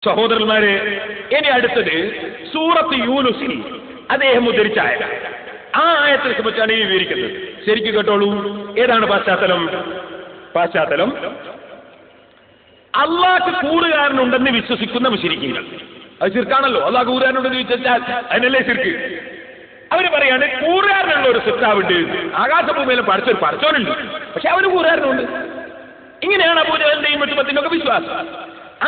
സഹോദരന്മാരെ, ഇനി അടുത്തത് സൂറത്ത് യൂനുസിൽ അദ്ദേഹം ഉദ്ധരിച്ച ആയത്ത്. ആ ആയത്തിനെ സംബന്ധിച്ചാണ് ഈ വിവരിക്കുന്നത്. ശരിക്കും കേട്ടോളൂ. ഏതാണ് പശ്ചാത്തലം? അള്ളാഹ്ക്ക് കൂറുകാരനുണ്ടെന്ന് വിശ്വസിക്കുന്ന മുശ്രിക്കുകൾ. അത് ശിർക്കാണല്ലോ. അള്ളാഹ് കൂറുകാരനുണ്ടെന്ന് വിശ്വസിച്ചാൽ അതിനല്ലേ ശിർക്ക്. അവര് പറയാണ് കൂറുകാരനുള്ള ഒരു സൃഷ്ടാവുണ്ട്, ആകാശഭൂമിയിലെ പഠിച്ചൊരു പഠിച്ചോനുണ്ട്, പക്ഷെ അവന് കൂറുകാരനുണ്ട്. ഇങ്ങനെയാണ് അബൂജഹലിന്റെയും മറ്റുമത്തിൻ്റെ ഒക്കെ വിശ്വാസം.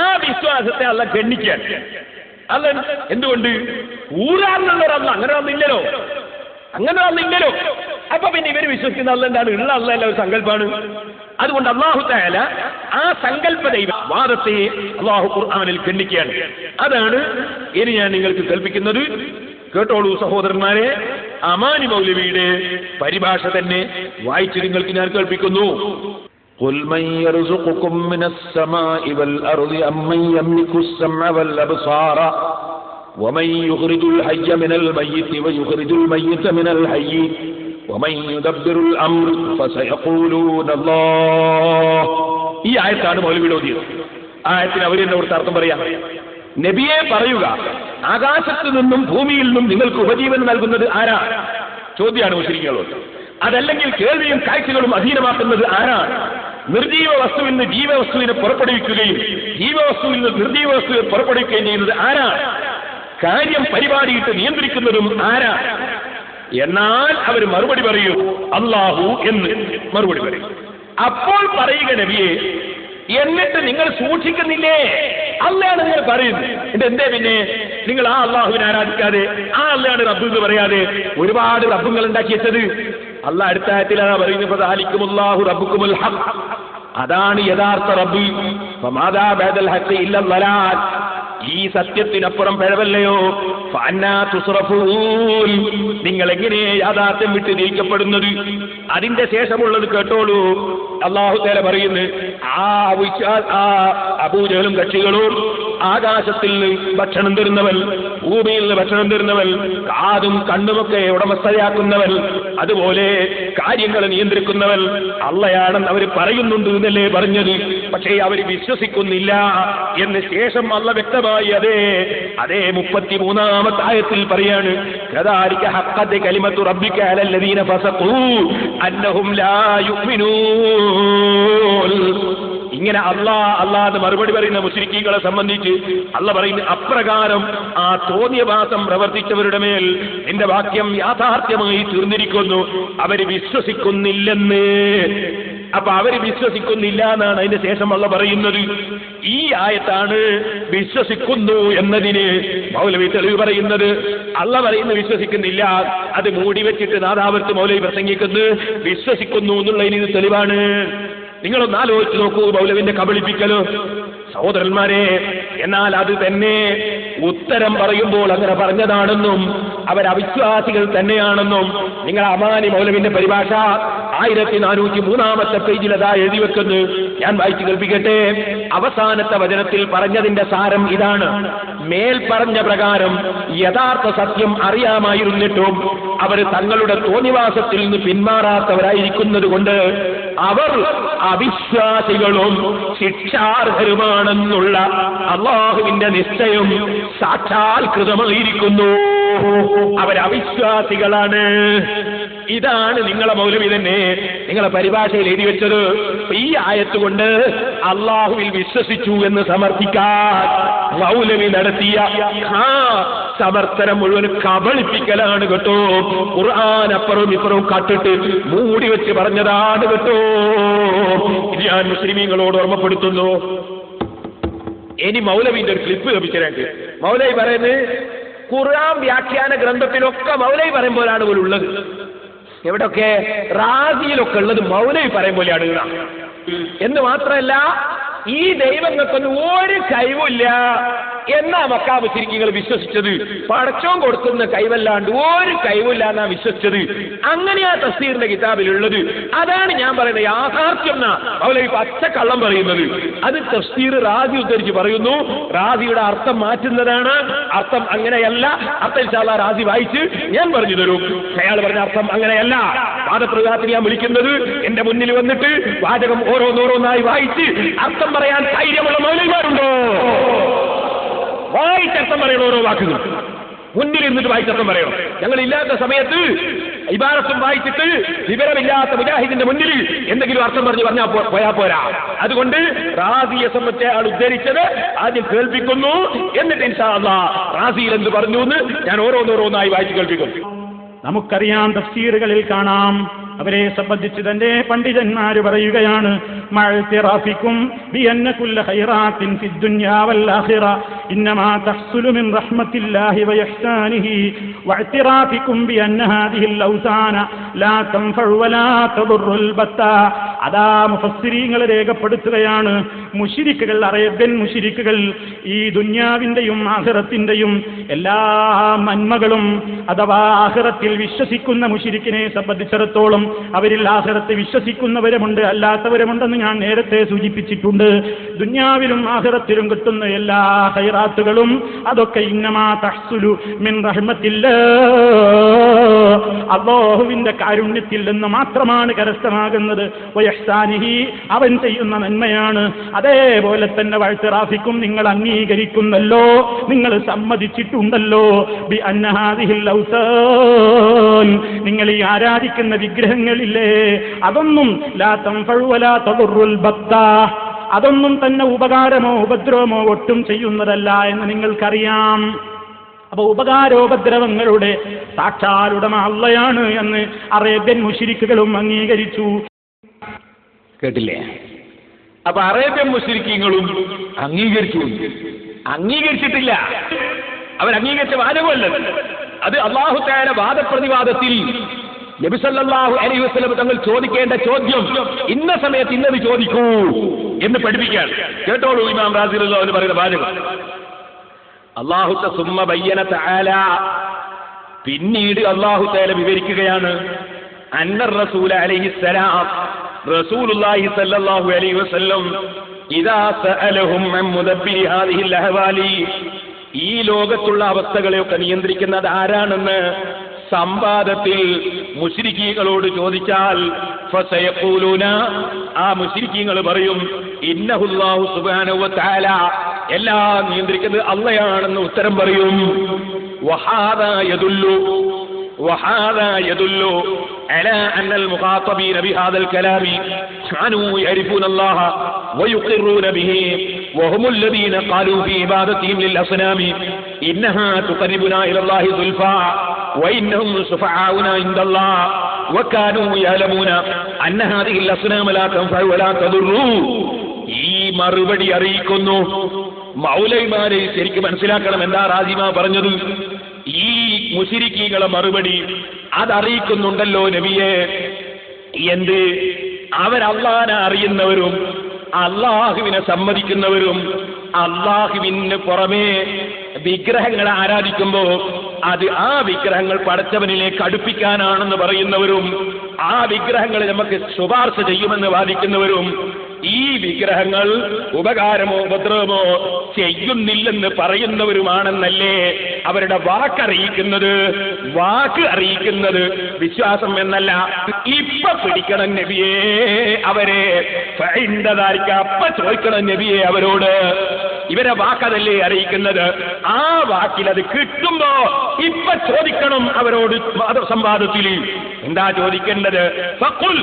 ആ വിശ്വാസത്തെ അള്ളാഹ് ഗണ്ണിക്കാൻ. അല്ല എന്തുകൊണ്ട്? കൂറുകാരനുള്ള ഒരല്ല, അങ്ങനെ ഒന്നില്ലല്ലോ. അപ്പൊ പിന്നെ ഇവര് വിശ്വസിക്കുന്ന അല്ല എന്താണ്? ഉള്ള അല്ല ഒരു സങ്കല്പമാണ്. അതുകൊണ്ട് അല്ലാഹു തആല ആ സങ്കല്പ ദൈവവാദത്തെ അല്ലാഹു ഖുർആനിൽ ഖണ്ഡിക്കുകയാണ്. അതാണ് ഇനി ഞാൻ നിങ്ങൾക്ക് കേൾപ്പിക്കുന്നത്. കേട്ടോളൂ സഹോദരന്മാരെ. അമാനി മൗലവിയുടെ പരിഭാഷ തന്നെ വായിച്ച് നിങ്ങൾക്ക് ഞാൻ കേൾപ്പിക്കുന്നു. قُلْ مَنْ يَرْزُقُكُمْ مِنَ السَّمَاءِ وَالْأَرْضِ أَمَّنْ يَمْلِكُ السَّمْعَ وَالْأَبْصَارَ وَمَنْ يُخْرِجُ الْحَيَّ مِنَ الْمَيِّتِ وَيُخْرِجُ الْمَيِّتَ مِنَ الْحَيِّ وَمَنْ يُدَبِّرُ الْأَمْرَ فَسَيَقُولُونَ اللَّهُ. ഈ ആയത്താണ് മൗലവിയുടെ ഓതിയത്. ആയത്തിന് അവർ എന്നെ ഓർത്ത് അർത്ഥം പറയാം. നബിയെ പറയുക, ആകാശത്ത് നിന്നും ഭൂമിയിൽ നിന്നും നിങ്ങൾക്ക് ഉപജീവനം നൽകുന്നത് ആരാണ്? ചോദ്യമാണ് മുശ്രിക്കുകളോട്. അതല്ലെങ്കിൽ കേൾവിയും കാഴ്ചകളും അധീനമാക്കുന്നത് ആരാണ്? നിർജീവ വസ്തുവിൽ നിന്ന് ജീവവസ്തുവിനെ പുറപ്പെടുവിക്കുകയും ജീവവസ്തുവിൽ നിന്ന് നിർജീവ വസ്തുവിനെ പുറപ്പെടുവിക്കുകയും ചെയ്യുന്നത് ആരാണ്? കാര്യം പരിപാടിയിട്ട് നിയന്ത്രിക്കുന്നതും ആരാണ്? എന്നാൽ അവർ മറുപടി പറയും അല്ലാഹു എന്ന് മറുപടി പറയും. അപ്പോൾ പറയുക നബിയെ, എന്നിട്ട് നിങ്ങൾ സൂക്ഷിക്കുന്നില്ലേ? അള്ളയാണ് നിങ്ങൾ പറയുന്നത്. എന്തേ പിന്നെ നിങ്ങൾ ആ അള്ളാഹുവിനെ ആരാധിക്കാതെ ആ അള്ളയാണ് റബ്ബ് എന്ന് പറയാതെ ഒരുപാട് റബ്ബുകൾ ഉണ്ടാക്കി വെച്ചത്? അള്ളാഹ് അടുത്ത ആയത്തിലാണ് പറയുന്നത്, ഫദാലിക്കുമുല്ലാഹു റബ്ബുക്കുമുൽ ഹഖ്. അതാണ് യഥാർത്ഥ റബ്ബ്. ഫമാദാ ബഅദൽ ഹഖ് ഇല്ല ളലാൽ. ഈ സത്യത്തിനപ്പുറം പിഴവല്ലയോ? ഫഅന്നാ തുസ്റഫൂൻ. നിങ്ങൾ എങ്ങനെ യാഥാർത്ഥ്യം വിട്ട് തിരിക്കപ്പെടുന്നത്? അതിന്റെ ശേഷമുള്ളത് കേട്ടോളൂ. അല്ലാഹു തആല പറയുന്നു, ആ അബൂജഹലും കക്ഷികളും ആകാശത്തിൽ ഭക്ഷണം തരുന്നവൻ, ഭൂമിയിൽ നിന്ന് ഭക്ഷണം തരുന്നവൻ, കാതും കണ്ണുമൊക്കെ ഉടമസ്ഥയാക്കുന്നവൻ, അതുപോലെ കാര്യങ്ങൾ നിയന്ത്രിക്കുന്നവൻ അള്ളയാണെന്ന് അവർ പറയുന്നുണ്ട് എന്നല്ലേ പറഞ്ഞത്. പക്ഷേ അവർ വിശ്വസിക്കുന്നില്ല എന്ന് ശേഷം അള്ള വ്യക്തമായി അതേ 33-ാമത്തെ ആയത്തിൽ പറയാണ്, കദാലിക ഹഖ്ഖത് കലിമത്തു റബ്ബിക അലല്ലദീന ഫസഖൂ അന്നഹും ലാ യുഅ്മിനൂൻ. ഇങ്ങനെ അള്ളാഹ് മറുപടി പറയുന്ന മുശ്രിക്കീകളെ സംബന്ധിച്ച് അള്ളാഹ് പറയുന്ന അപ്രകാരം ആ തോന്നിയവാസം പ്രവർത്തിച്ചവരുടെ മേൽ എന്റെ വാക്യം യാഥാർത്ഥ്യമായി തീർന്നിരിക്കുന്നു. അവര് വിശ്വസിക്കുന്നില്ലെന്ന്. അപ്പൊ അവര് വിശ്വസിക്കുന്നില്ല എന്നാണ് അതിന്റെ ശേഷം അള്ളാഹ് പറയുന്നത്. ഈ ആയത്താണ് വിശ്വസിക്കുന്നു എന്നതിന് മൗലവി തെളിവ് പറയുന്നത്. അള്ളാഹ് പറയുന്നത് വിശ്വസിക്കുന്നില്ല, അത് മൂടി വെച്ചിട്ട് നാദാവത്ത് മൗലവി പ്രസംഗിക്കുന്നത് വിശ്വസിക്കുന്നു എന്നുള്ളതിന് ഇത് തെളിവാണ്. നിങ്ങളൊന്ന് ആലോചിച്ച് നോക്കൂ മൗലവിന്റെ കബളിപ്പിക്കലോ സഹോദരന്മാരെ. എന്നാൽ അത് തന്നെ ഉത്തരം പറയുമ്പോൾ അങ്ങനെ പറഞ്ഞതാണെന്നും അവരവിശ്വാസികൾ തന്നെയാണെന്നും നിങ്ങൾ അമാനി മൗലവിന്റെ പരിഭാഷ 1403-ാമത്തെ പേജിൽ അതാ എഴുതി വെക്കുന്നു. ഞാൻ വായിച്ചു കേൾപ്പിക്കട്ടെ. അവസാനത്തെ വചനത്തിൽ പറഞ്ഞതിന്റെ സാരം ഇതാണ്: മേൽ പറഞ്ഞ പ്രകാരം യഥാർത്ഥ സത്യം അറിയാമായിരുന്നിട്ടും അവർ തങ്ങളുടെ തോന്നിവാസത്തിൽ നിന്ന് പിന്മാറാത്തവരായിരിക്കുന്നത് കൊണ്ട് അവർ അവിശ്വാസികളും ശിക്ഷാർഹരുമാണെന്നുള്ള അല്ലാഹുവിന്റെ നിശ്ചയം സാക്ഷാത്കൃതമായിരിക്കുന്നു. അവരവിശ്വാസികളാണ്. ഇതാണ് നിങ്ങളെ മൗലവി തന്നെ നിങ്ങളെ പരിഭാഷയിൽ എഴുതി വെച്ചത്. ഈ ആയത്തുകൊണ്ട് അള്ളാഹുവിൽ വിശ്വസിച്ചു എന്ന് സമർത്ഥിക്കാൻ മൗലവി നടത്തിയ സമർത്ഥനം മുഴുവൻ കബളിപ്പിക്കലാണ് കേട്ടോ. ഖുർആൻ അപ്പുറവും ഇപ്പുറവും കട്ടിട്ട് മൂടി വെച്ച് പറഞ്ഞതാണ് കേട്ടോ. ഞാൻ മുസ്ലിമീങ്ങളോട് ഓർമ്മപ്പെടുത്തുന്നു. ഇനി മൗലവിന്റെ ഒരു ക്ലിപ്പ് ലഭിച്ചതിനായിട്ട് മൗലവി പറയുന്നത് ഖുർആൻ വ്യാഖ്യാന ഗ്രന്ഥത്തിലൊക്കെ മൗലവി പറയുമ്പോഴാണ് പോലും ഉള്ളത്. എവിടൊക്കെ? റാസിയിലൊക്കെ ഉള്ളത് മൗലവി പറയും പോലെയാണ് എന്ന് മാത്രമല്ല, ഈ ദൈവങ്ങൾക്കൊന്നും ഒരു കഴിവില്ല എന്നാ മക്കാ മുശ്രിക്കുകൾ വിശ്വസിച്ചത്. പടച്ചോൻ കൊടുക്കുന്ന കഴിവല്ലാണ്ട് ഒരു കഴിവില്ല എന്നാ വിശ്വസിച്ചത്. അങ്ങനെയാ തഫ്സീറിന്റെ കിതാബിലുള്ളത്. അതാണ് ഞാൻ പറയുന്നത് യാഥാർത്ഥ്യം എന്നാ മൗലവി പച്ചക്കള്ളം പറയുന്നത്. അത് തഫ്സീർ റാസി ഉദ്ധരിച്ച് പറയുന്നു. റാസിയുടെ അർത്ഥം മാറ്റുന്നതാണ്. അർത്ഥം അങ്ങനെയല്ല. അർത്ഥം ഇൻഷാ അല്ലാഹ് റാസി വായിച്ച് ഞാൻ പറഞ്ഞു തരും. അയാൾ പറഞ്ഞ അർത്ഥം അങ്ങനെയല്ല. വാദപ്രതിവാദത്തിന് ഞാൻ വിളിക്കുന്നത് എന്റെ മുന്നിൽ വന്നിട്ട് വാചകം ഓരോന്നോരോന്നായി വായിച്ച് അർത്ഥം പറയാൻ ധൈര്യമുള്ള മൗലവിമാരുണ്ടോ? വായിച്ചർത്ഥം പറയണം. ഓരോ വാക്കുകൾ മുന്നിൽ ഇരുന്നിട്ട് വായിച്ചർത്ഥം പറയണം. ഞങ്ങൾ ഇല്ലാത്ത സമയത്ത് ഇബാറത്തും വായിച്ചിട്ട് വിവരമില്ലാത്ത മുജാഹിദിന്റെ മുന്നിൽ എന്തെങ്കിലും അർത്ഥം പറഞ്ഞാൽ പോയാ പോരാ. അതുകൊണ്ട് റാസിയെ സംബന്ധിച്ച ആൾ ഉദ്ധരിച്ചത് ആദ്യം കേൾപ്പിക്കുന്നു, എന്നിട്ട് ഇൻഷാ അല്ലാഹ് റാസിയിൽ എന്ത് പറഞ്ഞു എന്ന് ഞാൻ ഓരോന്നോരോന്നായി വായിച്ച് കേൾപ്പിക്കും. നമുക്കറിയാം, തഫ്സീറുകളിൽ കാണാം, അവരെ സംബന്ധിച്ച് തന്നെ പണ്ഡിതന്മാര് പറയുകയാണ്, മഅ്തിറാഫിക്കും ബിഅന്ന കുല്ല ഖൈറാത്തിൻ ഫിദ്ദുനിയാ വൽ ആഖിറ ഇന്നമാ തഹ്സുലു മിൻ റഹ്മത്തില്ലാഹി വഇഹ്സാനിഹി വഅ്തിറാഫിക്കും ബിഅന്ന ഹാദിഹിൽ ഔസാന ലാ തൻഫഉ വലാ തദുറുൽ ബത്താ. അതാ മുഫസ്സിരീങ്ങൾ രേഖപ്പെടുത്തുകയാണ്, മുശ്രിക്കുകൾ, അറേബ്യൻ മുശ്രിക്കുകൾ ഈ ദുനിയാവിന്റെയും ആഖിറത്തിന്റെയും എല്ലാ നന്മകളും അഥവാ ആഖിറത്തിൽ വിശ്വസിക്കുന്ന മുശ്രിക്കിനെ സംബന്ധിച്ചിടത്തോളം അവരിൽ ആഖിറത്ത് വിശ്വസിക്കുന്നവരുമുണ്ട്, അല്ലാത്തവരുമുണ്ടെന്ന് ഞാൻ നേരത്തെ സൂചിപ്പിച്ചിട്ടുണ്ട്. ദുനിയാവിലും ആഖിറത്തിലും കിട്ടുന്ന എല്ലാ ഖൈറാത്തുകളും അതൊക്കെ ഇന്നമാ തഹ്സുലു മിൻ റഹ്മത്തില്ലാഹ്, അല്ലാഹുവിന്റെ കാരുണ്യത്തിൽ നിന്ന് മാത്രമാണ് കരസ്ഥമാകുന്നത്. വയഹ്സാനിഹി, അവൻ ചെയ്യുന്ന നന്മയാണ്. അതേപോലെ തന്നെ വഅ്തിറാഫിക്കും, നിങ്ങൾ അംഗീകരിക്കുന്നല്ലോ, നിങ്ങൾ സമ്മതിച്ചിട്ടുണ്ടല്ലോ, ബി അന്ന ഹാദിഹിൽ ഔസാൻ, നിങ്ങൾ ഈ ആരാധിക്കുന്ന വിഗ്രഹങ്ങളില്ലേ, അതൊന്നും ലാ തൻഫഉ വലാ തദുറുൽ ബത്താ, അതൊന്നും തന്നെ ഉപകാരമോ ഉപദ്രവമോ ഒട്ടും ചെയ്യുന്നതല്ല എന്ന് നിങ്ങൾക്കറിയാം. അപ്പൊ ഉപകാരോപദ്രവങ്ങളുടെ സാക്ഷാലുടമ അള്ളയാണ് എന്ന് അറേബ്യൻ മുശ്രിക്കുകളും അംഗീകരിച്ചു. കേട്ടില്ലേ? അപ്പൊ അറേബ്യൻ മുശ്രിക്കുകളും അംഗീകരിച്ചിട്ടില്ല. അവരംഗീകരിച്ച വാചകമല്ലത്. അത് അല്ലാഹു തആല വാദപ്രതിവാദത്തിൽ നബി സല്ലല്ലാഹു അലൈഹി വസല്ലം തങ്ങൾ ചോദിക്കേണ്ട ചോദ്യം ഇന്ന സമയത്ത് ഇന്നത് ചോദിക്കൂ എന്ന് പഠിപ്പിക്കാൻ. കേട്ടോളൂ ഇമാം റാസി റളിയല്ലാഹു അൻഹു പറയുന്ന വാചകം. അല്ലാഹു സുമ്മ ബയ്യന തആല, പിന്നീട് അല്ലാഹു തആല വിവരിക്കുകയാണ്, അന്നർ റസൂല അലൈഹിസ്സലാം, റസൂലുള്ളാഹി സല്ലല്ലാഹു അലൈഹി വസല്ലം ഇദാ സഅലഹും അൻ മുദബ്ബിരി ഹാദിഹിൽ അഹ്വാലി, ഈ ലോകത്തുള്ള അവസ്ഥകളെയൊക്കെ നിയന്ത്രിക്കുന്നത് ആരാണെന്ന് സംവാദത്തിൽ മുശ്രിക്കീങ്ങളോട് ചോദിച്ചാൽ ഫസയഖൂലൂന, ആ മുശ്രിക്കീങ്ങൾ പറയും, ഇന്നഹുല്ലാഹു സുബ്ഹാനഹു വ തആല, എല്ലാം നിയന്ത്രിക്കുന്നത് അല്ലാഹയാണെന്ന് ഉത്തരം പറയും. വഹാദാ യദുല്ലു على أن المخاطبين بهذا الكلام كانوا يعرفون الله ويقرون به، وهم الذين قالوا في عبادتهم للأصنام إنها تقربنا إلى الله زلفى وإنهم شفعاؤنا عند الله، وكانوا يعلمون أن هذه الأصنام لا تنفع ولا تضر. ഈ മറുപടി അറിയിക്കുന്നു. മൗലവിമാരെ ശരിക്കും മനസ്സിലാക്കണം എന്താ റാസിമ പറഞ്ഞത്. ഈ മുശ്രിക്കീകളെ മറുപടി അതറിയിക്കുന്നുണ്ടല്ലോ നബിയെ. എന്ത്? അവരല്ലാഹനെ അറിയുന്നവരും അല്ലാഹുവിനെ സമ്മതിക്കുന്നവരും അല്ലാഹുവിന് പുറമേ വിഗ്രഹങ്ങളെ ആരാധിക്കുമ്പോ അത് ആ വിഗ്രഹങ്ങൾ പടച്ചവനിലേക്ക് അടുപ്പിക്കാനാണെന്ന് പറയുന്നവരും ആ വിഗ്രഹങ്ങൾ നമുക്ക് ശുപാർശ ചെയ്യുമെന്ന് വാദിക്കുന്നവരും ഈ വിഗ്രഹങ്ങൾ ഉപകാരമോ ഉപദ്രവമോ ചെയ്യുന്നില്ലെന്ന് പറയുന്നവരുമാണെന്നല്ലേ അവരുടെ വാക്ക് അറിയിക്കുന്നത് വിശ്വാസം എന്നല്ല. ഇപ്പൊ പിടിക്കണം നബിയെ അവരെ, അപ്പ ചോദിക്കണം നബിയെ അവരോട്. ഇവരെ വാക്കതല്ലേ അറിയിക്കുന്നത്, ആ വാക്കിൽ അത് കിട്ടുമ്പോ ഇപ്പൊ ചോദിക്കണം അവരോട് സംവാദത്തിൽ. എന്താ ചോദിക്കേണ്ടത്? ഫഖുൽ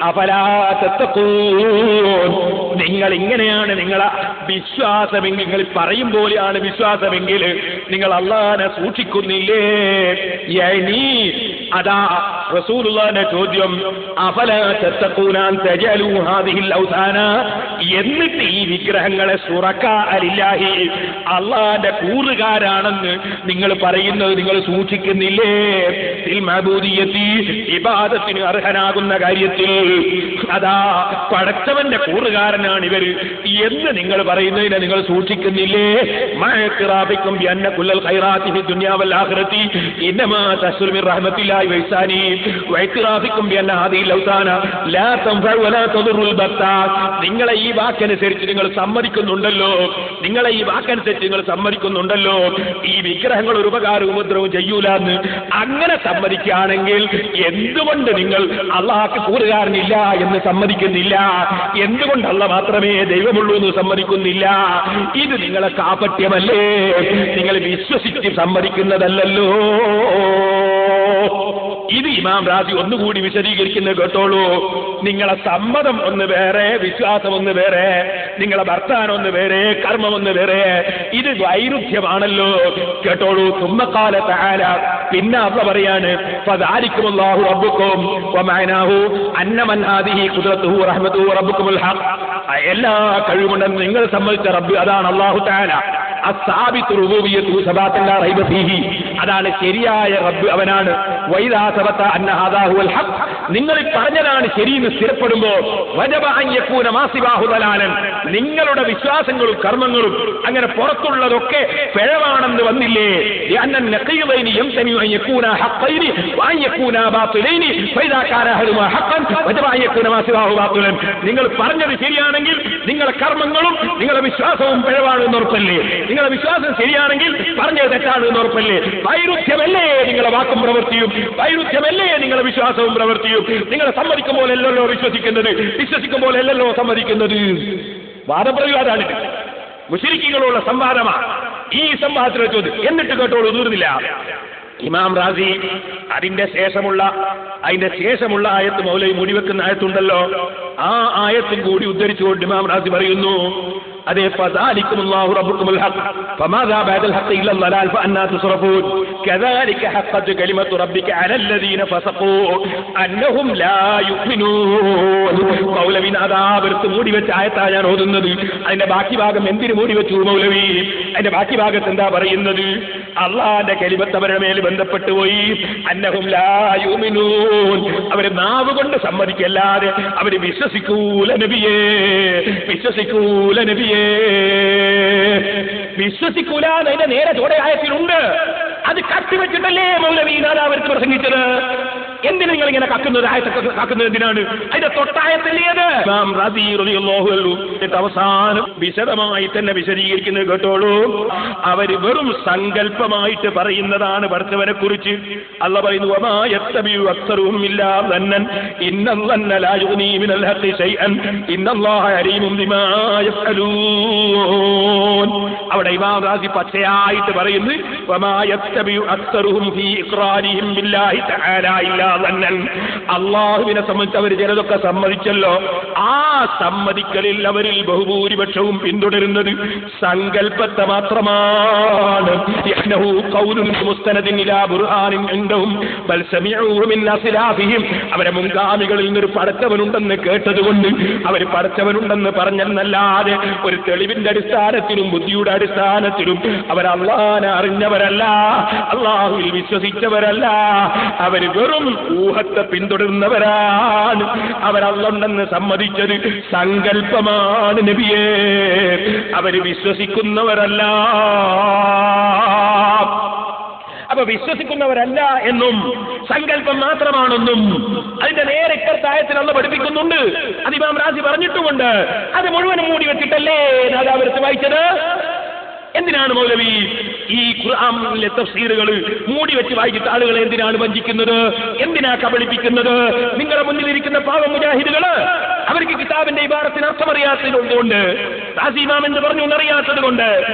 അഫലാ തത്തഖൂൻ, നിങ്ങൾ ഇങ്ങനെയാണ് നിങ്ങളെ വിശ്വാസമെങ്കിൽ, നിങ്ങൾ പറയും പോലെയാണ് വിശ്വാസമെങ്കിൽ നിങ്ങൾ അല്ലാഹനെ സൂക്ഷിക്കുന്നില്ലേ? യഅനി, അതാ റസൂലുള്ളാഹിന്റെ ചോദ്യം, അഫലാ തത്തഖൂന അൻ തജഅലൂ ഹാദിഹിൽ ഔസാന, എന്നിട്ട് ഈ വിഗ്രഹങ്ങളെ ശുറകാ ലില്ലാഹി, അല്ലാഹുവിന്റെ കൂറുകാരാണെന്ന് നിങ്ങൾ പറയുന്നത് നിങ്ങൾ സൂക്ഷിക്കുന്നില്ലേ? ഫിൽ മഅബൂദിയത്തി, ഇബാദത്തിന് അർഹനാകുന്ന കാര്യത്തിൽ അതാ പടച്ചവന്റെ കൂറുകാരനാണ് ഇവർ എന്ന് നിങ്ങൾ പറയുന്നതിനെ നിങ്ങൾ സൂക്ഷിക്കുന്നില്ലേ? മഅ്തിറാബിക്കും ബിഅന്ന കുല്ലൽ ഖൈറാത്തി ഫി ദുനിയാ വൽ ആഖിറതി ഇന്നമാ തഹ്സുലു മിൻ റഹ്മത്തില്ലാഹി നിഅമത്തില്ലാഹി വഇഹ്സാനി വഇത്റാഫിക്കും ബിഅന്ന ഹാദിഹിൽ ഔസാന ലാ തൻഫഉ വലാ തദുറുൽ ബത്താ. നിങ്ങളെ ഈ വാക്കനുസരിച്ച് നിങ്ങൾ സമ്മതിക്കുന്നുണ്ടല്ലോ, നിങ്ങളെ ഈ വാക്കനുസരിച്ച് നിങ്ങൾ സമ്മതിക്കുന്നുണ്ടല്ലോ ഈ വിഗ്രഹങ്ങൾ ഒരു ഉപകാരവും ഉപദ്രവവും ചെയ്യൂലെന്ന്. അങ്ങനെ സമ്മതിക്കുകയാണെങ്കിൽ എന്തുകൊണ്ട് നിങ്ങൾ അള്ളാഹ്ക്ക് കൂറുകാരനില്ല എന്ന് സമ്മതിക്കുന്നില്ല? എന്തുകൊണ്ട് അള്ളാഹ് മാത്രമേ ദൈവമുള്ളൂ എന്ന് സമ്മതിക്കുന്നില്ല? ഇത് നിങ്ങളെ കാപട്യമല്ലേ? നിങ്ങൾ വിശ്വസിച്ച് സമ്മതിക്കുന്നതല്ലല്ലോ. ഇത് ഇമാം റാസി ഒന്നുകൂടി വിശദീകരിക്കുന്നത് കേട്ടോളൂ. നിങ്ങളെ സമ്മതം ഒന്ന് വേറെ, വിശ്വാസം ഒന്ന് വേറെ, നിങ്ങളെ വർത്താനം ഒന്ന് വേറെ, കർമ്മം ഒന്ന് വേറെ. ഇത് വൈരുദ്ധ്യമാണല്ലോ. കേട്ടോളൂ. തുമ്മക്കാല തആല, പിന്നെ അല്ലാഹു പറയാണ് ഫദാലികുമുല്ലാഹു റബ്ബുക്കും വമഅനാഹു അന്നമൻ ഹാദിഹി ഖുദ്റത്തുഹു റഹ്മത്തുഹു റബ്ബുക്കുമുൽ ഹഖ്. എല്ലാ കഴിവുണ്ടെന്ന് നിങ്ങൾ സമ്മതിച്ച റബ്ബ് അതാണ് അല്ലാഹു തആല. അസ്സാബിത്തു റുബൂബിയ്യത്തു സബാതൻ ലാ റൈബ ഫീഹി, അതാണ് ശരിയായ റബ്ബ് അവനാണ്. വൈദാ സബത അന്ന ഹാദാ ഹുവൽ ഹഖ്, നിങ്ങൾ പറഞ്ഞതാണ് ശരിയെന്ന് സ്ഥിരപ്പെടുമ്പോൾ വജബ അൻ യകൂന മാ സിവാഹു ദലാലൻ, നിങ്ങളുടെ വിശ്വാസങ്ങളും കർമ്മങ്ങളും അങ്ങനെ പുറത്തുള്ളതൊക്കെ പിഴവാണെന്ന് വന്നില്ലേ? ലിഅന്ന നഖീദൈനി യംതനി അൻ യകൂന ഹഖൈനി വഅൻ യകൂന ബാതിലൈനി ഫൈദാ കാന അഹദുമാ ഹഖൻ വജബ അൻ യകൂന മാ സിവാഹു ബാതിലൻ. നിങ്ങൾ പറഞ്ഞത് ശരിയാണെങ്കിൽ നിങ്ങളുടെ കർമ്മങ്ങളും നിങ്ങളുടെ വിശ്വാസവും പിഴവാണെന്ന് ഉറപ്പല്ലേ? നിങ്ങളുടെ വിശ്വാസം ശരിയാണെങ്കിൽ പറഞ്ഞത് തെറ്റാണെന്ന് ഉറപ്പല്ലേ? വൈരുദ്ധ്യമല്ലേ നിങ്ങളുടെ വാക്കും പ്രവൃത്തിയും? വൈരുദ്ധ്യമല്ലേ നിങ്ങളുടെ വിശ്വാസവും പ്രവൃത്തിയും? നിങ്ങളെ സമ്മതിക്കുമ്പോഴല്ലോ വിശ്വസിക്കുന്നത്, വിശ്വസിക്കുമ്പോഴല്ലോ സമ്മതിക്കുന്നത്. വാദപ്രതിവാദമാണ്, മുശ്രിക്കുകളുള്ള സംവാദമാണ്. ഈ സംവാദത്തിലെ ചോദ്യം എന്നിട്ട് കേട്ടോളൂ, തീർന്നില്ല. ഇമാം റാസി അതിന്റെ ശേഷമുള്ള ആയത്ത് മൗലവി മൂടിവെക്കുന്ന ആയത്തുണ്ടല്ലോ, ആ ആയത്തും കൂടി ഉദ്ധരിച്ചുകൊണ്ട് ഇമാം റാസി പറയുന്നു, അതെ ഫദാലികുമുല്ലാഹു റബ്ബുക്കുമുൽ ഹഖ് ഫമാദാ ബഅദൽ ഹഖ് ഇല്ല ളലാൽ ഫഅന്നാ തുസ്റഫൂൻ കദാലിക ഹഖ്ഖത് കലിമത്തു റബ്ബിക അലല്ലദീന ഫസഖൂ അന്നഹും ലാ യുഅ്മിനൂൻ. മൗലവി അതാവർക്ക് മൂടി വെച്ച ആയത്താണ് ഞാൻ ഓതുന്നത്. അതിന്റെ ബാക്കി ഭാഗം എന്തിനു മൂടി വെച്ചു മൗലവി? അതിന്റെ ബാക്കി ഭാഗത്ത് എന്താ പറയുന്നത്? അള്ളാന്റെ കലിമത്ത് അവരുടെ മേൽ ബന്ധപ്പെട്ടു പോയി. അന്നഹും ലാ യുഅ്മിനൂൻ, അവര് നാവ് കൊണ്ട് സമ്മതിക്കല്ലാതെ അവര് വിശ്വസിക്കൂല നബിയേ, വിശ്വസിക്കൂല നബിയേ, വിശ്വസിക്കൂല. അതിന്റെ നേരെ ചോടെ ആയത്തിലുണ്ട്. അത് കത്തിവെച്ചിട്ടല്ലേ മൗലവി അവർക്ക് പ്രസംഗിച്ചത്? എന്തിനാ നിങ്ങൾ ഇങ്ങനെ കക്കുന്നത്? ആയത്തൊക്കെ കക്കുന്നത് എന്തിനാണ്? അതിന്റെ തൊട്ടായത്തല്ലേ അത്? ഇമാം റാസി റളിയല്ലാഹു അൻഹു അവസാനം വിശദമായി തന്നെ വിശദീകരിക്കുന്നത് കേട്ടോളൂ. അവര് വെറും സങ്കല്പമായിട്ട് പറയുന്നതാണ് പഠിച്ചവനെ കുറിച്ച്. അല്ലാഹു പറയുന്നു, വമാ യത്തബിഉ അക്സറുഹും ഇല്ലാ ദന്നൻ ഇന്നല്ലന്ന ലാ യുഗ്നി മിനൽ ഹഖി ശൈഅൻ ഇന്നല്ലാഹ അലീമും ബിമാ യഫ്അലൂൻ. അവിടെ ഇമാം റാസി പച്ചയായിട്ട് പറയുന്നു, വമാ യത്തബിഉ അക്സറുഹും ഫീ ഇഖ്റാരിഹിം ബില്ലാഹി തആല ഇല്ലാ ദന്നൻ. അല്ലാഹുവിനെ സംബന്ധിച്ച് അവർ ചിലതൊക്കെ സമ്മതിച്ചല്ലോ, ആ സമ്മതിക്കലിൽ അവരിൽ ബഹുഭൂരിപക്ഷവും പിന്തുടരുന്നത് സങ്കല്പത്തെ മാത്രമാണ്. യഹ്നഹു ഖൗലുൻ മുസ്തനദിൻ ഇലാ ബുർഹാനിൻ ഇൻദഹും ബൽ സമിഉഹു മിൻ അസ്ലാഫിഹിം. അവരെ മുൻഗാമികളിൽ നിന്നൊരു പടച്ചവനുണ്ടെന്ന് കേട്ടതുകൊണ്ട് അവർ പടച്ചവനുണ്ടെന്ന് പറഞ്ഞെന്നല്ലാതെ ഒരു തെളിവിന്റെ അടിസ്ഥാനത്തിലും ബുദ്ധിയുടെ അടിസ്ഥാനത്തിലും അവർ അള്ളാഹനെ അറിഞ്ഞവരല്ല, അള്ളാഹുവിൽ വിശ്വസിച്ചവരല്ല. അവർ വെറും ഊഹത്തെ പിന്തുടരുന്നവരാണ്. അവരല്ലുണ്ടെന്ന് സമ്മതിച്ചത് സങ്കല്പമാണ് നബിയേ, അവര് വിശ്വസിക്കുന്നവരല്ല. അപ്പൊ വിശ്വസിക്കുന്നവരല്ല എന്നും സങ്കല്പം മാത്രമാണെന്നും അതിന്റെ നേരെ ഇക്കർത്തായത്തിൽ അള്ളാഹു പഠിപ്പിക്കുന്നുണ്ട്. അത് ഇമാം റാസി പറഞ്ഞിട്ടുമുണ്ട്. അത് മുഴുവനും മൂടി വെച്ചിട്ടല്ലേ നാദാവരത്ത് വായിച്ചത്? എന്തിനാണ് മൗലവി ഈ ഖുർആനിലെ തഫ്സീറുകൾ മൂടി വെച്ച് വായിച്ചിട്ട് ആളുകളെ എന്തിനാണ് വഞ്ചിക്കുന്നത്? എന്തിനാ കബളിപ്പിക്കുന്നത്? നിങ്ങളുടെ മുന്നിലിരിക്കുന്ന പാവ മുജാഹിദുകള് അവർക്ക് കിതാബിന്റെ ഇബാറത്തിന് അർത്ഥമറിയാത്തതുകൊണ്ട്, റാസി ഇമാം എന്ന് പറഞ്ഞു എന്നറിയാത്തത് കൊണ്ട്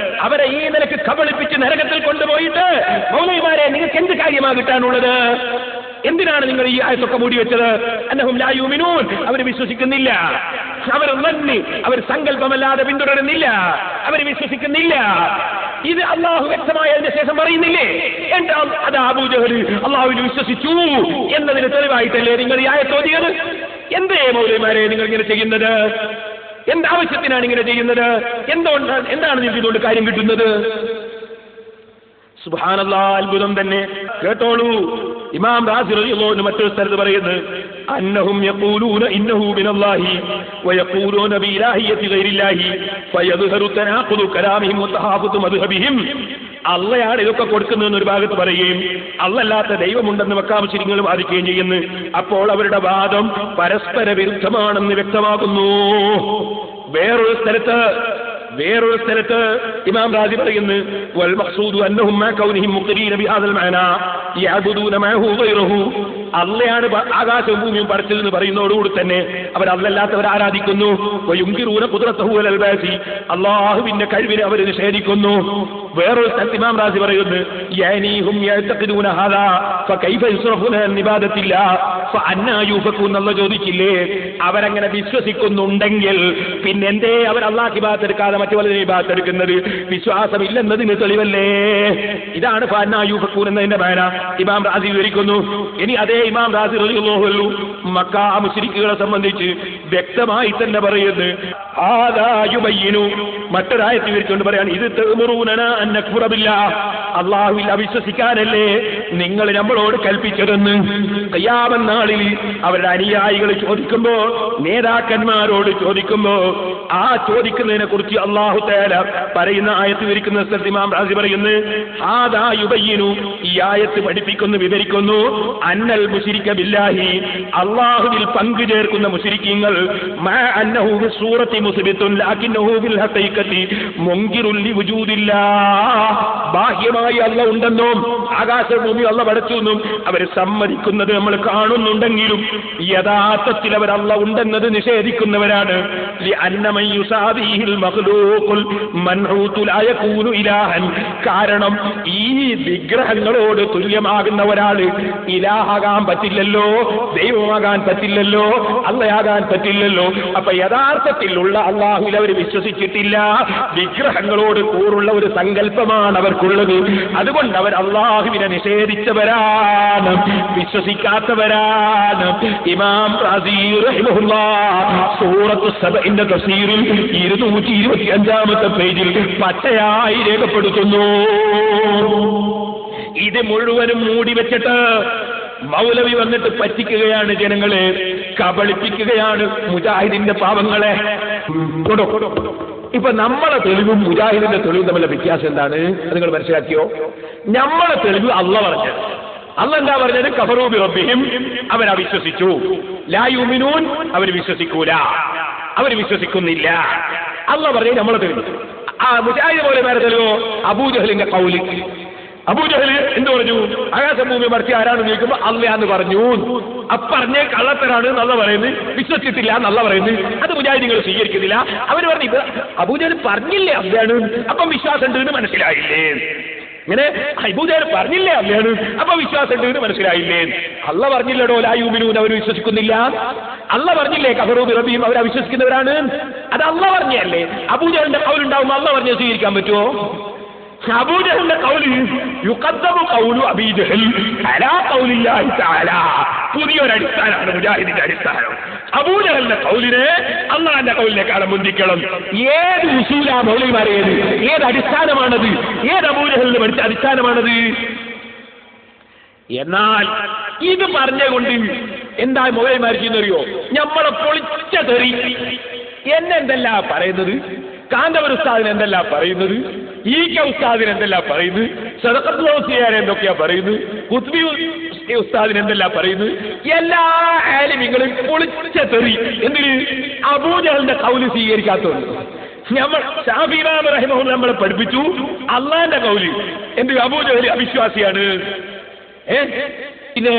അവരെ ഈ നിലക്ക് കബളിപ്പിച്ച് നരകത്തിൽ കൊണ്ടുപോയിട്ട് മൗലവിമാരെ നിങ്ങൾക്ക് എന്ത് കാര്യമാ കിട്ടാനുള്ളത്? എന്തിനാണ് നിങ്ങൾ ഈ ആയത്തൊക്കെ മൂടി വെച്ചത്? അന്നഹും ലാ യുമിനൂൻ, അവർ വിശ്വസിക്കുന്നില്ല. അവർ നന്ദി, അവർ സങ്കല്പമല്ലാതെ പിന്തുടരുന്നില്ല, അവർ വിശ്വസിക്കുന്നില്ല. ഇത് അള്ളാഹു വ്യക്തമായ അതിന്റെ ശേഷം പറയുന്നില്ലേ? എന്താ അത് അബൂ ജഹൽ അള്ളാഹുവിൽ വിശ്വസിച്ചു എന്നതിന് തെളിവായിട്ടല്ലേ നിങ്ങൾ ഈ ആയത്ത് ഓതിയത്? എന്തേ മൗലവിമാരെ നിങ്ങൾ ഇങ്ങനെ ചെയ്യുന്നത്? എന്താവശ്യത്തിനാണ് ഇങ്ങനെ ചെയ്യുന്നത്? എന്താണ് നിങ്ങൾക്ക് ഇതുകൊണ്ട് കാര്യം കിട്ടുന്നത്? സുബ്ഹാനല്ലാഹ്, അത്ഭുതം തന്നെ. കേട്ടോളൂ, ഇമാം റാസി റളിയല്ലാഹു അൻഹു മറ്റൊരു സ്ഥലത്ത് പറയുന്നത്, അന്നഹും യഖൂലൂന ഇന്നഹു മിനല്ലാഹി വയഖൂലൂന ബിഇലാഹിയത്തി ഗൈരില്ലാഹി ഫയദ്ഹറു തനാഖുദു കലാമിഹിം വതഹാഫുതു മദ്ഹബിഹിം. അള്ളയാണ് ഇതൊക്കെ കൊടുക്കുന്നതെന്ന് ഒരു ഭാഗത്ത് പറയുകയും അള്ളല്ലാത്ത ദൈവമുണ്ടെന്ന് മക്കാമുശ്രിക്കുകൾ വാദിക്കുകയും ചെയ്യുന്നു. അപ്പോൾ അവരുടെ വാദം പരസ്പര വിരുദ്ധമാണെന്ന് വ്യക്തമാകുന്നു. വേറൊരു സ്ഥലത്ത് ഇമാം റാസി പറയുന്നു വൽ മഖ്സൂദു അന്നഹും മാ കൗനിഹിം മുഖരീന ബിഹാദൽ മഅനാ യഅബുദൂന മഅഹു ഗൈറഹു. അള്ളയാണ് ആകാശവും ഭൂമിയും പടച്ചതെന്ന് പറയുന്നതോടുകൂടി തന്നെ അവർ അല്ലല്ലാത്തവരെ ആരാധിക്കുന്നു. വയുൻകിറൂന ഖുദ്റതഹു വൽ ബാസി, അല്ലാഹുവിന്റെ കഴിവിനെ അവർ നിഷേധിക്കുന്നു. വേറൊരു സ്ഥലത്ത് ഇമാം റാസി പറയുന്നു യഅനീഹും യഅതഖിദൂന ഹാദാ ഫകൈഫ യുസ്റഫൂന അൻ ഇബാദത്തില്ലാഹ് ഫഅന്നാ യുഫകൂൻ. അല്ലാഹു ചോദിച്ചില്ലേ, അവരങ്ങനെ വിശ്വസിക്കുന്നുണ്ടെങ്കിൽ പിന്നെന്തേ അവർ അല്ലാഹു ഇബാദത്ത് എടുക്കാതെ മറ്റു പലതിനെ ഇബാദത്ത് എടുക്കുന്നത്? വിശ്വാസമില്ലെന്നതിന് തെളിവല്ലേ? ഇതാണ് ഫഅന്നാ യുഫകൂൻ എന്നതിന്റെ മാന ഇമാം റാസി വിവരിക്കുന്നു. ഇനി അതേ ഇമാം റാസി റളിയല്ലാഹു അൻഹു മക്ക മുശ്രിക്കുകളെ സംബന്ധിച്ച് വ്യക്തമായി തന്നെ പറയുന്നു ഹാദാ യുബയ്യിനു. മറ്റൊരായത്ത് വിവരിച്ചുകൊണ്ട് പറയാണ് ഇത് തഅ്മുറൂനനാ അൻ നക്ഫുറ ബില്ലാഹ്, അല്ലാഹുവിൽ അവിശ്വസിക്കാനല്ലേ നിങ്ങൾ നമ്മളോട് കൽപ്പിച്ചതെന്ന്. ഖിയാമത്ത് നാളിൽ അവരുടെ അനുയായികൾ ചോദിക്കുമ്പോ, നേതാക്കന്മാരോട് ചോദിക്കുമ്പോ, ആ ചോദിക്കുന്നതിനെ കുറിച്ച് അല്ലാഹു തആല പറയുന്ന ആയത്ത് വിവരിക്കുന്ന സ്ഥലത്ത് ഇമാം റാസി പറയുന്നു ഹാദാ യുബയ്യിനു, ഈ ആയത്ത് പഠിപ്പിക്കുന്നു, വിവരിക്കുന്നു അന്നൽ മുശ്രിക ബില്ലാഹി, അല്ലാഹുവിൽ പങ്കു ചേർക്കുന്ന മുശ്രിക്കീങ്ങൾ മാ അന്നഹു ബിസൂറത്തി മുസ്ബിത്തുൻ ലാകിന്നഹു ബിൽ ഹഖീഖത്തി മുൻകിറുൻ ലിവുജൂദില്ലാഹ്, ബാഹ്യമായി അല്ല ഉണ്ടെന്നും ആകാശഭൂമി അല്ല പടച്ചുവെന്നും അവർ സമ്മതിക്കുന്നത് നമ്മൾ കാണുന്നുണ്ടെങ്കിലും യഥാർത്ഥത്തിൽ അവർ അല്ല ഉണ്ടെന്നത് നിഷേധിക്കുന്നവരാണ്. കാരണം ഈ വിഗ്രഹങ്ങളോട് തുല്യമാകുന്ന ഒരാൾ ഇലാഹാകാൻ പറ്റില്ലല്ലോ, ദൈവമാകാൻ പറ്റില്ലല്ലോ, അള്ളയാകാൻ പറ്റില്ലല്ലോ. അപ്പൊ യഥാർത്ഥത്തിലുള്ള അള്ളാഹുവിൽ അവർ വിശ്വസിച്ചിട്ടില്ല, വിഗ്രഹങ്ങളോട് കൂറുള്ള ഒരു സങ്കല്പമാണ് അവർക്കുള്ളത്. അതുകൊണ്ട് അവർ അള്ളാഹുവിനെ നിഷേധിച്ചവരാണ്, വിശ്വസിക്കാത്തവരാണ്. ഇമാം റാസി റഹിമഹുല്ലാഹ് സൂറത്തു സബഇന്റെ തഫ്സീറിൽ 225-ാമത്തെ പേജിൽ പച്ചയായി രേഖപ്പെടുത്തുന്നു. ഇത് മുഴുവനും മൂടി വെച്ചിട്ട് മൗലവി വന്നിട്ട് പറ്റിക്കുകയാണ്, ജനങ്ങളെ കബളിപ്പിക്കുകയാണ്, മുജാഹിദിന്റെ പാവങ്ങളെ. ഇപ്പൊ നമ്മളെ തെളിവും മുജാഹിദിന്റെ തെളിവും തമ്മിലുള്ള വ്യത്യാസം എന്താണ് നിങ്ങൾ മനസ്സിലാക്കിയോ? നമ്മളെ തെളിവ് അള്ള പറഞ്ഞത്, അള്ള എന്താ പറഞ്ഞത്? കഫറൂ ബിറബ്ബിഹിം, അവരവിശ്വസിച്ചു. ലാ യുമിനൂൻ, അവർ വിശ്വസിക്കൂല, അവർ വിശ്വസിക്കുന്നില്ല. അള്ള പറഞ്ഞത് നമ്മളെ തെളിവ്. ആ മുജാഹിദ് പോലെ വേറെ തെളിവോ? അബൂജഹലിന്റെ കൗലി. അബൂജഹൽ എന്ത് പറഞ്ഞു? ആകാശഭൂമി മറിച്ച് ആരാണെന്ന് ചോദിക്കുമ്പോൾ അള്ളയാന്ന് പറഞ്ഞു. അപ്പറഞ്ഞ് കള്ളത്തരാണ് നല്ല പറയുന്നത്, വിശ്വസിച്ചിട്ടില്ല എന്നല്ല പറയുന്നത്. അത് മുജാഹിദുകൾ സ്വീകരിക്കുന്നില്ല. അവർ പറഞ്ഞു ഇത് അബൂജഹൽ പറഞ്ഞില്ലേ അള്ളയാണ്, അപ്പം വിശ്വാസം ഉണ്ട് എന്ന് മനസ്സിലായില്ലേ? ഇങ്ങനെ അബൂജഹൽ പറഞ്ഞില്ലേ അള്ളയാണ്, അപ്പൊ വിശ്വാസം ഉണ്ട് എന്ന് മനസ്സിലായില്ലേ? അള്ള പറഞ്ഞില്ലടോ ലാ യുമിനൂൻ, അവർ വിശ്വസിക്കുന്നില്ല. അള്ള പറഞ്ഞില്ലേ കഫറൂ ബിറബ്ബിഹിം, അവർ അവിശ്വസിക്കുന്നവരാണ്. അത് അള്ള പറഞ്ഞല്ലേ. അബൂജഹലിന്റെ കൗലുണ്ടാവുമ്പോൾ അള്ള പറഞ്ഞ് സ്വീകരിക്കാൻ പറ്റുമോ? അബൂജഹലിന്റെ കൗല് യുഖദ്ദമു ഖൗലു അബീ ജഹൽ അലാ ഖൗലില്ലാഹി തആല, പുതിയൊരു അടിസ്ഥാനമാണ് മുജാഹിദിന്റെ അടിസ്ഥാനം. അബൂജഹലിന്റെ കൗലിനെ അള്ളാന്റെ കൗലിനേക്കാളും മുന്തിക്കണം. ഏത് ഉസൂലാ മൗലവിമാരെ, ഏത് അടിസ്ഥാനമാണത്? ഏത് അബൂജഹലിന് പഠിച്ച അടിസ്ഥാനമാണത്? എന്നാൽ ഇത് പറഞ്ഞുകൊണ്ട് എന്താ മൗലവിമാർ ചെയ്യുന്നറിയോ? നമ്മളെ പൊളിച്ച തെറി എന്നെന്തല്ല പറയുന്നത്, കാന്തപുര ഉസ്താദിന് എന്തല്ല പറയുന്നത്, ഈ കെ ഉസ്താദിന് എന്തല്ല പറയുന്നത്, സദഖത്തുൽ ഔസിയാൻ എന്തൊക്കെയാ പറയുന്നത്, ഖുത്ബി ഉസ്താദിന് എന്തല്ല പറയുന്നത്, എല്ലാ ആലിമീങ്ങളും പൊളിച്ച തെറി. എന്തിന്? അബൂജഹലിന്റെ കൗല് സ്വീകരിക്കാത്തതുകൊണ്ട്. നമ്മൾ ശാഫി ഇമാം റഹിമഹുല്ലാഹ് നമ്മളെ പഠിപ്പിച്ചു അള്ളാന്റെ കൗല് എന്ത്? അബൂജഹൽ അവിശ്വാസിയാണ്. പിന്നെ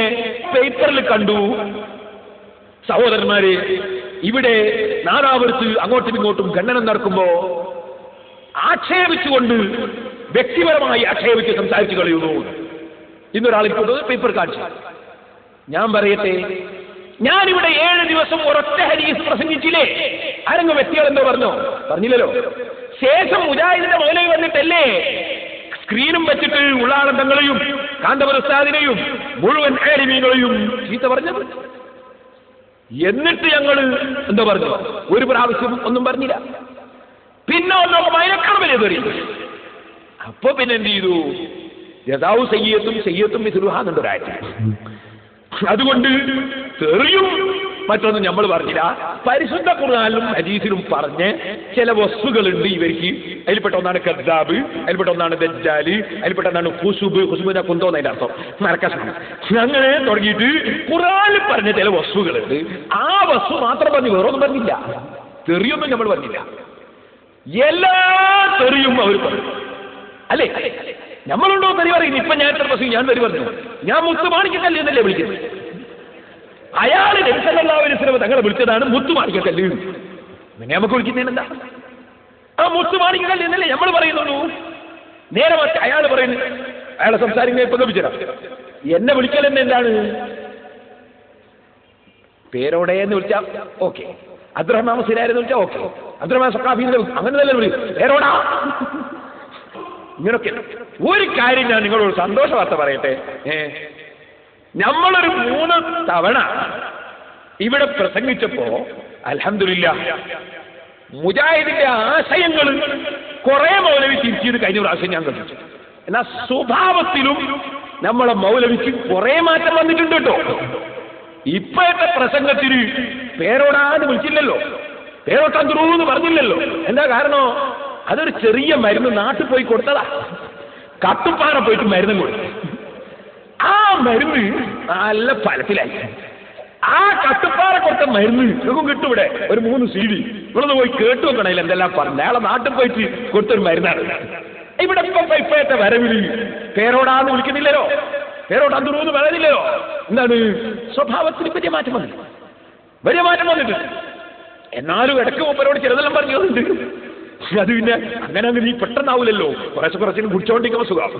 പേപ്പറിൽ കണ്ടു സഹോദരന്മാരെ, ഇവിടെ നാദാപുരത്ത് അങ്ങോട്ടും ഇങ്ങോട്ടും ഖണ്ഡനം നടക്കുമ്പോ ആക്ഷേപിച്ചുകൊണ്ട് വ്യക്തിപരമായി ആക്ഷേപിച്ച് സംസാരിച്ചു കളയുന്നു. ഇന്നൊരാളിൽ പേപ്പർ കാണിച്ചു. ഞാൻ പറയട്ടെ, ഞാനിവിടെ 7 ദിവസം ഒരൊറ്റ ഹദീസ് പ്രസംഗിച്ചില്ലേ? ആരെങ്കിലും വ്യക്തികൾ എന്തോ പറഞ്ഞോ? പറഞ്ഞില്ലല്ലോ. ശേഷം മുജാഹിദിന്റെ മൗലവി വന്നിട്ടല്ലേ സ്ക്രീനും വെച്ചിട്ട് ഉള്ളാളന്തങ്ങളെയും കാന്തപുര ഉസ്താദിനെയും മുഴുവൻ ആലിമീങ്ങളെയും ചീത്ത പറഞ്ഞത്. എന്നിട്ട് ഞങ്ങൾ എന്താ പറഞ്ഞു? ഒരു പ്രാവശ്യം ഒന്നും പറഞ്ഞില്ല. പിന്നെ ഒന്നൊക്കെ മയക്കണം വലിയ തെറി. അപ്പൊ പിന്നെ എന്ത് ചെയ്തു? യഥാവു സയ്യത്തും മിഥുലുഹാന്നുണ്ടൊരാഴ്ച. അതുകൊണ്ട് തെറിയും മറ്റൊന്നും നമ്മൾ പറഞ്ഞില്ല. പരിശുദ്ധ ഖുർആനിലും ഹദീസിലും പറഞ്ഞ് ചില വസ്തുക്കളുണ്ട് ഇവർക്ക്. അതിൽപ്പെട്ട ഒന്നാണ് കദ്ദാബ്, അതിൽപ്പെട്ട ഒന്നാണ് ദജ്ജാല്, അതിൽപ്പെട്ട ഒന്നാണ് ഹുസുബ്. ഹുസുബിനെ കൊന്തോന്നതിന്റെ അർത്ഥം നരക്കശം. അങ്ങനെ തുടങ്ങിയിട്ട് ഖുർആനിൽ പറഞ്ഞ ചില വസ്തുക്കളുണ്ട്. ആ വസ്തു മാത്രം പറഞ്ഞു, വേറൊന്നും പറഞ്ഞില്ല. തെറിയൊന്നും നമ്മൾ പറഞ്ഞില്ല. എല്ലാ തെറിയും അവർ പറഞ്ഞു. അല്ലേ? നമ്മളുണ്ടോ തെറി പറയുന്നു? ഇപ്പൊ ഞാൻ എത്ര പ്രശ്നം ഞാൻ തെറി പറഞ്ഞു? ഞാൻ മുത്തുമാണിക്കല്ല് എന്നല്ലേ വിളിക്കുന്നത്? അയാൾ നബി സല്ലല്ലാഹു അലൈഹി വസല്ലം തങ്ങളെ വിളിച്ചതാണ് മുത്തുമാണിക്കല്ല്. പിന്നെ നമുക്ക് വിളിക്കുന്നതിന് എന്താ? ആ മുത്തുമാണിക്കല്ല് എന്നല്ലേ നമ്മൾ പറയുന്നുള്ളൂ. നേരെ മറിച്ച് അയാൾ പറയുന്നു, അയാളെ സംസാരിക്കുന്ന ഇപ്പൊ ലഭിച്ചതാ. എന്നെ വിളിക്കൽ തന്നെ എന്താണ്? പേരോടെ എന്ന് വിളിച്ചാൽ ഓക്കെ, അബ്ദുറഹ്മാൻ സിരാരെന്ന് വിളിച്ചാൽ ഓക്കെ, അബ്ദുറഹ്മാൻ സഖാഫി അങ്ങനെ തന്നെ വിളിക്കും. പേരോടാ ഇങ്ങനൊക്കെ. ഒരു കാര്യം ഞാൻ നിങ്ങളോട് സന്തോഷ വാർത്ത പറയട്ടെ. നമ്മളൊരു 3 തവണ ഇവിടെ പ്രസംഗിച്ചപ്പോ അൽഹംദുലില്ലാഹ് മുജാഹിദിന്റെ ആശയങ്ങൾ കുറെ മൗലവി തിരിച്ചത് കഴിഞ്ഞ പ്രാവശ്യം ഞാൻ കണ്ടിച്ചു. എന്നാൽ സ്വഭാവത്തിലും നമ്മളെ മൗലവിക്ക് കുറെ മാറ്റം വന്നിട്ടുണ്ട് കേട്ടോ. ഇപ്പോഴത്തെ പ്രസംഗത്തിന് പേരോടാന്ന് വിളിച്ചില്ലല്ലോ, പേരോട്ടന്ത്രൂന്ന് പറഞ്ഞില്ലല്ലോ. എന്താ കാരണം? അതൊരു ചെറിയ മരുന്ന് നാട്ടിൽ പോയി കൊടുത്തതാ. കട്ടുപ്പാറ പോയിട്ട് മരുന്നും കൊടുത്തു. ആ മരുന്ന് നല്ല ഫലത്തിലായി. ആ കട്ടുപ്പാറ കൊടുത്ത മരുന്ന് ഇതും കിട്ടും ഇവിടെ. ഒരു 3 CD ഇവിടെ പോയി കേട്ടു വെക്കണേൽ എന്തെല്ലാം പറഞ്ഞു. അയാളെ നാട്ടിൽ പോയിട്ട് കൊടുത്തൊരു മരുന്നാണ്. ഇവിടെ ഇപ്പോഴത്തെ വരവില് പേരോടാന്ന് വിളിക്കുന്നില്ലല്ലോ, പേരോട്ടന്ത്രൂന്ന് പറയുന്നില്ലല്ലോ. എന്താണ്? സ്വഭാവത്തിന് വലിയ മാറ്റം വന്നില്ല, വലിയ മാറ്റം വന്നിട്ടുണ്ട്. എന്നാലും ഇടയ്ക്ക് മൂപ്പരോട് ചിലതെല്ലാം പറഞ്ഞതുണ്ട്. അത് പിന്നെ അങ്ങനെ നീ പെട്ടെന്നാവൂലല്ലോ, കുറച്ചിനും കുടിച്ചോണ്ടിരിക്കുമ്പോൾ സുഖം.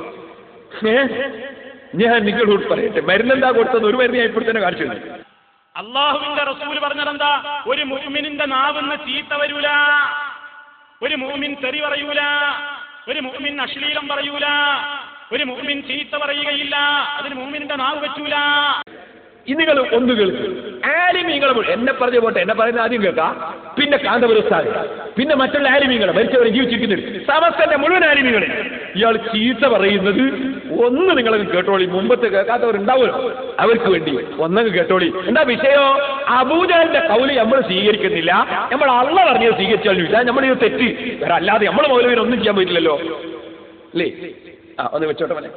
ഞാൻ നിങ്ങളോട് പറയട്ടെ, മരുന്നെന്താ കൊടുത്തത്? ഒരു മരുന്ന് ഞാൻ ഇപ്പോൾ തന്നെ കാണിച്ചു. അള്ളാഹുവിന്റെ റസൂൽ പറഞ്ഞതെന്താ? ഒരു മുഅ്മിനിന്റെ നാവിന്ന് ചീത്ത വരൂല, ഒരു മുഅ്മിൻ തെറി പറയൂല, ഒരു മുഅ്മിൻ അശ്ലീലം പറയൂല, ഒരു മുഅ്മിൻ ചീത്ത പറയുകയില്ല. അതിന് മുഅ്മിനിന്റെ നാവ് വെച്ചൂല. നിങ്ങൾ ഒന്ന് കേൾക്കും. ആലിമീങ്ങളെ എന്നെ പറഞ്ഞു പോട്ടെ, എന്നെ പറയുന്ന ആദ്യം കേൾക്കാം, പിന്നെ കാന്തപുരസ്ഥാനം, പിന്നെ മറ്റുള്ള ആലിമീങ്ങളെ മരിച്ചവരെ ജീവിച്ചിരിക്കുന്നുണ്ട്, സമസ്തന്റെ മുഴുവൻ ആലിമീങ്ങളെ ഇയാൾ ചീത്ത പറയുന്നത് ഒന്ന് നിങ്ങളങ്ങ് കേട്ടോളി. മുമ്പത്തെ കേൾക്കാത്തവരുണ്ടാവുമല്ലോ, അവർക്ക് വേണ്ടി ഒന്നങ്ങ് കേട്ടോളി. എന്താ വിഷയോ? അബൂജഹലിന്റെ കൗല് നമ്മൾ സ്വീകരിക്കുന്നില്ല, നമ്മൾ അള്ളാഹ് പറഞ്ഞത് സ്വീകരിച്ചാലും നമ്മളിത് തെറ്റ്. വേറെ അല്ലാതെ നമ്മൾ മൗലവിനെ ഒന്നും ചെയ്യാൻ പറ്റില്ലല്ലോ, അല്ലേ? ഒന്ന് വെച്ചോട്ടെ മനെ.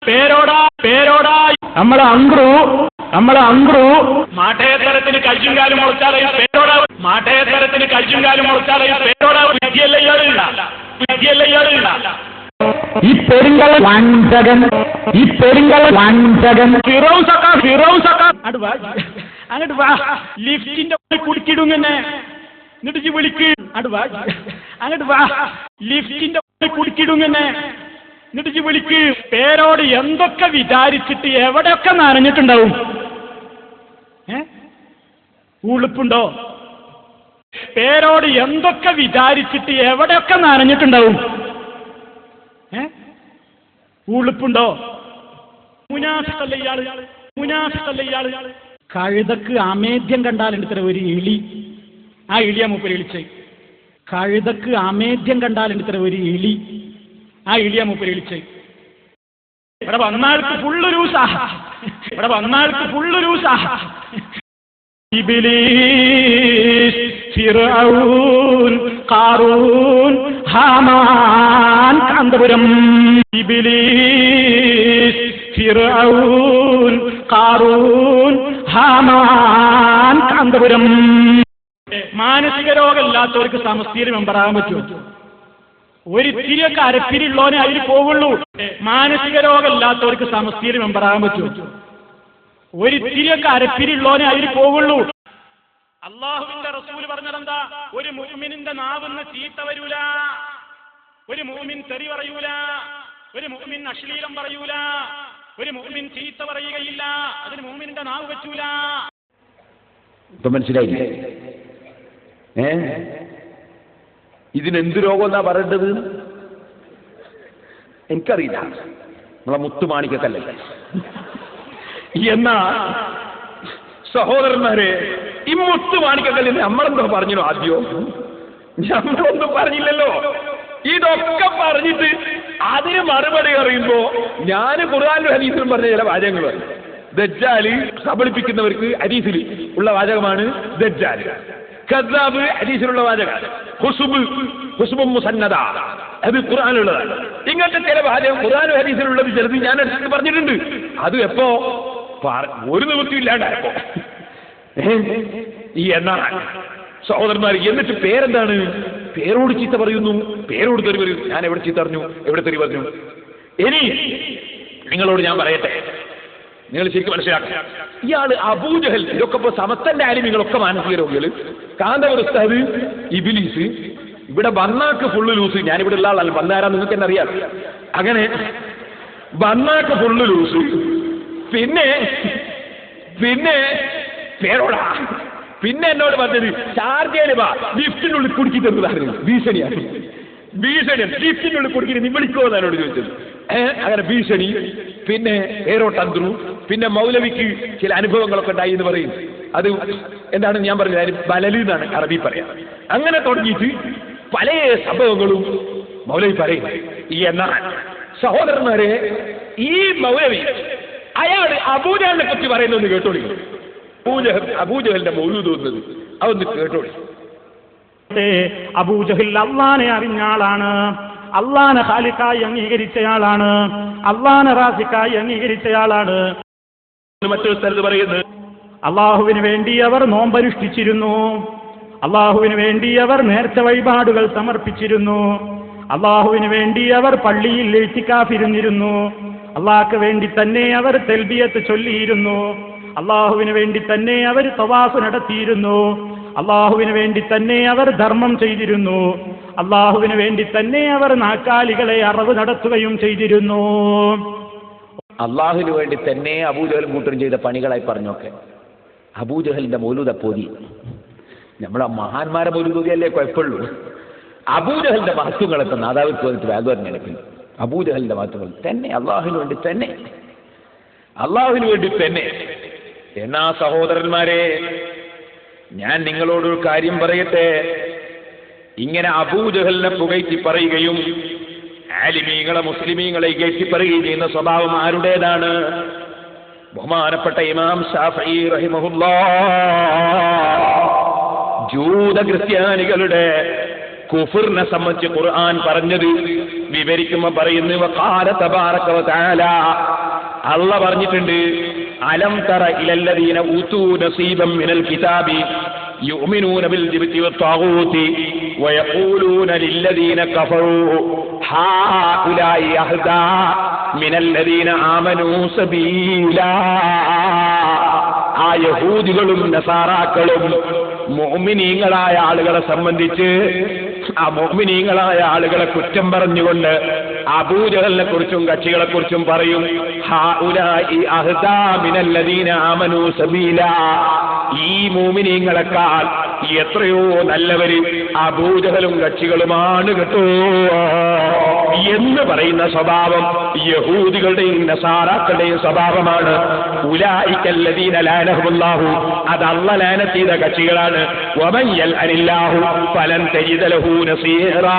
പേരോടാ നമ്മളെ അങ്ക്രു മാട്ടയത്തരത്തിന് കജ്ജും കാലും മുളച്ചാലേ പേരോടാ. മാട്ടയത്തരത്തിന് കജ്ജും കാലും മുളച്ചാലേ പേരോടാ. വിദ്യയല്ല ഇയാള്. ഈ പെരുങ്കള വഞ്ചകൻ അങ്ങോട്ട് വാ. ലിഫ്റ്റിന്റെ കുടുക്കിടുങ്ങനെ എന്നിട്ട് വിളിക്ക്. അങ്ങോട്ട് വാ. ലിഫ്റ്റിന്റെ കുടുക്കിടുങ്ങനെ എന്നിട്ട് വിളിക്ക്. പേരോട് എന്തൊക്കെ വിചാരിച്ചിട്ട് എവിടെയൊക്കെ നനഞ്ഞിട്ടുണ്ടാവും? ഉളുപ്പുണ്ടോ? പേരോട് എന്തൊക്കെ വിചാരിച്ചിട്ട് എവിടെയൊക്കെ നനഞ്ഞിട്ടുണ്ടാവും? ഉളുപ്പുണ്ടോ? മുനാഫിഖല്ലേ ഇയാള്. കഴുതക്ക് അമേദ്യം കണ്ടാലുണ്ട് ഇത്ര ഒരു ഇളി. ആ ഇളിയാ മൂപ്പര് വിളിച്ചേ. കഴുതക്ക് അമേദ്യം കണ്ടാലുണ്ട് ഇത്ര ഒരു ഇളി. ആ ഇളിയാ മൂപ്പര് വിളിച്ചേ. ഇവിടെ വന്നാൾക്ക് ഫുള്ളൊരു ഇബ്ലീസ്, ഫിർഔൻ, ഖാറൂൻ, ഹാമാൻ, കാന്തപുരം. ഇബ്ലീസ്, ഫിർഔൻ, ഖാറൂൻ, ഹാമാൻ, കാന്തപുരം. മാനസിക രോഗമില്ലാത്തവർക്ക് സമസ്തയിൽ മെമ്പറാകാൻ പറ്റുമോ? ഒരിത്തിരിയൊക്കെ അരപ്പിരിയുള്ളവനെ അതിൽ പോവുള്ളൂ. മാനസിക രോഗമില്ലാത്തവർക്ക് സമസ്തയിൽ മെമ്പറാകാൻ പറ്റുമോ? ഒരിത്തിരിയൊക്കെ അരപ്പിരിയുള്ളവനെ അതിൽ പോവുള്ളൂ. അള്ളാഹുവിന്റെ റസൂൽ പറഞ്ഞതെന്താ? ഒരു മുഅ്മിനിന്റെ നാവിന്ന് ചീത്ത വരൂല, ഒരു മുഅ്മിൻ തെറി പറയൂല, ഒരു മുഅ്മിൻ അശ്ലീലം പറയൂല, ഒരു മുഅ്മിൻ ചീത്ത പറയുകയില്ല. അതിന് മുഅ്മിനിന്റെ നാവ് വെച്ചൂല. ഇപ്പൊ മനസ്സിലായില്ലേ? ഇതിനെന്ത് രോഗം എന്നാ പറയേണ്ടത്? എനിക്കറിയില്ല. നമ്മളെ മുത്തുമാണിക്കല്ലേ. എന്നാ സഹോദരന്മാരെ, ഈ മുത്തുമാണിക്കല്ലിന് നമ്മളെന്തോ പറഞ്ഞോ? ആദ്യം നമ്മളൊന്നും പറഞ്ഞില്ലല്ലോ. ഇതൊക്കെ പറഞ്ഞിട്ട് അതിന് മറുപടി അറിയുമ്പോ ഞാൻ ഖുർആനിലും ഹദീസിലും പറഞ്ഞ ചില വാചകങ്ങൾ പറയും. ദജ്ജാല് കബളിപ്പിക്കുന്നവർക്ക് ഹദീസിൽ ഉള്ള വാചകമാണ് ദജ്ജാല്. കദ്ദാബ് ഹദീസിലുള്ള വാചകമാണ്. ഹുസ്ബും മുസന്നദ അത് ഖുർആനിലുള്ളതാണ്. ഇങ്ങനത്തെ ചില വാചകം ഖുർആനും ഹദീസിലുള്ളത് ചിലത് ഞാൻ അടുത്ത് പറഞ്ഞിട്ടുണ്ട്. അത് എപ്പോ ഒരു നിവൃത്തിയില്ലാണ്ടായപ്പോ ഈ എന്നാണ് സഹോദരന്മാർ. എന്നിട്ട് പേരെന്താണ്? പേരോട് ചീത്ത പറയുന്നു, പേരോട് തെറി പറയുന്നു. ഞാൻ എവിടെ ചീത്ത പറഞ്ഞു, എവിടെ തെറി പറഞ്ഞു? ഇനി നിങ്ങളോട് ഞാൻ പറയട്ടെ, നിങ്ങൾ ശരിക്കും മനസ്സിലാക്കുക. ഇയാള് അബൂജഹൽ, ഇതൊക്കെ ഇപ്പൊ സമസ്തന്റെ ആലിമീങ്ങളൊക്കെ മാനസിക രോഗികൾ, കാന്തപുര ഉസ്താദ് ഇബ്ലീസ്, ഇവിടെ ബന്നാക്ക് ഫുള്ള് ലൂസ്. ഞാനിവിടെ ഉള്ള ആളല്ല, ബന്നാരാ നിങ്ങൾക്ക് തന്നെ അറിയാം. അങ്ങനെ ബന്നാക്ക് ഫുള്ള് ലൂസ്. പിന്നെ പേരോടാ. പിന്നെ എന്നോട് പറഞ്ഞത് ചാർജേല് വാ, ലിഫ്റ്റിനുള്ളിൽ കുടുക്കി തന്നതായിരുന്നു. ഭീഷണിയാണ്. ലിഫ്റ്റിനുള്ളിൽ കുടുക്കി നീ വിളിക്കോ എന്നോട് ചോദിച്ചത്. അങ്ങനെ ഭീഷണി. പിന്നെ പേരോട്ടന്ത്രു. പിന്നെ മൗലവിക്ക് ചില അനുഭവങ്ങളൊക്കെ ഉണ്ടായി എന്ന് പറയും. അത് എന്താണെന്ന് ഞാൻ പറഞ്ഞത് ബലല് എന്നാണ് അറബി പറയാം. അങ്ങനെ തുടങ്ങിയിട്ട് പല സംഭവങ്ങളും മൗലവി പറയും. ഈ എന്നാൽ സഹോദരന്മാരെ, ഈ മൗലവി അയാൾ അബൂജഹലിനെ കുറിച്ച് പറയുന്നൊന്ന് കേട്ടോളി. അബൂജഹലിന്റെ മൗലൂദ് വന്നത് അതൊന്ന് കേട്ടോളി. അബൂജഹൽ അള്ളാനെ അറിഞ്ഞ ആളാണ്, അള്ളാനെ ഖാലിഖായി അംഗീകരിച്ചയാളാണ്, അള്ളാനെ റാസിഖായി അംഗീകരിച്ചയാളാണ്. മറ്റൊരു സ്ഥലത്ത് പറയുന്നത് അള്ളാഹുവിന് വേണ്ടി അവർ നോമ്പനുഷ്ഠിച്ചിരുന്നു, അള്ളാഹുവിന് വേണ്ടി അവർ നേർച്ച വഴിപാടുകൾ സമർപ്പിച്ചിരുന്നു, അള്ളാഹുവിന് വേണ്ടി അവർ പള്ളിയിൽ ഇഴ്തികാഫിരുന്നിരുന്നു, അള്ളാഹ്ക്ക് വേണ്ടി തന്നെ അവർ തൽബിയത്ത് ചൊല്ലിയിരുന്നു, അള്ളാഹുവിന് വേണ്ടി തന്നെ അവർ തവാഫ് നടത്തിയിരുന്നു, അള്ളാഹുവിന് വേണ്ടി തന്നെ അവർ ധർമ്മം ചെയ്തിരുന്നു, അള്ളാഹുവിന് വേണ്ടി തന്നെ അവർ നാക്കാലികളെ അറവ് നടത്തുകയും ചെയ്തിരുന്നു. അള്ളാഹുവിന് വേണ്ടി തന്നെ അബൂജഹൽ കൂട്ടരും ചെയ്ത പണികളായി പറഞ്ഞൊക്കെ അബൂജഹലിന്റെ മൗലൂദ പോതി. നമ്മളെ മഹാന്മാരെ മൗലൂദല്ലേ കുഴപ്പമുള്ളൂ. അബൂജഹലിന്റെ മഹത്വങ്ങളൊക്കെ നാദാവിക്ക് വന്നിട്ട് വേഗം നിലപ്പിൽ അബൂജഹലിന്റെ മഹത്വങ്ങൾ തന്നെ അള്ളാഹുവിന് വേണ്ടി തന്നെ, അള്ളാഹുവിന് വേണ്ടി തന്നെ. എന്നാ സഹോദരന്മാരെ, ഞാൻ നിങ്ങളോടൊരു കാര്യം പറയട്ടെ. ഇങ്ങനെ അബൂജഹലിനെ പുകഴ്ത്തി പറയുകയും ആലിമീങ്ങളെ മുസ്ലിമീങ്ങളെ ഇകഴ്ത്തി പറയുകയും ചെയ്യുന്ന സ്വഭാവം ആരുടേതാണ്? ബഹുമാനപ്പെട്ട ഇമാം ശാഫഈ റഹിമഹുല്ലാഹ് ജൂത ക്രിസ്ത്യാനികളുടെ കുഫറിനെ സംബന്ധിച്ച് ഖുർആൻ പറഞ്ഞത് വിവരിക്കുമ്പോൾ പറയുന്നു, വഖാല തബാറക വതആല, അല്ലാഹ് പറഞ്ഞിട്ടുണ്ട്, അലം തറ ഇലല്ലദീന ഊതൂ നസീബൻ മിനൽ കിതാബി യുഅ്മിനൂന ബിൽ ജിബ്തി വത്താഗൂതി വയഖൂലൂന ലില്ലദീന കഫറൂ ഹാഉലാഇ അഹ്ദാ മിനല്ലദീന ആമനൂ സബീലാ. ആ യഹൂദികളും നസാറാക്കളും മുഅ്മിനീങ്ങളായ ആളുകളെ സംബന്ധിച്ച് ആ മുഅ്മിനീങ്ങളായ ആളുകളെ കുറ്റം പറഞ്ഞുകൊണ്ട് അബൂജഹലിനെ കുറിച്ചും കക്ഷികളെ കുറിച്ചും പറയും, ഹാഉലാഇ അഹ്ദാ മിനല്ലദീന ആമനൂ സബീലാ. ഈ മുഅ്മിനീങ്ങളെക്കാൾ എത്രയോ നല്ലവര് അബൂജഹലും കക്ഷികളുമാണ് കേട്ടോ എന്ന് പറയുന്ന സ്വഭാവം യഹൂദികളുടെയും നസാറാക്കളുടെയും സ്വഭാവമാണ്. ഉലൈകല്ലദീന ലഅനഹുല്ലാഹു, അത് അല്ലാഹ് ലഅനത്ത് ചെയ്ത കക്ഷികളാണ്. വമൻ യൽഅനില്ലാഹു ഫലൻ തജിദ ലഹു നസീറാ.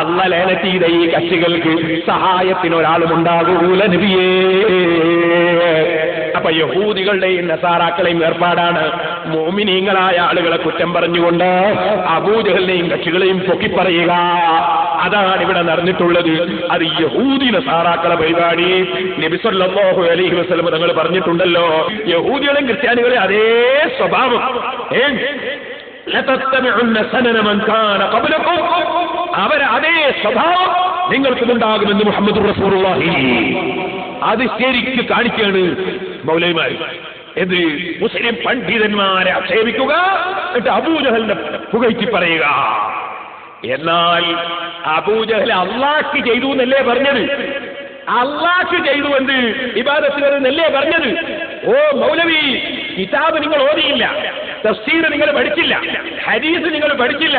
അല്ലാഹ് ലഅനത്ത് ചെയ്ത ഈ കക്ഷികൾക്ക് സഹായത്തിന് ഒരാളും ഉണ്ടാകൂല നബിയേ. അപ്പൊ യഹൂദികളുടെയും നസാറാക്കളെയും ഏർപ്പാടാണ് മുഅ്മിനീങ്ങളായ ആളുകളെ കുറ്റം പറഞ്ഞുകൊണ്ട് അബൂജഹലിനെയും കക്ഷികളെയും പൊക്കിപ്പറയുക. അതാണ് ഇവിടെ നടന്നിട്ടുള്ളത്. അത് യഹൂദി നസാറാക്കളെ പരിപാടി. നബി സല്ലല്ലാഹു അലൈഹി വസല്ലം തങ്ങൾ പറഞ്ഞിട്ടുണ്ടല്ലോ, യഹൂദികളെയും ക്രിസ്ത്യാനികളെ അതേ സ്വഭാവം അവരെ അതേ സ്വഭാവം നിങ്ങൾക്കുണ്ടാകുമെന്ന് മുഹമ്മദ് റസൂലുള്ളാഹി. അത് ശരിക്ക് കാണിക്കുകയാണ് മൗലവിമാർ. എന്ത്? മുസ്ലിം പണ്ഡിതന്മാരെ ആക്ഷേപിക്കുക, എന്നിട്ട് അബൂജഹലിനെ പുകഴ്ത്തി പറയുക. എന്നാൽ അബൂജഹൽ അള്ളാഹ്ക്ക് ചെയ്തു എന്നല്ലേ പറഞ്ഞത്? അള്ളാഹ്ക്ക് ചെയ്തു എന്ത് ഇബാദത്ത് എന്നല്ലേ പറഞ്ഞത്? ഓ മൗലവി, കിതാബ് നിങ്ങൾ ഓതിയില്ല, തഫ്സീർ നിങ്ങൾ പഠിച്ചില്ല, ഹദീസ് നിങ്ങൾ പഠിച്ചില്ല,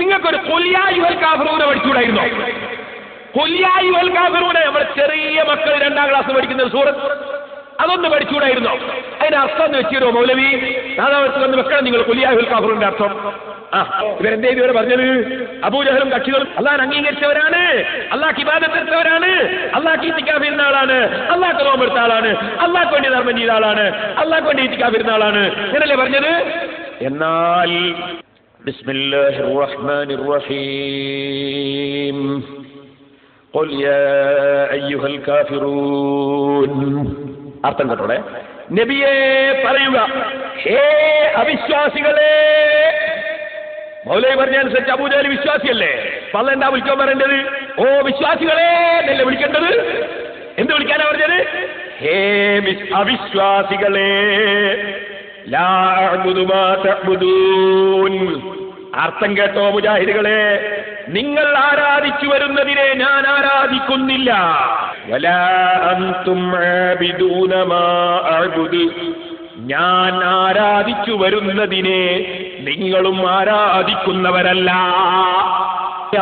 നിങ്ങൾക്കൊരു ഖുൽ യാ അയ്യുഹൽ കാഫിറൂന പഠിച്ചുകൂടായിരുന്നോ? ഖുൽ യാ അയ്യുഹൽ കാഫിറൂന നമ്മുടെ ചെറിയ മക്കൾ 2ാം ക്ലാസ് പഠിക്കുന്ന സൂറത്ത് അതൊന്ന് പഠിച്ചുകൂടായിരുന്നോ? അതിന്റെ അർത്ഥം എന്ന് വെച്ചിരോ മൗലവി? നാദാവർക്ക് വന്ന് വെക്കണം നിങ്ങൾ കുലിയാഹുൽ കാഫിറിന്റെ അർത്ഥം. ഇവരെന്തേ ഇതുവരെ പറഞ്ഞത്? അബൂജഹലും കക്ഷികളും അള്ളാഹ് അംഗീകരിച്ചവരാണ്, അള്ളാഹ് ഇബാദത്ത് എടുത്തവരാണ്, അള്ളാഹ് ഇത്തിക്കാഫ് ഇരുന്ന ആളാണ്, അള്ളാഹ് നോമ്പ് എടുത്ത ആളാണ്, അള്ളാഹ് വേണ്ടി ധർമ്മം ചെയ്ത ആളാണ്, അള്ളാഹ് വേണ്ടി ഇത്തിക്കാഫ് ഇരുന്ന ആളാണ് എന്നല്ലേ പറഞ്ഞത്? എന്നാൽ ബിസ്മില്ലാഹിർ റഹ്മാനിർ റഹീം ഖുൽ യാ അയ്യുഹൽ കാഫിറൂൻ. അർത്ഥം കേട്ടോടെ. നബിയെ പറയുക, ഹേ അവിശ്വാസികളെ. മൗലവി പറഞ്ഞനുസരിച്ച് അബൂജഹൽ വിശ്വാസിയല്ലേ? അല്ല എന്താ വിളിക്കാൻ പറയേണ്ടത്? ഓ വിശ്വാസികളെ എന്നല്ലേ വിളിക്കേണ്ടത്? എന്ത് വിളിക്കാനാ പറഞ്ഞത്? ഹേ അവിശ്വാസികളെ. ലാ അഅ്ബുദു മാ തഅ്ബുദൂൻ. അർത്ഥം കേട്ടോ മുജാഹിദുകളെ, നിങ്ങൾ ആരാധിച്ചു വരുന്നതിനെ ഞാൻ ആരാധിക്കുന്നില്ല. വലാ അൻതും ആബിദൂന മാ അഅ്ബുദു. ഞാൻ ആരാധിച്ചു വരുന്നതിനെ നിങ്ങളും ആരാധിക്കുന്നവരല്ല.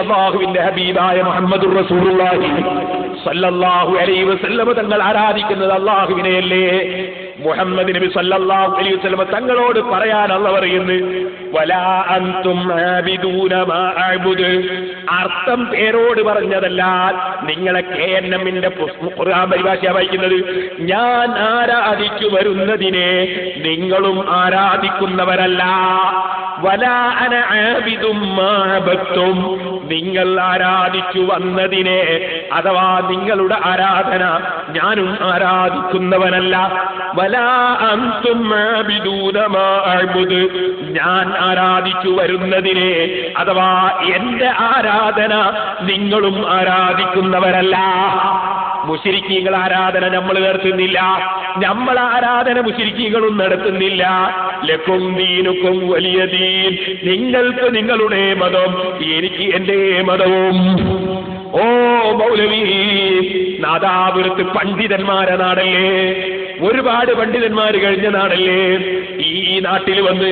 അല്ലാഹുവിന്റെ ഹബീബായ മുഹമ്മദുർ റസൂലുള്ളാഹി സ്വല്ലല്ലാഹു അലൈഹി വസല്ലം തങ്ങൾ ആരാധിക്കുന്നത് അല്ലാഹുവിനെയല്ലേ? മുഹമ്മദ് നബി സല്ലല്ലാഹു അലൈഹി വസല്ലം തങ്ങളോട് പറയാൻ അല്ലാഹു പറയുന്നു, വലാ അൻതും ആബിദൂന മാ അഅ്ബുദു. അർത്ഥം പേരോട് പറഞ്ഞതല്ല, നിങ്ങളെ KNM-ന്റെ ഖുർആൻ പരിഭാഷ വായിക്കുന്നത്. ഞാൻ ആരാധിച്ചു വരുന്നതിനെ നിങ്ങളും ആരാധിക്കുന്നവരല്ല. വലാ അന ആബിദും മാ അബദ്തും. നിങ്ങൾ ആരാധിച്ചു വന്നതിനെ അഥവാ നിങ്ങളുടെ ആരാധന ഞാനും ആരാധിക്കുന്നവനല്ല. വലാ അൻതും ആബിദൂന മാ അഅ്ബുദു. ഞാൻ ആരാധിച്ചു വരുന്നതിനെ അഥവാ എന്റെ ആരാധന നിങ്ങളും ആരാധിക്കുന്നവരല്ല. മുശ്രിക്കീങ്ങൾ ആരാധന നമ്മൾ നടത്തുന്നില്ല, നമ്മൾ ആരാധന മുശ്രിക്കീങ്ങളും നടത്തുന്നില്ല. ലക്കും ദീനുക്കും വലിയ ദീൻ. നിങ്ങൾക്ക് നിങ്ങളുടെ മതം, എനിക്ക് എന്റെ മതവും. ഓ മൗലവി, നാദാപുരത്ത് പണ്ഡിതന്മാരെ നാടല്ലേ, ഒരുപാട് പണ്ഡിതന്മാർ കഴിഞ്ഞ നാടല്ലേ. ഈ നാട്ടിൽ വന്ന്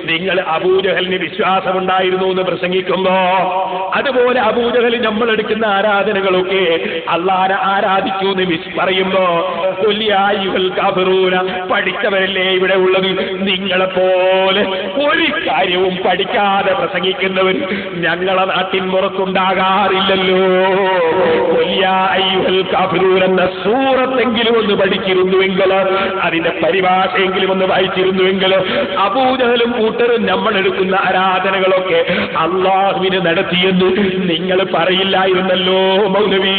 നിങ്ങൾ അബൂജഹലിന് വിശ്വാസമുണ്ടായിരുന്നു എന്ന് പ്രസംഗിക്കുമ്പോ, അതുപോലെ അബൂജഹൽ നമ്മൾ എടുക്കുന്ന ആരാധനകളൊക്കെ അള്ളാഹനെ ആരാധിച്ചു എന്ന് പറയുമ്പോ, പഠിച്ചവരല്ലേ ഇവിടെ ഉള്ളത്? നിങ്ങളെപ്പോലെ ഒരു കാര്യവും പഠിക്കാതെ പ്രസംഗിക്കുന്നവർ ഞങ്ങളെ നാട്ടിൻ പുറത്തുണ്ടാകാറില്ലല്ലോ. എന്ന സൂറത്തെങ്കിലും ഒന്ന് പഠിച്ചിരുന്നുവെങ്കിൽ, അതിന്റെ പരിഭാഷയെങ്കിലും ഒന്ന് വായിച്ചിരുന്നുവെങ്കിൽ, അബൂജഹലും കൂട്ടരും നമ്മൾ എടുക്കുന്ന ആരാധനകളൊക്കെ അള്ളാഹുവിന് നടത്തിയെന്ന് നിങ്ങൾ പറയില്ലായിരുന്നല്ലോ മൗലവി.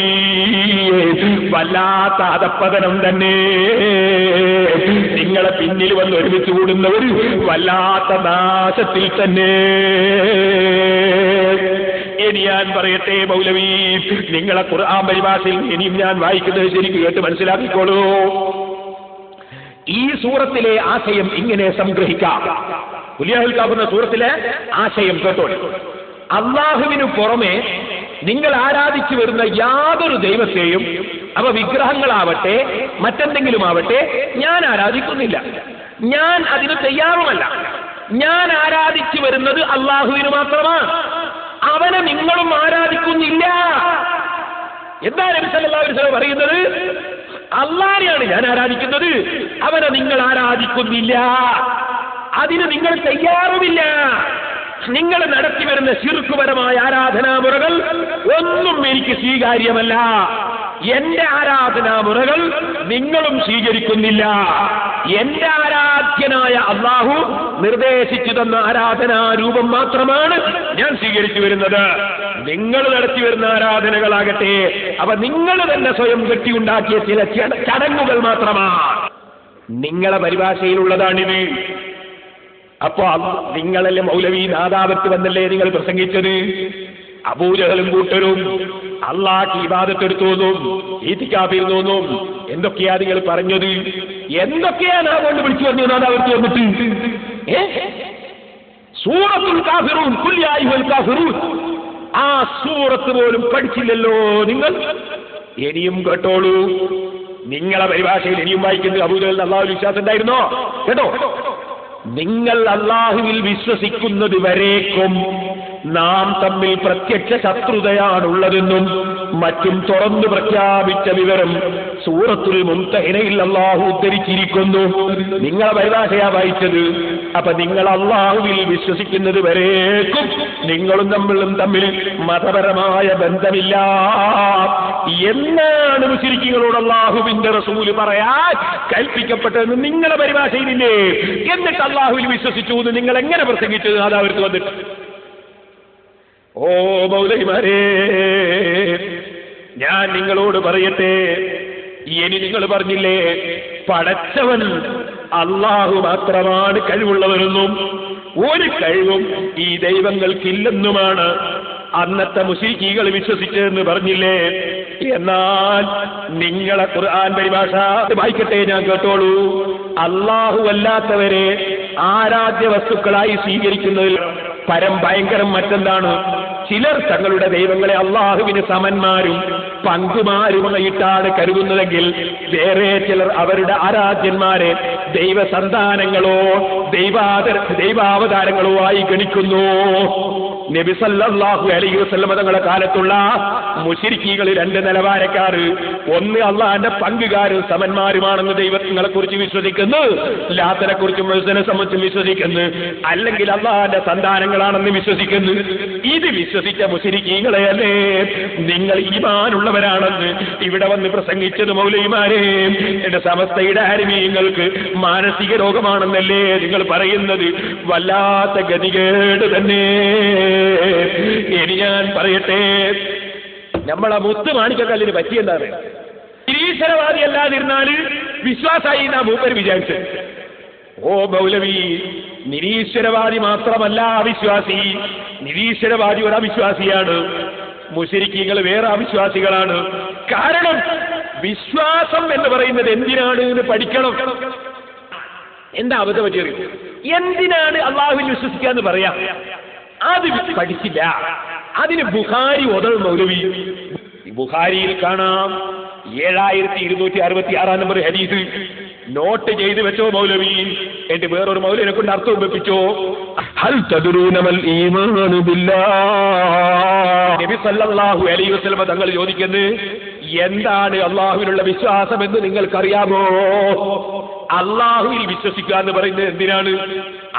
വല്ലാത്ത അധപ്പതനം തന്നെ. നിങ്ങളെ പിന്നിൽ വന്ന് ഒരുമിച്ച് കൂടുന്നവർ വല്ലാത്ത നാശത്തിൽ തന്നെ. ഇനി ഞാൻ പറയട്ടെ മൗലവി, നിങ്ങളെ ഖുർആൻ പരിഭാഷയിൽ ഇനിയും ഞാൻ വായിക്കുന്നത് ശരിക്കും കേട്ട് മനസ്സിലാക്കിക്കോളൂ. ഈ സൂറത്തിലെ ആശയം ഇങ്ങനെ സംഗ്രഹിക്കാം. ഖുലിയാഹുൽ കാഫിർ സൂറത്തിലെ ആശയം കേട്ടോളൂ. അള്ളാഹുവിനു പുറമെ നിങ്ങൾ ആരാധിച്ചു വരുന്ന യാതൊരു ദൈവത്തെയും, അവ വിഗ്രഹങ്ങളാവട്ടെ മറ്റെന്തെങ്കിലും ആവട്ടെ, ഞാൻ ആരാധിക്കുന്നില്ല. ഞാൻ അതിന് തയ്യാറുമല്ല. ഞാൻ ആരാധിച്ചു വരുന്നത് അള്ളാഹുവിന് മാത്രമാണ്. അവനെ നിങ്ങളും ആരാധിക്കുന്നില്ല. എന്താ നബി സല്ലല്ലാഹു അലൈഹി വസല്ലം പറയുന്നത്? അള്ളാഹനെയാണ് ഞാൻ ആരാധിക്കുന്നത്, അവനെ നിങ്ങൾ ആരാധിക്കുന്നില്ല. അതിന് നിങ്ങൾ തയ്യാറുമില്ല. നിങ്ങൾ നടത്തി വരുന്ന ശിർക്കുപരമായ ആരാധനാമുറകൾ ഒന്നും എനിക്ക് സ്വീകാര്യമല്ല. എന്റെ ആരാധനാമുറകൾ നിങ്ങളും സ്വീകരിക്കുന്നില്ല. എന്റെ ആരാധ്യനായ അള്ളാഹു നിർദ്ദേശിച്ചു തന്ന ആരാധനാരൂപം മാത്രമാണ് ഞാൻ സ്വീകരിച്ചു വരുന്നത്. നിങ്ങൾ നടത്തി വരുന്ന ആരാധനകളാകട്ടെ, അവ നിങ്ങൾ തന്നെ സ്വയം കെട്ടിയുണ്ടാക്കിയ ചില ചടങ്ങുകൾ മാത്രമാണ്. നിങ്ങളെ പരിഭാഷയിലുള്ളതാണിത്. അപ്പോ നിങ്ങളല്ലേ മൗലവി നാദാവത്ത് വന്നല്ലേ നിങ്ങൾ പ്രസംഗിച്ചത്? അബൂജഹലും കൂട്ടരും അള്ളാഹ് ഇബാദത്തെടുത്തോന്നും ഈത്തിക്കാഫിരുന്നോന്നും എന്തൊക്കെയാ നിങ്ങൾ പറഞ്ഞത്? എന്തൊക്കെയാ നാ കൊണ്ട് വിളിച്ചു പറഞ്ഞു നാദാവത്ത് വന്നിട്ട്? സൂറത്തുൽ കാഫിറൂൻ, ഖുൽ യാ അയ്യുഹൽ കാഫിറൂൻ, ആ സൂറത്ത് പോലും പഠിച്ചില്ലല്ലോ നിങ്ങൾ. ഇനിയും കേട്ടോളൂ, നിങ്ങളെ പരിഭാഷയിൽ ഇനിയും വായിക്കുന്നത് അബൂജഹലിന് അള്ളാഹുവിൽ വിശ്വാസം ഉണ്ടായിരുന്നോ? കേട്ടോ, നിങ്ങൾ അള്ളാഹുവിൽ വിശ്വസിക്കുന്നത് വരേക്കും നാം തമ്മിൽ പ്രത്യക്ഷ ശത്രുതയാണുള്ളതെന്നും മറ്റും തുറന്നു പ്രഖ്യാപിച്ച വിവരം സൂറത്തുൽ മുംതഹിനയിൽ അല്ലാഹു ഉദ്ധരിച്ചിരിക്കുന്നു. നിങ്ങളെ പരിഭാഷയാ വായിച്ചത്. അപ്പൊ നിങ്ങൾ അല്ലാഹുവിൽ വിശ്വസിക്കുന്നത് വരേക്കും നിങ്ങളും തമ്മിൽ മതപരമായ ബന്ധമില്ല എന്നാണ് മുശ്രിക്കുകളോട് അല്ലാഹുവിന്റെ റസൂല് പറയാൻ കൽപ്പിക്കപ്പെട്ടതെന്ന് നിങ്ങളെ പരിഭാഷയിലില്ലേ? എന്നിട്ട് അല്ലാഹുവിൽ വിശ്വസിച്ചു എന്ന് നിങ്ങൾ എങ്ങനെ പ്രസംഗിച്ചത്? അത് അവർക്ക് വന്നിട്ട് ഓ മൗലവിമാരേ, ഞാൻ നിങ്ങളോട് പറയട്ടെ, ഇനി നിങ്ങൾ പറഞ്ഞില്ലേ പടച്ചവൻ അല്ലാഹു മാത്രമാണ് കഴിവുള്ളവരെന്നും ഒരു കഴിവും ഈ ദൈവങ്ങൾക്കില്ലെന്നുമാണ് അന്നത്തെ മുശ്രിക്കുകൾ വിശ്വസിച്ചതെന്ന് പറഞ്ഞില്ലേ? എന്നാൽ നിങ്ങളെ ഖുർആൻ പരിഭാഷ വായിക്കട്ടെ, ഞാൻ കേട്ടോളൂ. അല്ലാഹു അല്ലാത്തവരെ ആരാധ്യ വസ്തുക്കളായി സ്വീകരിക്കുന്നതിൽ പരം ഭയങ്കരം മറ്റെന്താണ്? ചിലർ തങ്ങളുടെ ദൈവങ്ങളെ അള്ളാഹുവിന് സമന്മാരും പങ്കുമാരുമായിട്ടാണ് കരുതുന്നതെങ്കിൽ വേറെ ചിലർ അവരുടെ ആരാധ്യന്മാരെ ദൈവസന്താനങ്ങളോ ദൈവാവതാരങ്ങളോ ആയി ഗണിക്കുന്നു. നബി സല്ലല്ലാഹു അലൈഹി വസല്ലം തങ്ങളുടെ കാലത്തുള്ള മുശ്രിക്കുകൾ രണ്ട് നിലവാരക്കാർ. ഒന്ന് അള്ളാഹിന്റെ പങ്കുകാരും സമന്മാരുമാണെന്ന് ദൈവങ്ങളെ കുറിച്ച് വിശ്വസിക്കുന്നു, ലാത്തനെ കുറിച്ചും മുഅ്സിനെ സംബന്ധിച്ചും വിശ്വസിക്കുന്നു, അല്ലെങ്കിൽ അള്ളാഹിന്റെ സന്താനങ്ങളാണെന്ന് വിശ്വസിക്കുന്നു. ഇത് വിശ്വസിച്ച മുശ്രിക്കുകളെയല്ലേ നിങ്ങൾ ഈമാനുള്ളവരാണെന്ന് ഇവിടെ വന്ന് പ്രസംഗിച്ചത്? മൗലവിമാരെ, എന്റെ സമസ്തയുടെ ആരിമീങ്ങൾക്ക് മാനസിക രോഗമാണെന്നല്ലേ നിങ്ങൾ പറയുന്നത്? വല്ലാത്ത ഗതികേട് തന്നെ. ഇനി ഞാൻ പറയട്ടെ, നമ്മളെ മുത്ത് മാണിക്കക്കല്ലിന് പറ്റിയെന്താണ്? നിരീശ്വരവാദി അല്ലാതിരുന്നാല് വിശ്വാസായി നാ മൂപ്പർ വിചാരിച്ചത്. ഓ മൗലവി, നിരീശ്വരവാദി മാത്രമല്ല അവിശ്വാസി. നിരീശ്വരവാദി ഒരു അവിശ്വാസിയാണ്, മുശ്രിക്കുകൾ വേറെ അവിശ്വാസികളാണ്. കാരണം വിശ്വാസം എന്ന് പറയുന്നത് എന്തിനാണ് എന്ന് പഠിക്കണം. എന്താ അബദ്ധം പറ്റിയത്? എന്തിനാണ് അള്ളാഹുവിൽ വിശ്വസിക്കുക എന്ന് പറയാം, അത് പഠിച്ചില്ല. അതിന് ബുഖാരി ഓതണം മൗലവി. ബുഖാരിയിൽ കാണാം 7266 നമ്പർ ഹദീസ്. നോട്ട് ചെയ്ത് വെച്ചോ മൗലവി. എന്റെ വേറൊരു മൗലവിനെ കൊണ്ട് അർത്ഥം വെപ്പിച്ചോ. ഹൽ തദ്റൂന മൽ ഈമാനു ബില്ലാഹ്. നബി സല്ലല്ലാഹു അലൈഹി വസല്ലം തങ്ങൾ ചോദിക്കുന്നത്, എന്താണ് അള്ളാഹുവിനുള്ള വിശ്വാസം എന്ന് നിങ്ങൾക്കറിയാമോ? അള്ളാഹുവിൽ വിശ്വസിക്കുക എന്ന് പറയുന്നത് എന്തിനാണ്?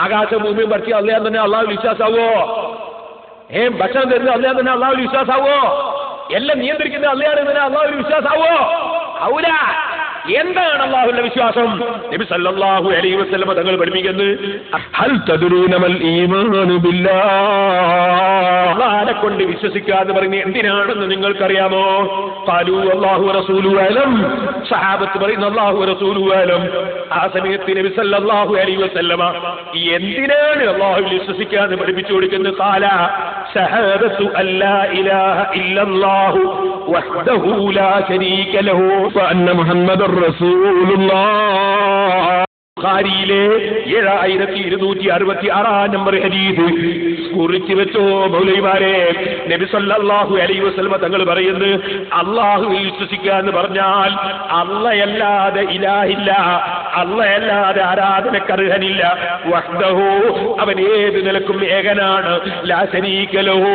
ആകാശം ഭൂമിയും പഠിച്ച് അള്ളയാൻ തന്നെ അള്ളാഹുവിൽ വിശ്വാസാവോ? ഭക്ഷണം തരുന്നത് അള്ളയാൻ തന്നെ അള്ളാഹുവിൽ വിശ്വാസാവോ? എല്ലാം നിയന്ത്രിക്കുന്നത് അള്ളയാണ് തന്നെ അള്ളാഹുവിൽ വിശ്വാസാവോ? ഔല. എന്താണ് അള്ളാഹുവിന്റെ വിശ്വാസം? നബി സല്ലല്ലാഹു അലൈഹി വസല്ലം തങ്ങൾ പഠിപ്പിക്കുന്നത്, ഹൽ തദ്റൂന മൽ ഈമാനു ബില്ലാഹ്. അള്ളാഹനെ കൊണ്ട് വിശ്വസിക്കുക എന്ന് പറയുന്നത് എന്തിനാണെന്ന് നിങ്ങൾക്കറിയാമോ? ഖാലൂ അല്ലാഹു വറസൂലുഹു അലം. സഹാബത്ത് പറയുന്നു അല്ലാഹു വറസൂലുഹു അലം. ആ സമയത്ത് നബി സല്ലല്ലാഹു അലൈഹി വസല്ലം എന്തിനാണ് അള്ളാഹുവിൽ വിശ്വസിക്കുക എന്ന് പഠിപ്പിച്ചു കൊടുക്കുന്നത്? ഖാല ശഹാദത്തു അല്ലാ ഇലാഹ ഇല്ലല്ലാഹു വഹ്ദഹു ലാ ശരീക ലഹു വഅന്ന മുഹമ്മദർ റസൂലുള്ളാഹ്. ബുഖാരിയിലെ 7266 നമ്പർ ഹദീസ് കുറിച്ച് വെച്ചോ മൗലവിമാരെ. നബി സല്ലല്ലാഹു അലൈഹി വസല്ലം തങ്ങൾ പറയുന്നത്, അല്ലാഹുവിൽ വിശ്വസിക്കുക എന്ന് പറഞ്ഞാൽ അല്ലാഹയല്ലാതെ ഇലാഹില്ല, അല്ലാഹയല്ലാതെ ആരാധനക്ക് അർഹനില്ല. വഹ്ദഹു, അവൻ ഏത് നിലക്കും ഏകനാണ്. ലാ ശരീക ലഹു,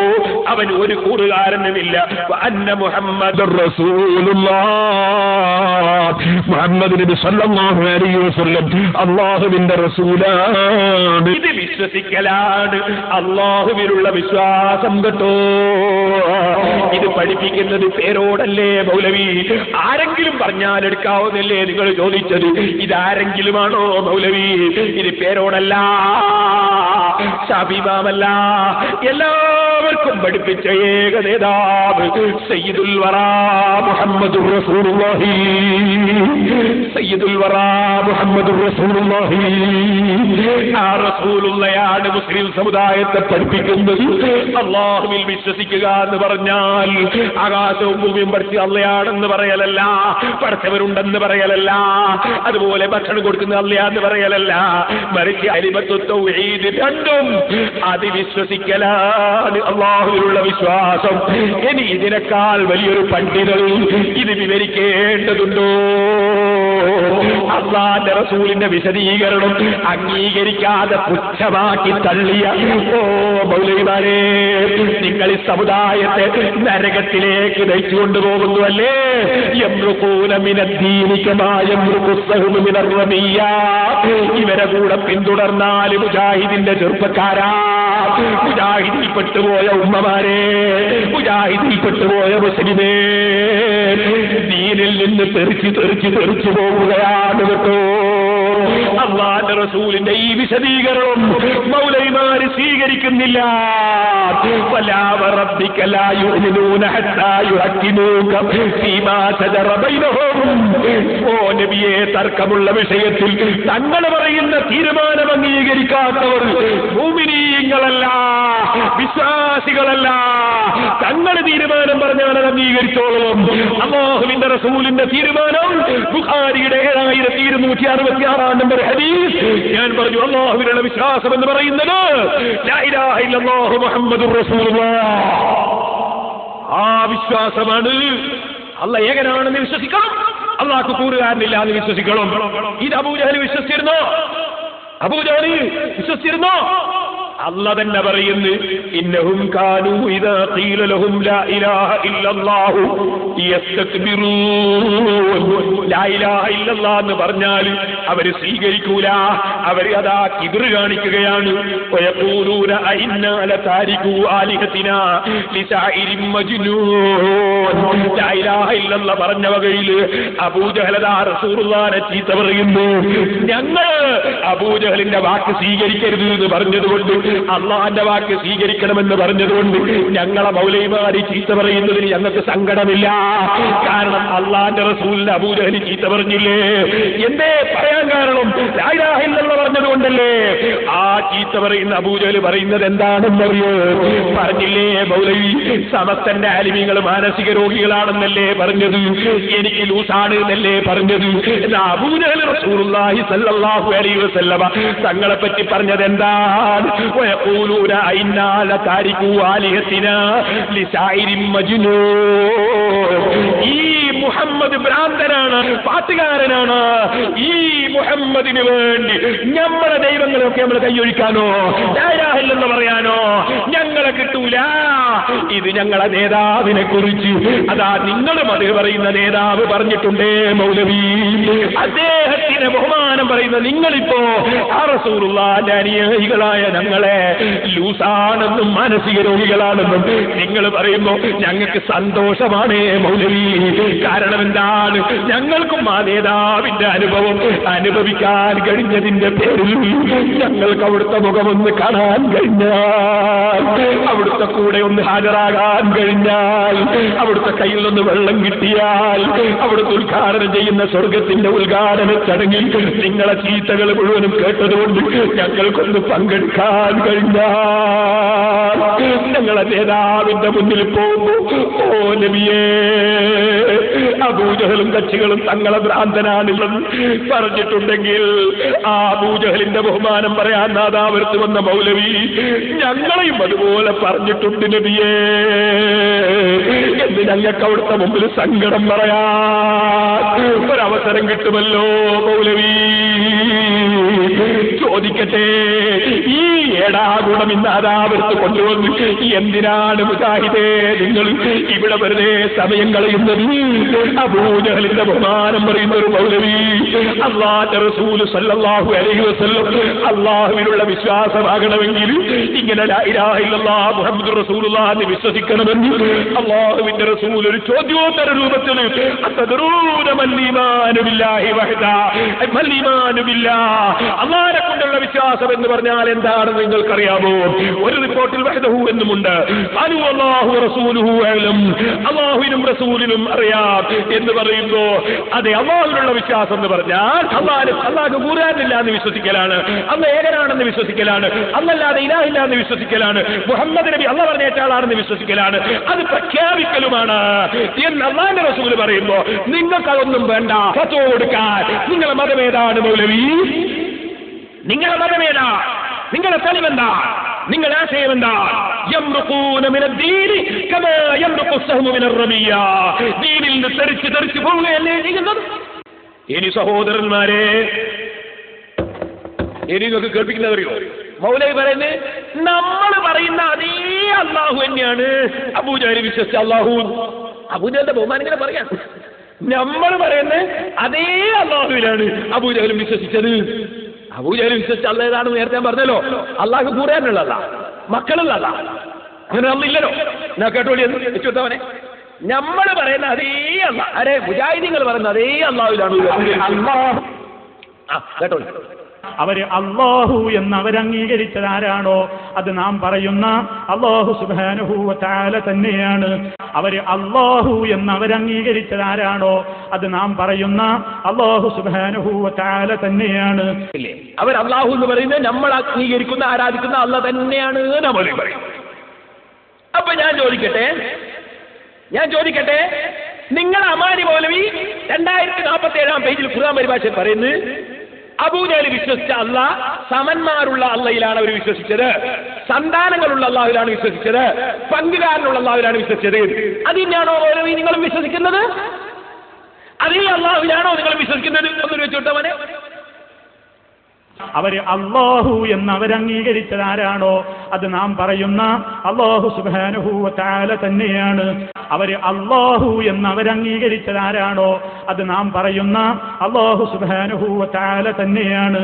അവൻ ഒരു കൂറുകാരനുമില്ല. വഅന്ന മുഹമ്മദർ റസൂലുള്ളാഹ്. മുഹമ്മദ് നബി സല്ലല്ലാഹു അലൈഹി വസല്ലം അല്ലാഹുവിന്റെ റസൂലാണ്. ഇത് വിശ്വസിക്കലാണ് അല്ലാഹുവിലുള്ള വിശ്വാസം കേട്ടോ. ഇത് പഠിപ്പിക്കുന്നത് പേരോടല്ലേ മൗലവി? ആരെങ്കിലും പറഞ്ഞാൽ എടുക്കാവുന്നല്ലേ നിങ്ങൾ ചോദിച്ചത്? ഇതാരെങ്കിലുമാണോ മൗലവി? ഇത് പേരോടല്ല, ഷാഫിമാമല്ല, എല്ലാവർക്കും പഠിപ്പിച്ച ഏക നേതാവ് സയ്യിദുൽ വറാ മുഹമ്മദുർ റസൂലുള്ളാഹി. സയ്യിദുൽ വറാ മുഹമ്മദുർ റസൂലുള്ളാഹി. ആ റസൂലുള്ളയാണ് മുസ്ലിം സമുദായത്തെ പഠിപ്പിക്കുന്നത്. അല്ലാഹുവിൽ വിശ്വസിക്കുക എന്ന് പറഞ്ഞാൽ ആകാശവും ഭൂമിയും പഠിച്ച് അള്ളയാണെന്ന് പറയലല്ല, പഠിച്ചവരുണ്ടെന്ന് പറയലല്ല, അതുപോലെ ഭക്ഷണം കൊടുക്കുന്ന അള്ളയാന്ന് പറയലല്ല, മറിച്ച് അലിമത്തു തൗഹീദ് രണ്ടും അത് വിശ്വസിക്കലാണ്. അല്ലാഹുവിലുള്ള വിശ്വാസം. ഇനി ഇതിനേക്കാൾ വലിയൊരു പണ്ഡിതൻ ഇത് വിവരിക്കേണ്ടതുണ്ടോ? അല്ലാഹുവിന്റെ റസൂലിന്റെ വിശദീകരണം അംഗീകരിക്കാതെ പുച്ഛമാക്കി തള്ളിയ മൗലവിമാരെ, നിങ്ങൾ ഈ സമുദായത്തെ നരകത്തിലേക്ക് നയിച്ചു കൊണ്ടുപോകുന്നുവല്ലേ? ഇവരെ കൂടെ പിന്തുടർന്നാൽ മുജാഹിദിന്റെ ചെറുപ്പക്കാരാ, മുജാഹിദിൽ പെട്ടുപോയ ഉമ്മമാരെ, മുജാഹിദിൽ പെട്ടുപോയ മുസ്ലിമേ, ദീനിൽ നിന്ന് തെറിച്ചു പോവുകയാണ് കേട്ടോ. അല്ലാഹുവിന്റെ റസൂലിന്റെ ഈ വിശദീകരണം മൗലവിമാര് സ്വീകരിക്കുന്നില്ല. വലാ വറബ്ബിക ലാ യുഅ്മിനൂന ഹത്താ യുഹക്കിമൂക ഫീമാ ശജറ ബൈനഹും. ഓ നബിയെ, തർക്കമുള്ള വിഷയത്തിൽ തങ്ങൾ പറയുന്ന തീരുമാനം അംഗീകരിക്കാത്തവർ മുഅ്മിനീങ്ങളല്ല, വിശ്വാസികളല്ല. തങ്ങൾ തീരുമാനം പറഞ്ഞാൽ അത് അംഗീകരിച്ചോളും. അല്ലാഹുവിന്റെ റസൂലിന്റെ തീരുമാനം ബുഖാരിയുടെ 7266 നമ്പർ ഹദീസ്. ഞാൻ പറഞ്ഞു, അല്ലാഹുവിനുള്ള വിശ്വാസം എന്ന് പറയുന്നത് ലാ ഇലാഹ ഇല്ലല്ലാഹു മുഹമ്മദുർ റസൂലുള്ളാഹ്. ആ വിശ്വാസമാണ്. അല്ലാഹ് ഏകനാണെന്ന് വിശ്വസിക്കണം, അല്ലാഹുക്ക് കൂറുകാരനില്ല എന്ന് വിശ്വസിക്കണം. ഇത് അബൂജഹൽ വിശ്വസിച്ചിരുന്നോ? അബൂജഹൽ വിശ്വസിച്ചിരുന്നോ? അല്ലാഹ് തന്നെ പറയുന്നു, ഇന്നഹും കാനൂ ഇദാ ഖീല ലഹും ലാ ഇലാഹ ഇല്ലല്ലാഹു യസ്തക്ബിറൂൻ. ലാ ഇലാഹ ഇല്ലല്ലാഹ് എന്ന് പറഞ്ഞാൽ അവർ സ്വീകരിക്കൂല, അവർ അതാ കിബ്ർ കാണിക്കുകയാണ്. വയഖൂലൂന അഇന്നാ ലതാരികൂ ആലിഹതിനാ ലിശാഇരിൻ മജ്നൂൻ. ലാ ഇലാഹ ഇല്ലല്ലാഹ് പറഞ്ഞ വകയിൽ അബൂജഹൽ റസൂലുള്ളാഹിനെ ചീത്ത പറയുന്നു. ഞങ്ങൾ അബൂജഹലിന്റെ വാക്ക് സ്വീകരിക്കരുത് എന്ന് പറഞ്ഞതുകൊണ്ട്, അള്ളാന്റെ വാക്ക് സ്വീകരിക്കണമെന്ന് പറഞ്ഞതുകൊണ്ട് ഞങ്ങളെ മൗലവിമാരി ചീത്ത പറയുന്നതിന് ഞങ്ങൾക്ക് സങ്കടമില്ല. കാരണം അള്ളാന്റെ റസൂലിന്റെ അബൂജഹൽ ചീത്ത പറഞ്ഞില്ലേ? എന്തേ പറയാൻ കാരണം? ലാ ഇലാഹ ഇല്ലല്ലാഹ് പറഞ്ഞതുകൊണ്ടല്ലേ. ആ ചീത്ത പറയുന്ന അബൂജഹൽ പറയുന്നത് എന്താണെന്നറിയോ? പറഞ്ഞില്ലേ, മൗലവി സമസ്തന്റെ ആലിമീങ്ങൾ മാനസിക രോഗികളാണെന്നല്ലേ പറഞ്ഞത്, എനിക്ക് ലൂസാണ് എന്നല്ലേ പറഞ്ഞത്. എന്നാ അബൂജഹൽ റസൂലുള്ളാഹി സ്വല്ലല്ലാഹു അലൈഹി വസല്ലമ തങ്ങളെ പറ്റി പറഞ്ഞത് എന്താണ്? ويقولون إنا لتاركو آلهتنا لشاعر مجنون. ഈ മുഹമ്മദ് ഭ്രാന്തനാണ്, പാട്ടുകാരനാണ്. ഈ മുഹമ്മദിന് വേണ്ടി നമ്മളെ ദൈവങ്ങളൊക്കെ നമ്മൾ കൈയൊഴിക്കാനോ ലാ ഇലാഹ ഇല്ലല്ലാഹ് പറയാനോ ഞങ്ങളെ കിട്ടൂല. ഇത് ഞങ്ങളെ നേതാവിനെ കുറിച്ച് അതാ നിങ്ങളും അത് പറയുന്ന നേതാവ് പറഞ്ഞിട്ടുണ്ടേ മൗലവി. അദ്ദേഹത്തിന് ബഹുമാനം പറയുന്ന നിങ്ങളിപ്പോ ആ റസൂലുള്ളാഹിന്റെ അനുയായികളായ ഞങ്ങളെ ലൂസാണെന്നും മാനസിക രോഗികളാണെന്നും നിങ്ങൾ പറയുമ്പോ ഞങ്ങൾക്ക് സന്തോഷമാണ് മൗലവി. കാരണം എന്താണ്? ഞങ്ങൾക്കും ആ നേതാവിന്റെ അനുഭവം അനുഭവിക്കാൻ കഴിഞ്ഞതിന്റെ പേരിൽ ഞങ്ങൾക്ക് അവിടുത്തെ മുഖമൊന്ന് കാണാൻ കഴിഞ്ഞാൽ, അവിടുത്തെ കൂടെ ഒന്ന് ഹാജരാകാൻ കഴിഞ്ഞാൽ, അവിടുത്തെ കയ്യിൽ നിന്ന് വെള്ളം കിട്ടിയാൽ, അവിടുത്തെ ഉദ്ഘാടനം ചെയ്യുന്ന സ്വർഗത്തിന്റെ ഉദ്ഘാടന ചടങ്ങിൽ നിങ്ങളെ ചീത്തകൾ മുഴുവനും കേട്ടതുകൊണ്ട് ഞങ്ങൾക്കൊന്ന് പങ്കെടുക്കാൻ കഴിഞ്ഞാൽ, ഞങ്ങളെ നേതാവിന്റെ മുന്നിൽ പോകുമ്പോ ഓ നബിയേ, അബൂജഹലും കക്ഷികളും തങ്ങളെ ഭ്രാന്തനാണെന്ന് പറഞ്ഞിട്ടുണ്ടെങ്കിൽ ആ അബൂജഹലിന്റെ ബഹുമാനം പറയാൻ നാദാവരത്ത് വന്ന മൗലവി ഞങ്ങളെയും അതുപോലെ പറഞ്ഞിട്ടുണ്ട് നബിയേ എന്ന് ഞങ്ങൾക്ക് അവിടുത്തെ മുമ്പിൽ സങ്കടം പറയാൻ ഒരവസരം കിട്ടുമല്ലോ മൗലവി. ചോദിക്കട്ടെ, ഈ ഏടാഗുണം ഇന്ന് നാദാവരത്ത് കൊണ്ടുവന്ന് എന്തിനാണ് മുജാഹിദേ നിങ്ങൾ ഇവിടെ വെറുതെ സമയം കളയുന്നത്? അബൂജഹലിന്റെ ബഹുമാനം പറയുന്ന ഒരു മൗലവി അല്ലാഹുവിന്റെ റസൂൽ സല്ലല്ലാഹു അലൈഹി വസല്ലം അല്ലാഹുവിലുള്ള വിശ്വാസമാകണമെങ്കിൽ ഇങ്ങനെ ലാ ഇലാഹ ഇല്ലല്ലാഹ് മുഹമ്മദുർ റസൂലുള്ളാഹി എന്ന് വിശ്വസിക്കണമെന്ന് അല്ലാഹുവിന്റെ റസൂൽ ഒരു ചോദ്യോത്തര രൂപത്തിൽ അത്തദറൂന മല്ലീമാനു ബില്ലാഹി വഹദാ മല്ലീമാനു ബില്ലാഹ് അല്ലാഹുവിനെ കൊണ്ടുള്ള വിശ്വാസം എന്ന് പറഞ്ഞാൽ എന്താണെന്ന് നിങ്ങൾക്കറിയാമോ? ഒരു റിപ്പോർട്ടിൽ വഹദഹു എന്നുമുണ്ട്. അനു അല്ലാഹു റസൂലുഹു അലം, അല്ലാഹുവിനും റസൂലിനും അറിയാം എന്ന് പറയുമ്പോ അതെ, അല്ലാഹുവിനുള്ള വിശ്വാസം എന്ന് പറഞ്ഞാൽ അല്ലാഹു കൂറാനില്ല എന്ന് വിശ്വസിക്കലാണ്, അല്ലാഹ് ഏകനാണെന്ന് വിശ്വസിക്കലാണ്, അല്ലാതെ ഇലാഹില്ല എന്ന് വിശ്വസിക്കലാണ്, മുഹമ്മദ് നബി അല്ലാഹ് പറഞ്ഞേറ്റാളാണെന്ന് വിശ്വസിക്കലാണ്, അത് പ്രഖ്യാപിക്കലുമാണ് എന്ന് അല്ലാഹുവിന്റെ റസൂൽ പറയുമ്പോ നിങ്ങൾക്കതൊന്നും വേണ്ട. ഫത്വ കൊടുക്കാൻ നിങ്ങളെ മതമേതാണ് മൗലവി? നിങ്ങളെ മതമേതാ? നിങ്ങളെ തെളിവെന്താ? നിങ്ങൾ ആശയം എന്താ? യംറുഖൂന മിനദ്ദീനി കമാ യംറുഖു അസ്സഹ്മു മിനർറമിയ. ദീനിൽ നിന്ന് തെറിച്ച് പോവുകയല്ലേ ചെയ്യുന്നത്? ഇനി സഹോദരന്മാരെ, ഇനി നിങ്ങൾക്ക് കേൾപ്പിക്കുന്നത് അറിയോ? മൗലവി പറയുന്നത് നമ്മൾ പറയുന്ന അതേ അള്ളാഹു തന്നെയാണ് അബൂജഹൽ വിശ്വസിച്ച അള്ളാഹു. അബൂജഹലിന്റെ ബഹുമാനം ഇങ്ങനെ പറയാം. നമ്മൾ പറയുന്നത് അതേ അള്ളാഹുവിലാണ് അബൂജഹലും വിശ്വസിച്ചത്. അബൂജഹൽ വിശ്വസിച്ച അള്ള ഏതാണെന്ന് നേരത്തെ ഞാൻ പറഞ്ഞല്ലോ. അള്ളാഹ് കൂടാനുള്ളതല്ല, മക്കളുള്ളതല്ല, അങ്ങനെ അന്നില്ലല്ലോ. എന്നാ കേട്ടോളി എന്ന് വെച്ചുകൊടുത്തവനെ. നമ്മൾ പറയുന്ന അതേ അല്ല, അരെ മുജാഹിദീങ്ങൾ പറയുന്ന അതേ അള്ളാഹുവിലാണ്. കേട്ടോളി. അവര് അല്ലാഹു എന്ന് അവരംഗീകരിച്ചതാരാണോ അത് നാം പറയുന്ന അല്ലാഹു സുബ്ഹാനഹു വ തആല തന്നെയാണ്. അവര് അല്ലാഹു എന്ന് അവരംഗീകരിച്ചതാരാണോ അത് നാം പറയുന്ന അല്ലാഹു സുബ്ഹാനഹു വ തആല തന്നെയാണ്. അവർ അല്ലാഹു എന്ന് പറയുന്നത് നമ്മൾ അംഗീകരിക്കുന്ന ആരാധിക്കുന്ന അല്ല തന്നെയാണ് നമ്മൾ പറയും. അപ്പൊ ഞാൻ ചോദിക്കട്ടെ, നിങ്ങൾ അമാനി മൗലവി 2047 പേജിൽ ഖുർആൻ പരിഭാഷ പറയുന്നത് അബൂജഹൽ വിശ്വസിച്ച അല്ല സമന്മാരുള്ള അള്ളയിലാണ് അവർ വിശ്വസിച്ചത്, സന്താനങ്ങളുള്ള അള്ളാഹുവിലാണ് വിശ്വസിച്ചത്, പങ്കുകാരനുള്ള അള്ളാഹുവിലാണ് വിശ്വസിച്ചത്. അതിനാണോ മൗലവി നിങ്ങളും വിശ്വസിക്കുന്നത്? അതേ അള്ളാഹുവിലാണോ നിങ്ങൾ വിശ്വസിക്കുന്നത്? ഒന്നൊരു വെച്ചുകൊട്ടവനെ. അവര് അല്ലാഹു എന്ന് അവരംഗീകരിച്ചതാരാണോ അത് നാം പറയുന്ന അല്ലാഹു സുബ്ഹാനഹു വ തആല തന്നെയാണ്. അവര് അല്ലാഹു എന്ന് അവരംഗീകരിച്ചതാരാണോ അത് നാം പറയുന്ന അല്ലാഹു സുബ്ഹാനഹു വ തആല തന്നെയാണ്.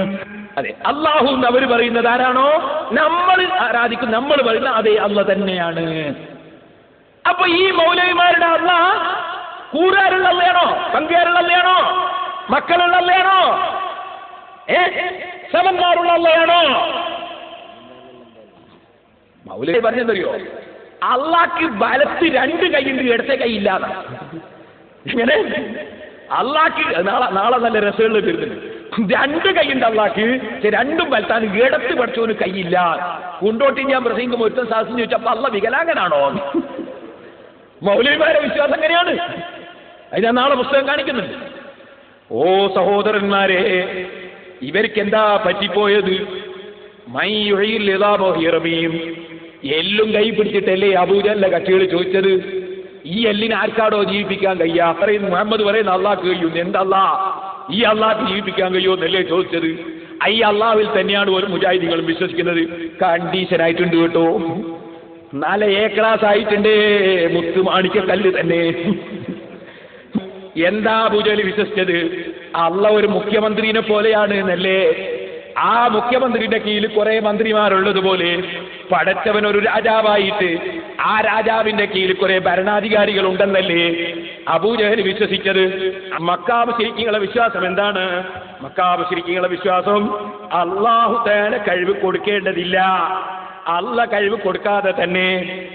അതെ, അല്ലാഹു എന്ന് അവർ പറയുന്നത് ആരാണോ നമ്മൾ ആരാധിക്കും, നമ്മൾ പറയുന്ന അതേ അല്ല തന്നെയാണ്. അപ്പൊ ഈ മൗലവിമാരുടെ അല്ല കൂറുകാരുള്ള അല്ലയാണോ, പങ്കുകാരുള്ള അല്ലയാണോ, മക്കളുള്ള അല്ലയാണോ, സമന്മാരുള്ള അല്ലയാണോ? മൗലവി പറഞ്ഞെന്തറിയോ? അള്ളാഹ്ക്ക് ബലത്ത് 2 കൈയുണ്ട്, ഇടത്തെ കൈ ഇല്ലാതെ. ഇങ്ങനെ അള്ളാഹ്ക്ക് നാളെ നല്ല രസമുള്ള വരുന്നുണ്ട്. 2 കൈയുണ്ട് അള്ളാഹ്ക്ക്, 2ഉം ബലത്താണ്. ഇടത്ത് പഠിച്ചവന് കൈയില്ല. കൊണ്ടോട്ടി ഞാൻ പ്രസംഗിക്കുമ്പോൾ ഒരുത്തൻ സാഹസം ചോദിച്ചപ്പോ അള്ള വികലാംഗനാണോ? മൗലവിമാരെ വിശ്വാസം എങ്ങനെയാണ്? അത് ഞാൻ നാളെ പുസ്തകം കാണിക്കുന്നുണ്ട്. ഓ സഹോദരന്മാരെ, ഇവർക്ക് എന്താ പറ്റിപ്പോയത്? എല്ലും കൈ പിടിച്ചിട്ടല്ലേ അബൂജഹലിന്റെ കക്ഷികൾ ചോദിച്ചത്? ഈ എല്ലിനെ ആർക്കാടോ ജീവിപ്പിക്കാൻ കഴിയാ? പറയുന്നു മുഹമ്മദ് പറയുന്ന അള്ളാഹ്ക്ക് കഴിയും. എന്തല്ലാ ഈ അള്ളാഹ്ക്ക് ജീവിപ്പിക്കാൻ കഴിയുമോ എന്നല്ലേ ചോദിച്ചത്? ഈ അള്ളാഹുവിൽ തന്നെയാണ് ഒരു മുജാഹിദീങ്ങളും വിശ്വസിക്കുന്നത്. കണ്ടീഷൻ ആയിട്ടുണ്ട് കേട്ടോ, 4 A-ക്ലാസ് ആയിട്ടുണ്ട്, മുത്തുമാണിക്കല്ല് തന്നെ. എന്താ അബൂജഹൽ വിശ്വസിച്ചത്? അള്ള ഒരു മുഖ്യമന്ത്രിനെ പോലെയാണ് എന്നല്ലേ? ആ മുഖ്യമന്ത്രിയുടെ കീഴിൽ കുറെ മന്ത്രിമാരുള്ളതുപോലെ പടച്ചവൻ ഒരു രാജാവായിട്ട് ആ രാജാവിന്റെ കീഴിൽ കുറെ ഭരണാധികാരികൾ ഉണ്ടെന്നല്ലേ അബൂജഹൽ വിശ്വസിച്ചത്? മക്കാ മുശ്രിക്കീങ്ങളുടെ വിശ്വാസം എന്താണ്? മക്കാ മുശ്രിക്കീങ്ങളുടെ വിശ്വാസം അല്ലാഹു തആല കഴിവ് കൊടുക്കേണ്ടതില്ല, അല്ല കഴിവ് കൊടുക്കാതെ തന്നെ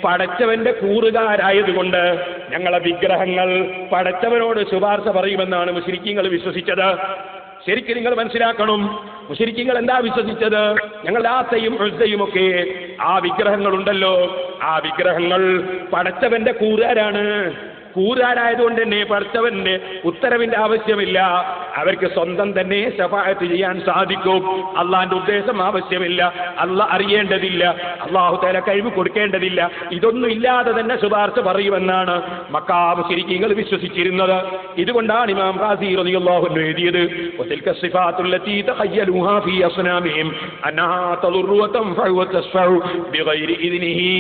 പടച്ചവന്റെ കൂറുകാരായതുകൊണ്ട് ഞങ്ങളെ വിഗ്രഹങ്ങൾ പടച്ചവനോട് ശുപാർശ പറയുമെന്നാണ് മുശ്രിക്കീങ്ങൾ വിശ്വസിച്ചത്. ശരിക്കും നിങ്ങൾ മനസ്സിലാക്കണം, മുശ്രിക്കീങ്ങൾ എന്താ വിശ്വസിച്ചത്? ഞങ്ങൾ ലാത്തയും ഉസ്സയും ഒക്കെ ആ വിഗ്രഹങ്ങളുണ്ടല്ലോ, ആ വിഗ്രഹങ്ങൾ പടച്ചവന്റെ കൂറുകാരാണ്. കൂറുകാരായതുകൊണ്ട് തന്നെ പടച്ചവന്റെ ഉത്തരവിന്റെ ആവശ്യമില്ല, അവർക്ക് സ്വന്തം തന്നെ ശഫാഅത്ത് ചെയ്യാൻ സാധിക്കും. അള്ളാന്റെ ഉദ്ദേശം ആവശ്യമില്ല, അള്ളാഹ് അറിയേണ്ടതില്ല, അല്ലാഹു തആല കഴിവ് കൊടുക്കേണ്ടതില്ല. ഇതൊന്നും ഇല്ലാതെ തന്നെ ശുപാർശ പറയുമെന്നാണ് മക്കാ മുശ്രിക്കീങ്ങൾ വിശ്വസിച്ചിരുന്നത്. ഇതുകൊണ്ടാണ് ഇമാം റാസി റളിയല്ലാഹു അൻഹു എഴുതിയത് വതിൽക സിഫാത്തുല്ലതി തഖയ്യലുഹാ ഫീ അസ്നാമിഹിം അന്നഹാ തദുറു വതൻഫഉ വതസ്ഫഉ ബിഗൈരി ഇദ്നിഹി.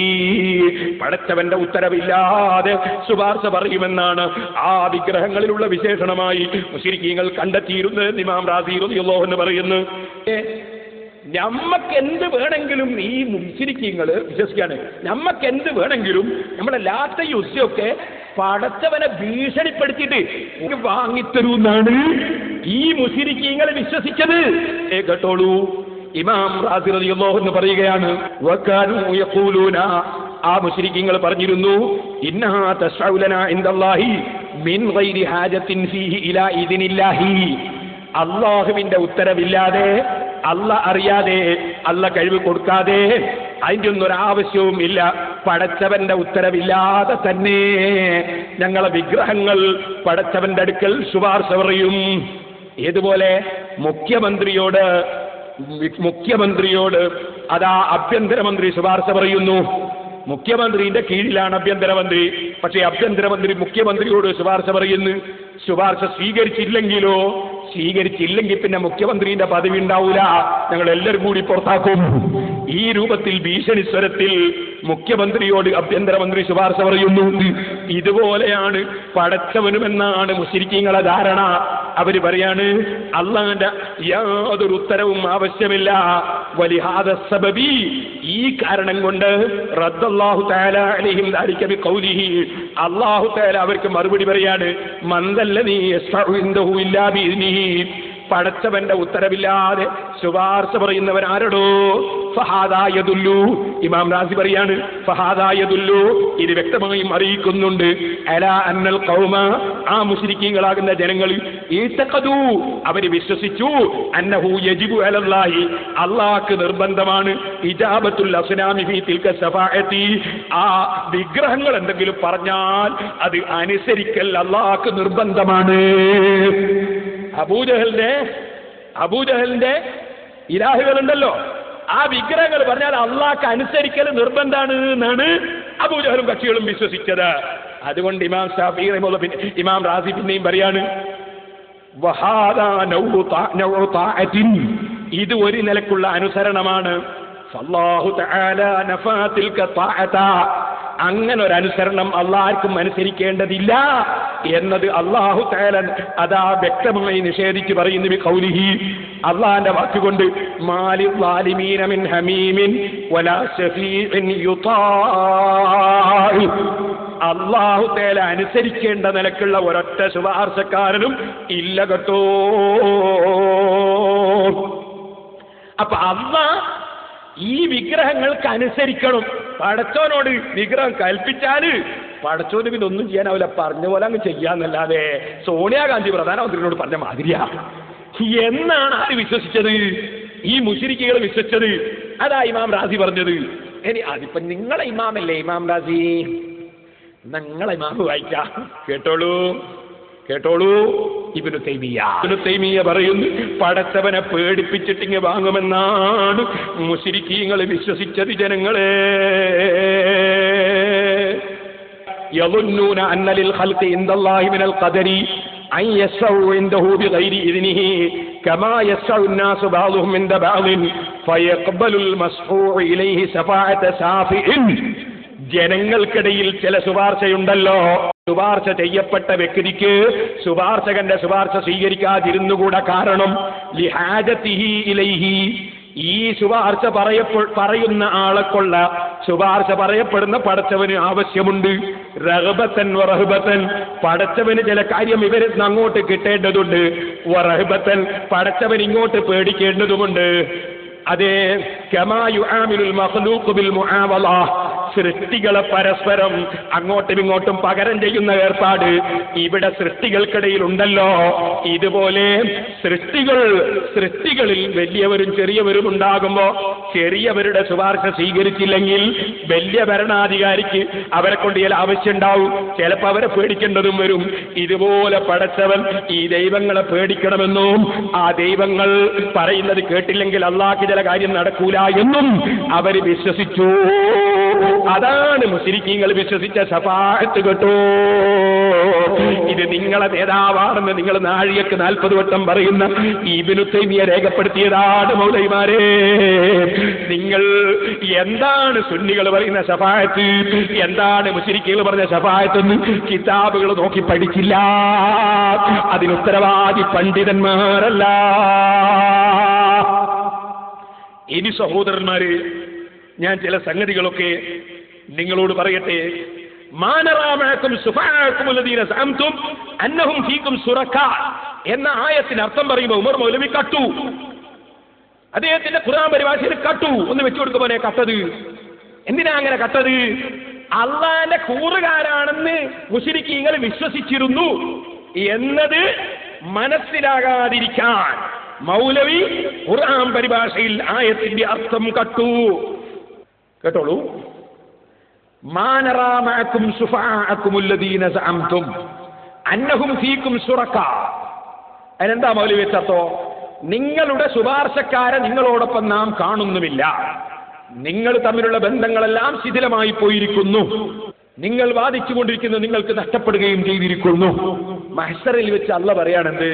പടച്ചവന്റെ ഉത്തരവില്ലാതെ ശുപാർശ പറയുമെന്നാണ് ആ വിഗ്രഹങ്ങളിലുള്ള വിശേഷണമായി മുശ്രിക്കീങ്ങൾ കണ്ടെത്തിയിരുന്നത് ഇമാം റാസി റളിയല്ലാഹു അൻഹു പറയുന്നു. നമ്മക്ക് എന്ത് വേണമെങ്കിലും ഈ മുശ്രിക്കീങ്ങൾ വിശ്വസിക്കാണ്, നമ്മക്ക് എന്ത് വേണമെങ്കിലും നമ്മുടെ ലാത്തയും ഉസ്സയൊക്കെ പടച്ചവനെ ഭീഷണിപ്പെടുത്തിയിട്ട് വാങ്ങിത്തരൂന്നാണ് ഈ മുശ്രിക്കീങ്ങൾ വിശ്വസിച്ചത്. കേട്ടോളൂ, ഇമാം റാസി റളിയല്ലാഹു അൻഹു പറയുകയാണ്, വകാനൂ യഖൂലൂന, ആ മുശ്രിക്കീങ്ങൾ പറഞ്ഞിരുന്നു, ഇന്നഹാ തശ്ഫഉ ലനാ ഇൻദല്ലാഹി മിൻ ഗൈരി ഹാജത്തിൻ ഫീഹി ഇലാ ഇദ്നില്ലാഹി. അല്ലാഹുവിന്റെ ഉത്തരവില്ലാതെ, അല്ല അറിയാതെ, അല്ല കഴിവ് കൊടുക്കാതെ അതിൻ്റെ ഒന്നും ഒരാവശ്യവും ഇല്ല, പടച്ചവന്റെ ഉത്തരവില്ലാതെ തന്നെ ഞങ്ങളെ വിഗ്രഹങ്ങൾ പടച്ചവന്റെ അടുക്കൽ ശുപാർശ പറയും. ഏതുപോലെ മുഖ്യമന്ത്രിയോട് അതാ ആഭ്യന്തരമന്ത്രി ശുപാർശ പറയുന്നു. മുഖ്യമന്ത്രിയുടെ കീഴിലാണ് ആഭ്യന്തരമന്ത്രി. പക്ഷേ ആഭ്യന്തരമന്ത്രി മുഖ്യമന്ത്രിയോട് ശുപാർശ പറയുന്നു. ശുപാർശ സ്വീകരിച്ചില്ലെങ്കിൽ പിന്നെ മുഖ്യമന്ത്രിയുടെ പദവി ഉണ്ടാവൂല, ഞങ്ങൾ എല്ലാവരും കൂടി പുറത്താക്കും. ഈ രൂപത്തിൽ ഭീഷണി സ്വരത്തിൽ മുഖ്യമന്ത്രിയോട് ആഭ്യന്തരമന്ത്രി ശുപാർശ പറയുന്നു. ഇതുപോലെയാണ് പടച്ചവനുമെന്നാണ് മുശ്രിക്കീങ്ങളെ ധാരണ. അവര് പറയാണ് അള്ളാന്റെ യാതൊരു ഉത്തരവും ആവശ്യമില്ല. വലിഹാദ സബബി, ഈ കാരണം കൊണ്ട് റദ്ദല്ലാഹു തആല അലൈഹിം ദാലിക ബിഖൗലിഹി, അല്ലാഹു തആല അവർക്ക് മറുപടി പറയാണ് മന്ദല്ലദീ യസ്ഫഉ ഇൻദഹു ഇല്ലാ ബിഇദ്നിഹി, പടച്ചവന്റെ ഉത്തരവില്ലാതെ ശുപാർശ പറയുന്നവൻ ആരടോ? ഫഹാദായദുല്ലു, ഇമാം റാസി പറയാണ് ഫഹാദായദുല്ലു, ഇത് വ്യക്തമായും അറിയിക്കുന്നുണ്ട് അലാ അന്നൽ ഖൗമ, ആ മുശ്രിക്കീങ്ങളാകുന്ന ജനങ്ങൾ ഈതഖദു, അവര് വിശ്വസിച്ചു അന്നഹു യജിബു അലല്ലാഹി, അല്ലാഹ്ക്ക് നിർബന്ധമാണ് ഇജാബത്തുൽ അസ്നാമി ഫീ തിൽക ശഫാഅത്തി, ആ വിഗ്രഹങ്ങൾ എന്തെങ്കിലും പറഞ്ഞാൽ അത് അനുസരിക്കൽ അല്ലാഹ്ക്ക് നിർബന്ധമാണ്. അബൂജഹലിന്റെ ഇലാഹുകളുണ്ടല്ലോ, ആ വിഗ്രഹങ്ങൾ പറഞ്ഞാൽ അള്ളാഹ്ക്ക് അനുസരിക്കൽ നിർബന്ധാണ് എന്നാണ് അബൂജഹലും കക്ഷികളും വിശ്വസിച്ചത്. അതുകൊണ്ട് ഇമാം ശാഫിഈ റഹിമഹുല്ലാഹ്, ഇമാം റാസി പിന്നെയും പറയാണ് വഹാദാ നൗഉ തആഅത്തിൻ, ഇത് ഒരു നിലക്കുള്ള അനുസരണമാണ്. ഫല്ലാഹു തആല നഫാ തിൽക തആഅത, അങ്ങനെ ഒരു അനുസരണം അള്ളാഹ്ക്കും അനുസരിക്കേണ്ടതില്ല എന്നത് അല്ലാഹു തആല അതാ വ്യക്തമായി നിഷേധിച്ച് പറയുന്നു. ബിഖൗലിഹി, അള്ളാഹിന്റെ വാക്കുകൊണ്ട് മാലി ളാലിമീന മിൻ ഹമീമിൻ വലാ ശഫീഇൻ യുതാഅ, അല്ലാഹു തആല അനുസരിക്കേണ്ട നിലക്കുള്ള ഒരൊറ്റ ശുപാർശക്കാരനും ഇല്ല കേട്ടോ. അപ്പൊ അല്ലാഹ് ഈ വിഗ്രഹങ്ങൾക്ക് അനുസരിക്കണം. പടച്ചോനോട് വിഗ്രഹം കൽപ്പിച്ചാല് പടച്ചോന് പിന്നെ ഒന്നും ചെയ്യാനാവില്ല, പറഞ്ഞ പോലെ അങ്ങ് ചെയ്യാന്നല്ലാതെ സോണിയാഗാന്ധി പ്രധാനമന്ത്രിയോട് പറഞ്ഞ മാതിരിയാ എന്നാണ് ആര് വിശ്വസിച്ചത്? ഈ മുശ്രിക്കുകൾ വിശ്വസിച്ചത്. അതാ ഇമാം റാസി പറഞ്ഞത്. ഇനി അതിപ്പോ നിങ്ങളെ ഇമാമല്ലേ ഇമാം റാസി, നിങ്ങളെ ഇമാമ് വായിക്കാം, കേട്ടോളൂ. ഇബ്നു തൈമിയ്യ പറയുന്നു പടച്ചവനെ പേടിപ്പിച്ചിട്ടിങ്ങ് വാങ്ങുമെന്നാണ് മുശ്രിക്കീങ്ങൾ വിശ്വസിച്ചത്. ജനങ്ങളെ യളുന്നൂന അന്ന ലിൽ ഖൽഖി ഇൻദല്ലാഹി മിനൽ ഖദരി അൻ യസ്ഉ ഇൻദഹു ബിഗൈരി ഇദ്നിഹി കമാ യസ്ഉ الناس بعضهم عند بعض فيقبل المسحوع اليه شفاعة شافع. ജനങ്ങൾക്കിടയിൽ ചില ശുപാർശയുണ്ടല്ലോ, ശുപാർശ ചെയ്യപ്പെട്ട വ്യക്തിക്ക് ശുപാർശകന്റെ ശുപാർശ സ്വീകരിക്കാതിരുന്നുകൂടാ. കാരണം ലിഹാജതിഹി ഇലൈഹി, ഈ ശുപാർശ പറയുന്ന ആളെക്കൊള്ള ശുപാർശ പറയപ്പെടുന്ന പടച്ചവന് ആവശ്യമുണ്ട്. റഹബത്തൻ വറഹബത്തൻ, പടച്ചവന് ചില കാര്യം ഇവരിന്ന് അങ്ങോട്ട് കിട്ടേണ്ടതുണ്ട്. വറഹബത്തൻ, പടച്ചവൻ ഇങ്ങോട്ട് പേടിക്കേണ്ടതുമുണ്ട്. അതേ കമാ യുആമിലുൽ മഖ്ലൂഖ് ബിൽ മുആവള, സൃഷ്ടികളെ പരസ്പരം അങ്ങോട്ടും ഇങ്ങോട്ടും പകരം ചെയ്യുന്ന ഏർപ്പാട് ഇവിടെ സൃഷ്ടികൾക്കിടയിൽ ഉണ്ടല്ലോ. ഇതുപോലെ സൃഷ്ടികളിൽ വലിയവരും ചെറിയവരും ഉണ്ടാകുമ്പോ ചെറിയവരുടെ ശുപാർശ സ്വീകരിച്ചില്ലെങ്കിൽ വലിയ ഭരണാധികാരിക്ക് അവരെ കൊണ്ട് ചില ആവശ്യമുണ്ടാവും, ചിലപ്പോൾ അവരെ പേടിക്കേണ്ടതും വരും. ഇതുപോലെ പടച്ചവൻ ഈ ദൈവങ്ങളെ പേടിക്കണമെന്നും ആ ദൈവങ്ങൾ പറയുന്നത് കേട്ടില്ലെങ്കിൽ അള്ളാഹ്ക്ക് ചില കാര്യം നടക്കൂല എന്നും അവർ വിശ്വസിച്ചു. അതാണ് മുശ്രിക്കീങ്ങൾ വിശ്വസിച്ച ശഫാഅത്ത് കേട്ടോ. ഇത് നിങ്ങളെ നേതാവാണെന്ന് നിങ്ങൾ നാഴികക്ക് 40 വട്ടം പറയുന്ന ഇബ്നു തൈമിയ്യ രേഖപ്പെടുത്തിയതാണ്. മൗലവിമാരെ, നിങ്ങൾ എന്താണ് സുന്നികൾ പറയുന്ന ശഫാഅത്ത്, എന്താണ് മുശ്രിക്കീങ്ങൾ പറഞ്ഞ ശഫാഅത്ത് എന്ന് കിതാബുകൾ നോക്കി പഠിച്ചില്ല. അതിന് ഉത്തരവാദി പണ്ഡിതന്മാരല്ല. ഇനി സഹോദരന്മാരെ, ഞാൻ ചില സംഗതികളൊക്കെ നിങ്ങളോട് പറയട്ടെ. മാനറാമഅക്കും സുഫാഅക്കും അല്ലദീന സഅംതും അന്നഹും ഫീകും ശുറകാ എന്ന ആയത്തിന് അർത്ഥം പറയുമ്പോൾ ഉമർ മൗലവി കട്ടു. അദ്ദേഹത്തിന്റെ ഖുർആൻ പരിഭാഷയിൽ കട്ടു ഒന്ന് വെച്ചു കൊടുക്കുമ്പോഴേ കട്ടത്. എന്തിനാ അങ്ങനെ കട്ടത്? അള്ളാന്റെ കൂറുകാരാണെന്ന് മുശ്രിക്കീങ്ങൾ വിശ്വസിച്ചിരുന്നു എന്നത് മനസ്സിലാകാതിരിക്കാൻ മൗലവി ഖുർആൻ പരിഭാഷയിൽ ആയത്തിന്റെ അർത്ഥം കട്ടു. കേട്ടോളൂ. മാനറാമഅക്കും സുഫാഅക്കും അല്ലദീന സഅംതും അന്നഹും ഫീകും ശുറകാ. അതിനെന്താ മൗലവി വെച്ചോ? നിങ്ങളുടെ ശുപാർശക്കാരെ നിങ്ങളോടൊപ്പം നാം കാണുന്നുമില്ല. നിങ്ങൾ തമ്മിലുള്ള ബന്ധങ്ങളെല്ലാം ശിഥിലമായി പോയിരിക്കുന്നു. നിങ്ങൾ വാദിച്ചുകൊണ്ടിരിക്കുന്നത് നിങ്ങൾക്ക് നഷ്ടപ്പെടുകയും ചെയ്തിരിക്കുന്നു. മഹ്ശറിൽ വെച്ച് അള്ള പറയാണെന്ത്?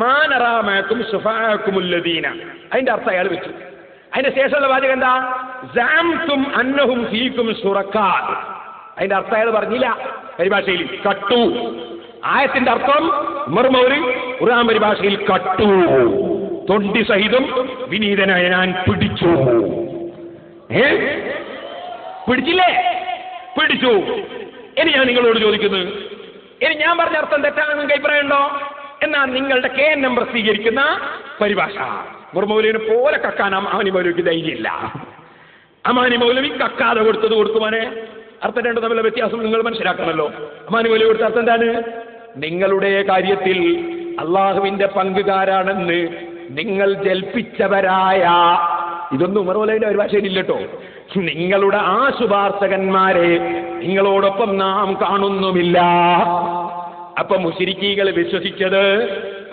മാനറാമക്കും സുഫാക്കുമുല്ലദീന. അതിന്റെ അർത്ഥം അയാൾ വെച്ചു. അതിന്റെ ശേഷമുള്ള വാചകം എന്താ? സഅംതും അന്നഹും ഫീകും ശുറക്കാ. അതിന്റെ അർത്ഥം അയാൾ പറഞ്ഞില്ല. പരിഭാഷയിൽ കട്ടു. ആയത്തിന്റെ അർത്ഥം ഉമർ മൗലവി ഖുർആൻ പരിഭാഷയിൽ കട്ടു. തൊണ്ടി സഹിതം വിനീതനായ ഞാൻ പിടിച്ചു. പിടിച്ചില്ലേ? പിടിച്ചു. ഇനി ഞാൻ നിങ്ങളോട് ചോദിക്കുന്നു, ഇനി ഞാൻ പറഞ്ഞ അർത്ഥം തെറ്റാണെന്ന് നിങ്ങൾക്ക് അഭിപ്രായമുണ്ടോ? എന്നാൽ നിങ്ങളുടെ KN നമ്പർ സ്വീകരിക്കുന്ന പരിഭാഷ മൗലവിനെ പോലെ കക്കാൻ അമാനി മൗലവിക്ക് ധൈര്യമില്ല. അമാനി മൗലവി കക്കാതെ കൊടുത്തത് കൊടുക്കുവാനെ അർത്ഥം രണ്ടും തമ്മിലുള്ള വ്യത്യാസം നിങ്ങൾ മനസ്സിലാക്കണമല്ലോ. അമാനി മൗലവി കൊടുത്ത അർത്ഥം എന്താണ്? നിങ്ങളുടെ കാര്യത്തിൽ അള്ളാഹുവിന്റെ പങ്കുകാരാണെന്ന് നിങ്ങൾ ജൽപ്പിച്ചവരായ, ഇതൊന്നും ഉമർ മൗലവിന്റെ പരിഭാഷയിലില്ലട്ടോ, നിങ്ങളുടെ ആ ശുപാർശകന്മാരെ നിങ്ങളോടൊപ്പം നാം കാണുന്നുമില്ല. അപ്പൊ മുശ്രിക്കീകൾ വിശ്വസിച്ചത്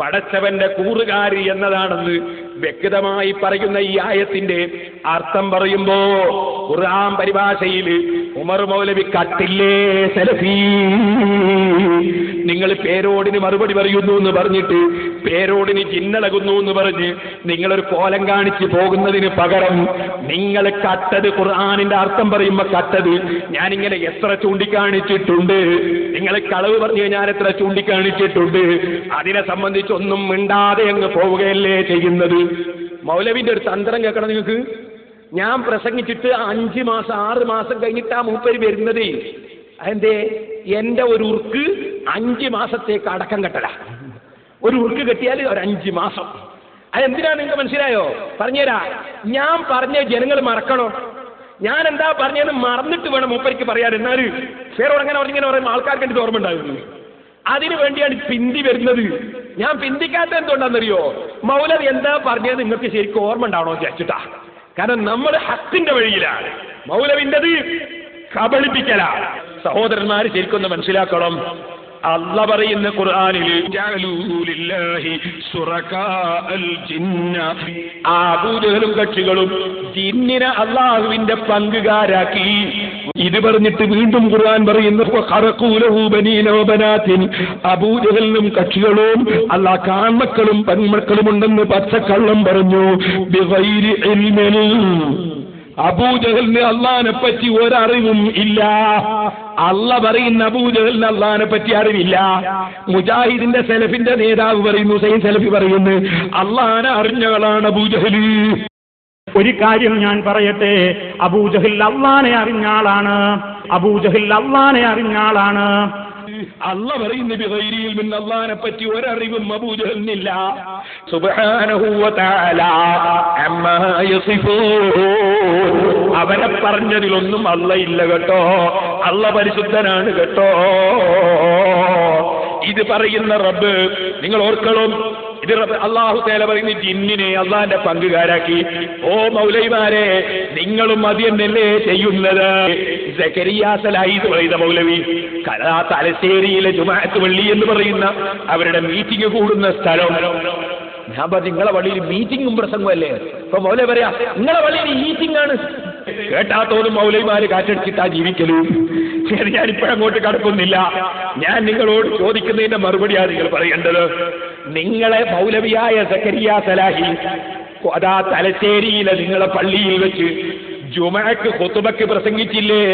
പടച്ചവന്റെ കൂറുകാരി എന്നതാണെന്ന് വ്യക്തമായി പറയുന്ന ഈ ആയത്തിന്റെ അർത്ഥം പറയുമ്പോ ഖുർആൻ പരിഭാഷയിൽ ഉമർ മൗലവി കട്ടില്ലേ സലഫി, നിങ്ങൾ പേരോടിന് മറുപടി പറയുന്നു എന്ന് പറഞ്ഞിട്ട് പേരോടിന് ജിന്നളകുന്നു എന്ന് പറഞ്ഞ് നിങ്ങളൊരു കോലം കാണിച്ച് പോകുന്നതിന് പകരം നിങ്ങൾ കട്ടത് ഖുർആനിന്റെ അർത്ഥം പറയുമ്പോ കട്ടത് ഞാനിങ്ങനെ എത്ര ചൂണ്ടിക്കാണിച്ചിട്ടുണ്ട്, നിങ്ങൾ കളവ് പറഞ്ഞ് ഞാൻ എത്ര ചൂണ്ടിക്കാണിച്ചിട്ടുണ്ട്, അതിനെ സംബന്ധിച്ചൊന്നും മിണ്ടാതെ അങ്ങ് പോവുകയല്ലേ ചെയ്യുന്നത്. മൗലവിന്റെ ഒരു തന്ത്രം കേൾക്കണം നിങ്ങൾക്ക്. ഞാൻ പ്രസംഗിച്ചിട്ട് 5 മാസം 6 മാസം കഴിഞ്ഞിട്ടാ മൂപ്പര് വരുന്നത്. അതെന്തേ? എന്റെ ഒരു ഉർക്ക് 5 മാസത്തേക്ക് അടക്കം കെട്ടല. ഒരു ഉർക്ക് കെട്ടിയാൽ ഒരു 5 മാസം. അതെന്തിനാണ് നിങ്ങൾക്ക് മനസ്സിലായോ? പറഞ്ഞുതരാ. ഞാൻ പറഞ്ഞ ജനങ്ങൾ മറക്കണോ? ഞാൻ എന്താ പറഞ്ഞത് മറന്നിട്ട് വേണം മൂപ്പരിക്ക് പറയാൻ. എന്നാൽ ഫേറോട് അങ്ങനെ പറഞ്ഞിങ്ങനെ പറയുമ്പോൾ ആൾക്കാർക്ക് എനിക്ക് ഓർമ്മ ഉണ്ടാകുന്നു. അതിനു വേണ്ടിയാണ് പിന്തി വരുന്നത്. ഞാൻ പിന്തിക്കാത്ത എന്തുകൊണ്ടാണെന്നറിയോ? മൗലവി എന്താ പറഞ്ഞത് നിങ്ങൾക്ക് ശരിക്കും ഓർമ്മ ഉണ്ടാവണോ വിചാരിച്ചിട്ടാ. കാരണം നമ്മൾ ഹക്കിന്റെ വഴിയിലാണ്. മൗലവിൻ്റെത് കബളിപ്പിക്കലാണ്. സഹോദരന്മാര് ശരിക്കൊന്ന് മനസ്സിലാക്കണം. അള്ള പറയുന്ന ഖുർആനിൽ അബൂജഹലും കക്ഷികളും ജിന്നിനെ അള്ളാഹുവിന്റെ പങ്കുകാരാക്കി. ഇത് പറഞ്ഞിട്ട് വീണ്ടും ഖുർആൻ പറയുന്നു അബൂജഹലിനും കക്ഷികളും അള്ളാഹ് കാൺമക്കളും പെൺമക്കളും ഉണ്ടെന്ന് പച്ചക്കള്ളം പറഞ്ഞു. ബിഗൈരി ഇൽമിൻ. അബൂജഹലിന് അള്ളാഹിനെ പറ്റി ഒരറിവും ഇല്ല. അള്ള പറയുന്ന അബൂജഹലിന് അള്ളാഹിനെ പറ്റി അറിവില്ല. മുജാഹിദിന്റെ സലഫിന്റെ നേതാവ് പറയുന്നു, ഹുസൈൻ സലഫി പറയുന്നു, അള്ളാഹിനെ അറിഞ്ഞവളാണ് അബൂജഹൽ. ഒരു കാര്യം ഞാൻ പറയട്ടെ, അബൂജഹൽ അള്ളാഹിനെ അറിഞ്ഞ ആളാണ്. അബൂജഹൽ അള്ളാഹിനെ അറിഞ്ഞ ആളാണ്. അള്ള പറയുന്ന അള്ളാഹിനെ പറ്റി ഒരറിവും അബൂജഹലിനില്ല. സുബ്ഹാനഹു വ തആല അമ്മാ യസിഫൂൻ. അവരെ പറഞ്ഞതിലൊന്നും അള്ള ഇല്ല കേട്ടോ. അള്ള പരിശുദ്ധനാണ് കേട്ടോ. ഇത് പറയുന്ന റബ്ബ് നിങ്ങൾ ഓർക്കണം. ഇത് അള്ളാഹു തആല പറയുന്ന ജിന്നിനെ അള്ളാഹിന്റെ പങ്കുകാരാക്കി. ഓ മൗലവിമാരെ, നിങ്ങളും അത് തന്നെയല്ലേ ചെയ്യുന്നത്? സക്കരിയ സലാഹി പറയുന്ന മൗലവി തലശ്ശേരിയിലെ ജുമാഅത്ത് പള്ളി എന്ന് പറയുന്ന അവരുടെ മീറ്റിംഗ് കൂടുന്ന സ്ഥലം. ഞാൻ പറഞ്ഞു നിങ്ങളെ പള്ളിയിൽ മീറ്റിംഗും പ്രസംഗമല്ലേ? അപ്പൊ മൗലവി പറയാ നിങ്ങളെ പള്ളിയിൽ മീറ്റിംഗ് ആണ്. കേട്ടാത്തോന്നും മൗലവിമാര് കാറ്റടിച്ചിട്ടാ ജീവിക്കലൂ. ശരി, ഞാനിപ്പോഴങ്ങോട്ട് കടക്കുന്നില്ല. ഞാൻ നിങ്ങളോട് ചോദിക്കുന്നതിന്റെ മറുപടിയാണ് നിങ്ങൾ പറയേണ്ടത്. നിങ്ങളെ മൗലവിയായ സക്കരിയ സലാഹി അതാ തലശ്ശേരിയിലെ നിങ്ങളെ പള്ളിയിൽ വെച്ച് ജുമഅക്ക് ഖുതുബക്ക് പ്രസംഗിച്ചില്ലേ?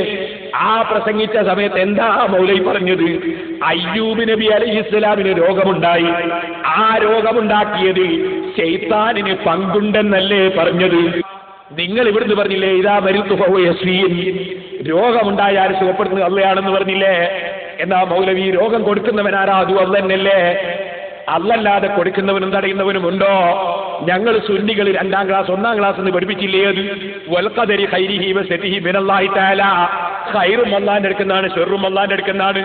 ആ പ്രസംഗിച്ച സമയത്ത് എന്താ മൗലവി പറഞ്ഞത്? അയ്യൂബ് നബി അലൈഹിസ്സലാമിന് രോഗമുണ്ടായി. ആ രോഗമുണ്ടാക്കിയത് ശൈത്താനിന് പങ്കുണ്ടെന്നല്ലേ പറഞ്ഞത്? നിങ്ങൾ ഇവിടുന്ന് പറഞ്ഞില്ലേ ഇതാ മരിത്തു ഫഹുവ യസ്ഫീൻ, രോഗമുണ്ടായാൽ സുഖപ്പെടുന്നത് അള്ളയാണെന്ന് പറഞ്ഞില്ലേ? എന്നാ മൗലവി രോഗം കൊടുക്കുന്നവനാരാ? അതും അള്ള തന്നെയല്ലേ? അല്ലല്ലാതെ കൊടുക്കുന്നവനും തടയുന്നവനും ഉണ്ടോ? ഞങ്ങൾ സുന്നികൾ 2ാം ക്ലാസ് 1ാം ക്ലാസ് എന്ന് പഠിപ്പിച്ചില്ലേ? അത് വൽഖദരി ഖൈരിഹി വശരിഹി മിനല്ലാഹി തആല. ഖൈറും അല്ലാന്റെ അടുക്കുന്നതാണ്, ഷെറും അല്ലാന്റെ അടുക്കുന്നതാണ്.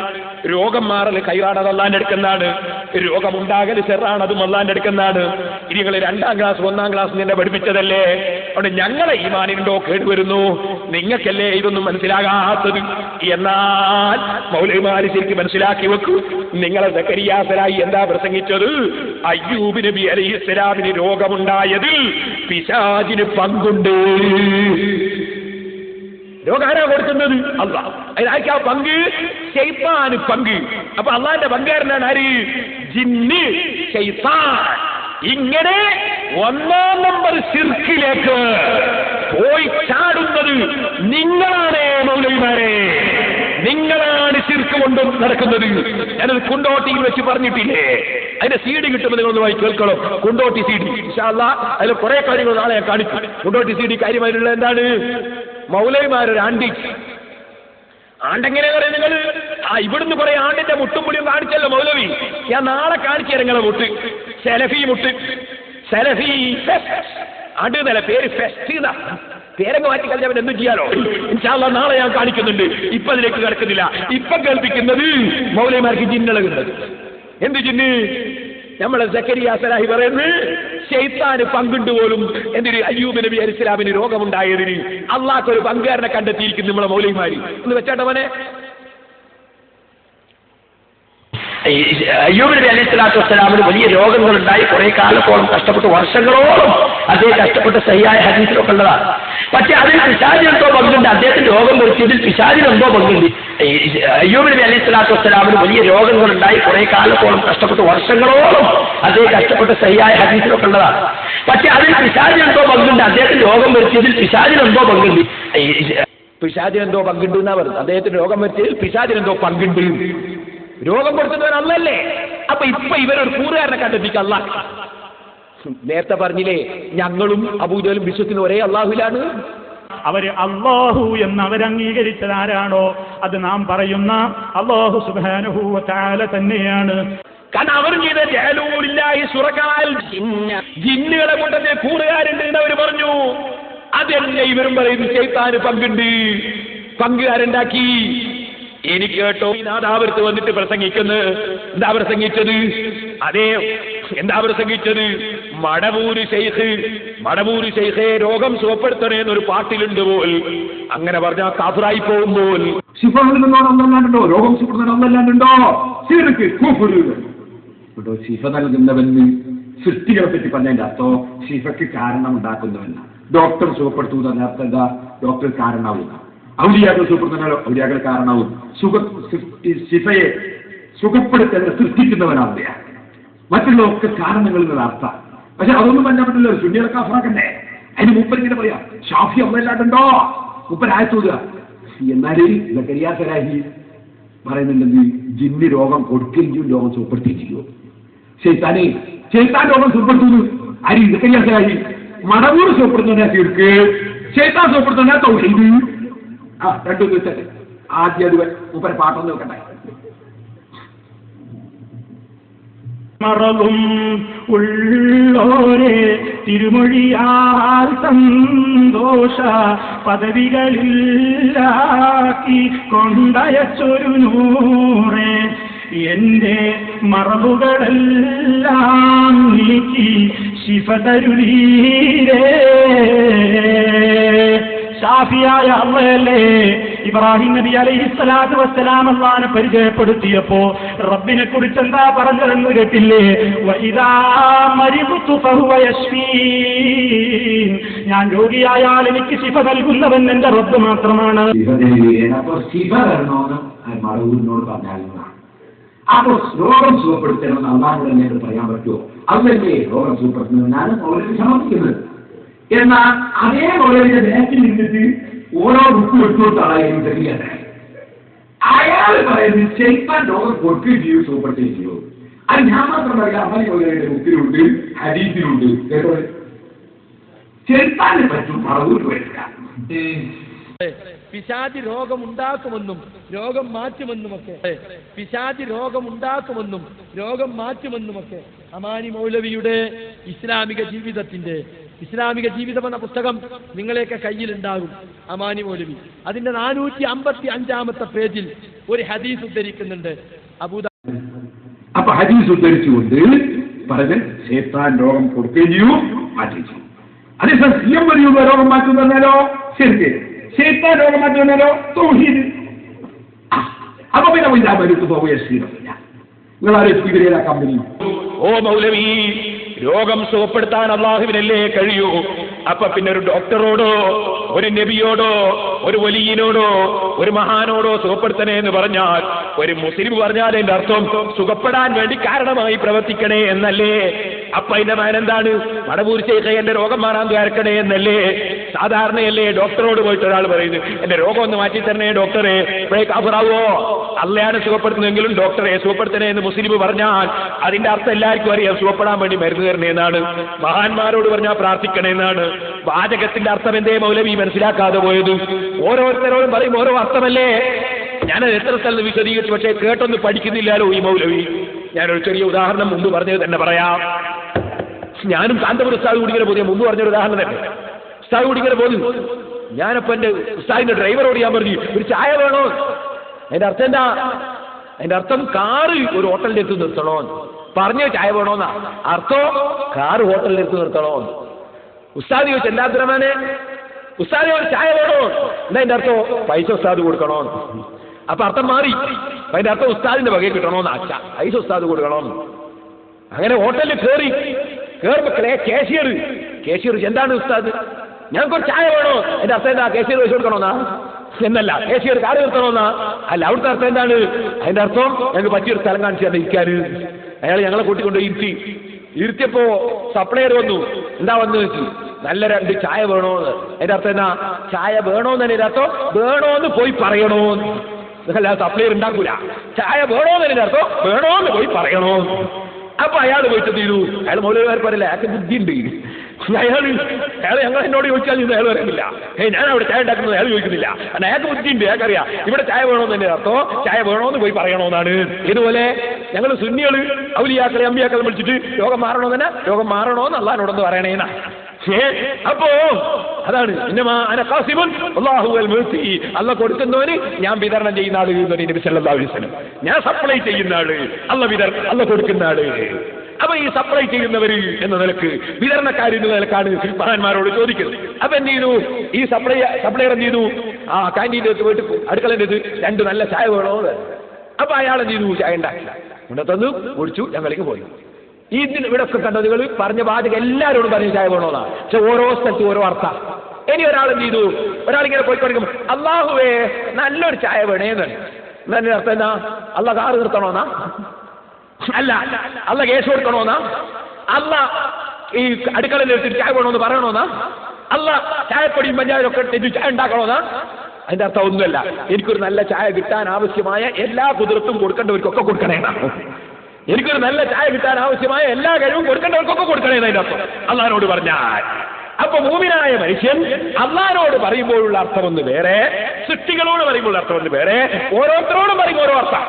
രോഗം മാറൽ ഖൈറാണ്, അത് അല്ലാന്റെ അടുക്കുന്നതാണ്. രോഗമുണ്ടാകൽ ഷെറാണ്, അതും അല്ലാന്റെ അടുക്കുന്നതാണ്. ഇനി നിങ്ങൾ 2ാം ക്ലാസ് 1ാം ക്ലാസ് നിന്നെ പഠിപ്പിച്ചതല്ലേ? അവിടെ ഞങ്ങളെ ഈമാനിനുണ്ടോ കേടുവരുന്നു? നിങ്ങൾക്കല്ലേ ഇതൊന്നും മനസ്സിലാകാത്തത്? എന്നാൽ മൗലവിമാര് ശരിക്കും മനസ്സിലാക്കി വെക്കൂ. നിങ്ങളെ സക്കരിയാസരായി എന്താ പ്രസംഗിച്ചത്? അയ്യൂബ് നബി അലൈഹിസ്സലാമിന് രോഗമുണ്ടായതിൽ പിശാചിന് പങ്കുണ്ട്. രോഗം ആരാ കൊടുക്കുന്നത്? അല്ലാഹ്. അതിനായിരിക്കും ആ പങ്ക് ശൈത്താന് പങ്ക്. അപ്പൊ അള്ളാന്റെ പങ്കുകാരനാണ് ആര്? ജിന്ന്, ശൈത്താൻ. ഇങ്ങനെ 1ാം നമ്പർ ശിർക്കിലേക്ക് പോയി ചാടുന്നത് നിങ്ങളാണ് മൗലവിമാരെ. നിങ്ങളാണ് ശിർക്ക് കൊണ്ട് നടക്കുന്നത്. ഞാനത് കുണ്ടോട്ടിയിൽ വെച്ച് പറഞ്ഞിട്ടില്ലേ? അതിന്റെ CD കിട്ടുമ്പോൾ നിങ്ങളൊന്ന് വായി കേൾക്കണം. കുണ്ടോട്ടി CD ഇൻഷാ അല്ലാഹ്. അതിൽ കുറെ കാര്യങ്ങൾ നാളെ ഞാൻ കാണിക്കും. കുണ്ടോട്ടി CD കാര്യമായിട്ടുള്ള എന്താണ്? മൗലവിമാരൊരു ആണ്ടെങ്ങനെ പറയും നിങ്ങൾ? ഇവിടുന്ന് കുറെ ആണ്ടിന്റെ മുട്ടും പുളിയും കാണിച്ചല്ലോ മൗലവി. ഞാൻ നാളെ കാണിച്ചു തരാം നിങ്ങളെ മുട്ട്. സെലഫി മുട്ട്, സെലഫി ആണ്ട് നില പേര് ഫെസ്റ്റ്. പേരങ്ങ് മാറ്റി കളഞ്ഞാൽ എന്തും ചെയ്യാലോ. ഇൻഷാ അല്ലാഹ് നാളെ ഞാൻ കാണിക്കുന്നുണ്ട്. ഇപ്പൊ അതിലേക്ക് കിടക്കുന്നില്ല. ഇപ്പൊ കേൾപ്പിക്കുന്നത് മൗലവിമാർക്ക് ജിന്നിളകുന്നത്. എന്ത് ജിന്ന്? നമ്മളെ സക്കരിയ സലാഹി പറയുന്നത് ശൈത്താന് പങ്കുണ്ട് പോലും. എന്തിന്? അയ്യൂബ് നബി അലൈഹിസ്സലാമിന് രോഗമുണ്ടായതിന് അള്ളാഹ്ക്കൊരു പങ്കുകാരനെ കണ്ടെത്തിയിരിക്കുന്നു നമ്മളെ മൗലവിമാര്. ഒന്ന് വെച്ചാട്ടവനെ. അയ്യൂബ് നബി അലൈഹി സ്വലാത്തു വസ്സലാമിന് വലിയ രോഗങ്ങളുണ്ടായി. കുറെ കാലത്തോളം കഷ്ടപ്പെട്ട്, വർഷങ്ങളോളം അദ്ദേഹം കഷ്ടപ്പെട്ട് സഹിയായ ഹദീസിലൊക്കെ ഉള്ളതാണ്. പക്ഷെ അതിൽ പിശാചിനെന്തോ പങ്കുണ്ട്. അദ്ദേഹത്തിന് രോഗം വരുത്തിയതിൽ പിശാചിനെന്തോ പങ്കുണ്ട്. അയ്യൂബ് നബി അലൈഹി സ്വലാത്തു വസ്സലാമിന് വലിയ രോഗങ്ങളുണ്ടായി. കുറെ കാലത്തോളം കഷ്ടപ്പെട്ട്, വർഷങ്ങളോളം അദ്ദേഹം കഷ്ടപ്പെട്ട് സഹിയായ ഹദീസിലൊക്കെ ഉള്ളതാണ്. പക്ഷെ അതിൽ പിശാചിനെന്തോ പങ്കുണ്ട്. അദ്ദേഹത്തിന് രോഗം വരുത്തിയതിൽ പിശാചിനെന്തോ പങ്കുണ്ട്. പിശാചിനെന്തോ പങ്കുണ്ട് എന്നാ പറയുന്നത്. അദ്ദേഹത്തിന് രോഗം വരുത്തിയതിൽ പിശാചിനെന്തോ പങ്കുണ്ട്. രോഗം കൊടുക്കുന്നവൻ അല്ലല്ലേ? അപ്പൊ ഇപ്പൊ ഇവരൊരു കൂറുകാരനെ കണ്ടെത്തിക്കുക അല്ലാഹ്. നേരത്തെ പറഞ്ഞില്ലേ, ഞങ്ങളും അബൂജഹലും വിശ്വസിക്കുന്ന ഒരേ അള്ളാഹുവിലാണ്. അവര് അല്ലാഹു എന്ന് അവരംഗീകരിച്ചത് ആരാണോ അത് നാം പറയുന്ന അല്ലാഹു സുബ്ഹാനഹു വ തആല തന്നെയാണ്. കാരണം അവർ ചെയ്ത ജഅലൂലില്ലാഹി ശുറകാൽ, ജിന്നുകളെ കൊണ്ടേ കൂറുകാരുണ്ട് എന്ന് അവർ പറഞ്ഞു. അതല്ലേ ഇവരും പറയുന്നു ശൈത്താന് പങ്കുണ്ട്, പങ്കുകാരുണ്ടാക്കി. എനിക്ക് കേട്ടോ നാദാപുരത്ത് വന്നിട്ട് പ്രസംഗിക്കുന്നത് എന്താ പ്രസംഗിച്ചത്? എന്താ പ്രസംഗിച്ചത്? മടവൂര് ശൈഖേ രോഗം സുഖപ്പെടുത്തണേ എന്നൊരു പാട്ടിലുണ്ട് പോൽ. അങ്ങനെ പറഞ്ഞാൽ കാഫിറായി പോകുമ്പോൾ ശിഫോ രോഗം സുഖപ്പെടുന്നോ? ശിഫ നൽകുന്നവന് സൃഷ്ടികളെ പറ്റി പറഞ്ഞതിന്റെ അർത്ഥം ശിഫയ്ക്ക് കാരണം ഉണ്ടാക്കുന്നവന്. ഡോക്ടർ സുഖപ്പെടുത്തുന്ന അർത്ഥം എന്താ? ഡോക്ടർ കാരണമാവുക. ഔലിയാക്കൾ സുഖപ്പെടുത്തുന്ന ഔലിയാക്കൾ കാരണമാവും. ശിഫയെ സുഖപ്പെടുത്തുന്ന സൃഷ്ടിക്കുന്നവനാവുക. മറ്റുള്ളവർക്ക് കാരണങ്ങൾ എന്നുള്ള അർത്ഥം. പക്ഷെ അതൊന്നും പറഞ്ഞാൽ പറ്റില്ല. സുന്നികളെ കാഫറാക്കണ്ടേ? അതിന് മൂപ്പർ ഇങ്ങനെ പറയാം, ഷാഫി അമ്മയില്ലാട്ടുണ്ടോ? മൂപ്പർ ആയത്തൂക. എന്നാല് സക്കരിയ സലാഹി പറയുന്നുണ്ടെങ്കിൽ ജിന്ന് രോഗം കൊടുക്കുകയും ചെയ്യും, രോഗം സുഖപ്പെടുത്തുകയും ചെയ്യും. ശൈത്താൻ രോഗം സുഖപ്പെടുത്തുന്നു. ആര്? സക്കരിയ സലാഹി. മടവൂർ സുഖപ്പെടുത്തുന്ന തീർക്ക്, ശൈത്താൻ സുഖപ്പെടുത്തുന്ന തൗഹീദ്. രണ്ടു ദിവസത്തെ ആദ്യം അത് മൂപ്പരെ പാട്ടൊന്നും നോക്കണ്ടേ? മറവും ഉള്ളോരെ തിരുമൊഴിയാൽ സന്തോഷ പദവികളിലാക്കി കൊണ്ടയച്ചൊരു നൂറേ, എന്റെ മറവുകളെല്ലാം നീക്കി ശിഫ തരുളീരേ. ഷാഫിയായ അള്ളയല്ലേ ഇബ്രാഹിം നബി അലൈഹിസ്സലാത്തു വസ്സലാം അല്ലാഹനെ പരിചയപ്പെടുത്തിയപ്പോ റബ്ബിനെ കുറിച്ച് എന്താ പറഞ്ഞതെന്ന് കേട്ടില്ലേ? വഇദാ മരിദതു ഫഹുവ യശ്ഫീൻ, ഞാൻ രോഗിയായാൽ എനിക്ക് ശിഫ നൽകുന്നവൻ എന്റെ റബ്ബ് മാത്രമാണ്. അപ്പൊ രോഗം സുഖപ്പെടുത്തണമെന്ന് അള്ളാഹുവിനെ നേരിട്ട് പറയാൻ പറ്റുമോ? അതല്ലേ രോഗം സുഖപ്പെടുത്തുന്നതിനാണ് മൗലവി സമർപ്പിക്കുന്നത്. എന്നാൽ അതേ മൗലവിന്റെ ബാക്കിൽ നിന്നിട്ട് ഓരോ ബുക്ക് എടുത്തുകൊടുത്താളായിരുന്നു ശരിയാണ്. അയാൾ പറയുന്നത് ശൈത്താൻ രോഗം കൊടുക്കുകയും ചെയ്യും, സുഖപ്പെടുത്തുകയും ചെയ്യും. അത് ഞാൻ മാത്രം പറയാം. അമ്മ മൗലവിന്റെ ബുക്കിലുണ്ട്, ഹദീസിലുണ്ട്. കേട്ടോ, ശൈത്താനെ പറ്റും മറവൂട്ട് വരിക. പിശാചി രോഗമുണ്ടാക്കുമെന്നും രോഗം മാറ്റുമെന്നുമൊക്കെ, പിശാചി രോഗമുണ്ടാക്കുമെന്നും രോഗം മാറ്റുമെന്നുമൊക്കെ അമാനി മൗലവിയുടെ ഇസ്ലാമിക ജീവിതത്തിന്റെ ഇസ്ലാമിക ജീവിതം എന്ന പുസ്തകം നിങ്ങളെയൊക്കെ കയ്യിലുണ്ടാകും. അമാനി മൗലവി അതിന്റെ 455-ാമത്തെ പേജിൽ ഒരു ഹദീസ് ഉദ്ധരിക്കുന്നുണ്ട്. അപ്പൊ ഹദീസ് ഉദ്ധരിച്ചുകൊണ്ട് പറഞ്ഞ് ശൈത്താൻ രോഗം കൊടുക്കുകയും ചെയ്യൂ, മാറ്റുകയും ചെയ്യും. അതേസമയം സിയം വരെയുള്ള രോഗം മാറ്റുന്നോ ശരിക്ക്, ശൈത്താൻ രോഗം മാറ്റുന്നോ തൗഹീദ്. അപ്പൊ പിന്നെ ഇതാ മരുത്ത് പോവുകയില്ല. നിങ്ങളാരും ഇവരേതാ കമ്പനി? ഓ മൗലവി, രോഗം സുഖപ്പെടുത്താൻ അള്ളാഹുവിനല്ലേ കഴിയൂ. അപ്പൊ പിന്നെ ഒരു ഡോക്ടറോടോ ഒരു നബിയോടോ ഒരു വലിയനോടോ ഒരു മഹാനോടോ സുഖപ്പെടുത്തണേ എന്ന് പറഞ്ഞാൽ, ഒരു മുസ്ലിം പറഞ്ഞാൽ എന്റെ അർത്ഥം സുഖപ്പെടാൻ വേണ്ടി കാരണമായി പ്രവർത്തിക്കണേ എന്നല്ലേ. അപ്പൊ അതിന്റെ മാനെന്താണ്? മടവൂർ ശൈഖേ എന്റെ രോഗം മാറാൻ ദ്വാരക്കണേ എന്നല്ലേ. സാധാരണയല്ലേ ഡോക്ടറോട് പോയിട്ട് ഒരാൾ പറയുന്നത് എന്റെ രോഗം ഒന്ന് മാറ്റി തരണേ ഡോക്ടറെ, ഇപ്പോഴേ കാഫറാവോ? അള്ളയാണ് സുഖപ്പെടുത്തുന്നതെങ്കിലും ഡോക്ടറെ സുഖപ്പെടുത്തണേ എന്ന് മുസ്ലിം പറഞ്ഞാൽ അതിന്റെ അർത്ഥം എല്ലാവർക്കും അറിയാം, സുഖപ്പെടാൻ വേണ്ടി മരുന്ന് തരണേ എന്നാണ്. മഹാന്മാരോട് പറഞ്ഞാൽ പ്രാർത്ഥിക്കണേ എന്നാണ്. വാചകത്തിന്റെ അർത്ഥം എന്തേ മൗലവി മനസ്സിലാക്കാതെ പോയത്? ഓരോരുത്തരോടും പറയും ഓരോ അർത്ഥമല്ലേ. ഞാനത് എത്ര സ്ഥലത്ത് വിശദീകരിച്ചു, പക്ഷേ കേട്ടൊന്നും പഠിക്കുന്നില്ലല്ലോ ഈ മൗലവി. ഞാനൊരു ചെറിയ ഉദാഹരണം മുമ്പ് പറഞ്ഞത് തന്നെ പറയാം. ഞാനും കാന്തപുരം ഉസ്താദ് കൂടിങ്ങനെ പോയി, മുമ്പ് പറഞ്ഞൊരു ഉദാഹരണം തന്നെ. ഉസ്താദ് കൂടിങ്ങനെ പോന്നു, ഞാനപ്പോ എന്റെ ഉസ്താദിന്റെ ഡ്രൈവറോട് ഞാൻ പറഞ്ഞു ഒരു ചായ വേണോ. അതിന്റെ അർത്ഥം എന്താ? അതിന്റെ അർത്ഥം കാറ് ഒരു ഹോട്ടലിന്റെ അടുത്ത് നിർത്തണോ. പറഞ്ഞ ചായ വേണോന്നാ അർത്ഥോ, കാറ് ഹോട്ടലിന്റെ അടുത്ത് നിർത്തണോ. ഉസ്താദ് ചോദിച്ചു എന്താ അബ്ദുറഹ്മാനെ, ഉസ്താദ് ഒരു ചായ വേണോ. എന്താ അതിന്റെ അർത്ഥം? പൈസ ഉസ്താദ് കൊടുക്കണോ. അപ്പൊ അർത്ഥം മാറി. അതിന്റെ അർത്ഥം ഉസ്താദിന്റെ വകയിൽ കിട്ടണോന്ന്. അച്ഛ പൈസ ഉസ്താദ് കൊടുക്കണോന്ന്. അങ്ങനെ ഹോട്ടലിൽ കേറുമ്പോ കേഷ്യർ എന്താണ് ഉസ്താദ്, ഞങ്ങൾക്കൊരു ചായ വേണോ. അതിന്റെ അർത്ഥം എന്താ? കേഷ്യർ പൈസ കൊടുക്കണോന്നാ എന്നല്ല, കേഷ്യർ കാറ് നിർത്തണോന്നാ അല്ല. അവിടുത്തെ അർത്ഥം എന്താണ്? അതിന്റെ അർത്ഥം ഞങ്ങൾക്ക് പറ്റിയൊരു സ്ഥലം കാണിച്ചു തന്നെ ഇരിക്കാന്. അയാൾ ഞങ്ങളെ കൂട്ടിക്കൊണ്ട് ഇരുത്തിയപ്പോ സപ്ലയർ വന്നു. എന്താ വന്നു വെച്ചു, നല്ല 2 ചായ വേണോന്ന്. അതിന്റെ അർത്ഥം എന്നാ? ചായ വേണോന്ന് തന്നെ അർത്ഥം വേണോന്ന് പോയി പറയണോന്ന്. അല്ല സപ്ലയർ ഉണ്ടാക്കൂല. ചായ വേണോന്ന് തന്നെ അർത്ഥം വേണോന്ന് പോയി പറയണോ. അപ്പൊ അയാൾ പോയിട്ട് ചെയ്തു. അയാൾ മൗലവിമാർ പറയില്ല, അയാൾക്ക് ബുദ്ധിയുണ്ട്. അയാൾ ഞങ്ങൾ എന്നോട് ചോദിച്ചാൽ അയാൾ പറയുന്നില്ല, ഞാൻ അവിടെ ചായ ഉണ്ടാക്കുന്നത് അയാൾ ചോദിക്കുന്നില്ല. കാരണം അയാൾക്ക് ബുദ്ധിയുണ്ട്, അയാൾക്കറിയാം ഇവിടെ ചായ വേണോന്ന് തന്നെ അർത്ഥം ചായ വേണോന്ന് പോയി പറയണോന്നാണ്. ഇതുപോലെ ഞങ്ങൾ സുന്നികള് ഔലിയാക്കളെ അമ്പിയാക്കളെ വിളിച്ചിട്ട് രോഗം മാറണോ തന്നെ, രോഗം മാറണോന്ന് അള്ളാഹിനോടൊന്ന് പറയണേന്നാ. അപ്പോ അതാണ് അള്ള കൊടുക്കുന്നവന് ഞാൻ വിതരണം ചെയ്യുന്ന ആള് നബി സല്ലല്ലാഹു അലൈഹി വസല്ലം. ഞാൻ സപ്ലൈ ചെയ്യുന്ന ആള്, അള്ള കൊടുക്കുന്ന ആള്. അപ്പൊ ഈ സപ്ലൈ ചെയ്യുന്നവര് എന്ന നിലക്ക്, വിതരണക്കാർ എന്ന നിലക്കാണ് മഹാന്മാരോട് ചോദിക്കുന്നത്. അപ്പൊ എന്ത് ചെയ്തു? ഈ സപ്ലൈയർ എന്ത് ചെയ്തു? ആ കാന്റീൻ്റെ പോയിട്ട് അടുക്കളൻ്റെ 2 നല്ല ചായ വേണോ. അപ്പൊ അയാൾ എന്ത് ചെയ്തു? ചായ ഉണ്ടാക്കി ഇവിടെ തന്നു, കുടിച്ചു, ഞങ്ങളിലേക്ക് പോയി. ഇവിടെ ഒക്കെ കണ്ടോ നിങ്ങൾ? പറഞ്ഞ വാചകം എല്ലാവരോടും പറഞ്ഞ ചായ വേണോന്നാ. പക്ഷെ ഓരോ സ്ഥലത്ത് ഓരോ അർത്ഥം. ഇനി ഒരാൾ എന്ത് ചെയ്തു? ഒരാളിങ്ങനെ പോയിക്കൊടുക്കും, അള്ളാഹുവേ നല്ലൊരു ചായ വേണേന്ന്. എന്നതിന്റെ അർത്ഥം എന്നാ? അള്ള കാറ് നിർത്തണോന്നാ? അല്ല. അള്ള കേസ് കൊടുക്കണോന്നാ? അള്ള ഈ അടുക്കളയിൽ എടുത്തിട്ട് ചായ വേണോന്ന് പറയണോന്നാ? അള്ള ചായപ്പൊടിയും പഞ്ചായത്തൊക്കെ ഇട്ടിട്ട് ചായ ഉണ്ടാക്കണോന്നാ? അതിന്റെ അർത്ഥം ഒന്നുമല്ല. എനിക്കൊരു നല്ല ചായ കിട്ടാൻ ആവശ്യമായ എല്ലാ കുതിർത്തും കൊടുക്കേണ്ടവർക്കൊക്കെ കൊടുക്കണേന്നാ. എനിക്കൊരു നല്ല ചായ കിട്ടാൻ ആവശ്യമായ എല്ലാ കഴിവും കൊടുക്കേണ്ടവർക്കൊക്കെ കൊടുക്കണേന്ന് അതിന്റെ അർത്ഥം അള്ളാഹിനോട് പറഞ്ഞാൽ. അപ്പൊ മുഅ്മിനായ മനുഷ്യൻ അള്ളാഹിനോട് പറയുമ്പോഴുള്ള അർത്ഥം ഒന്ന് വേറെ, സൃഷ്ടികളോട് പറയുമ്പോഴുള്ള അർത്ഥം ഒന്ന് വേറെ, ഓരോരുത്തരോടും പറയുമ്പോൾ ഓരോ അർത്ഥം.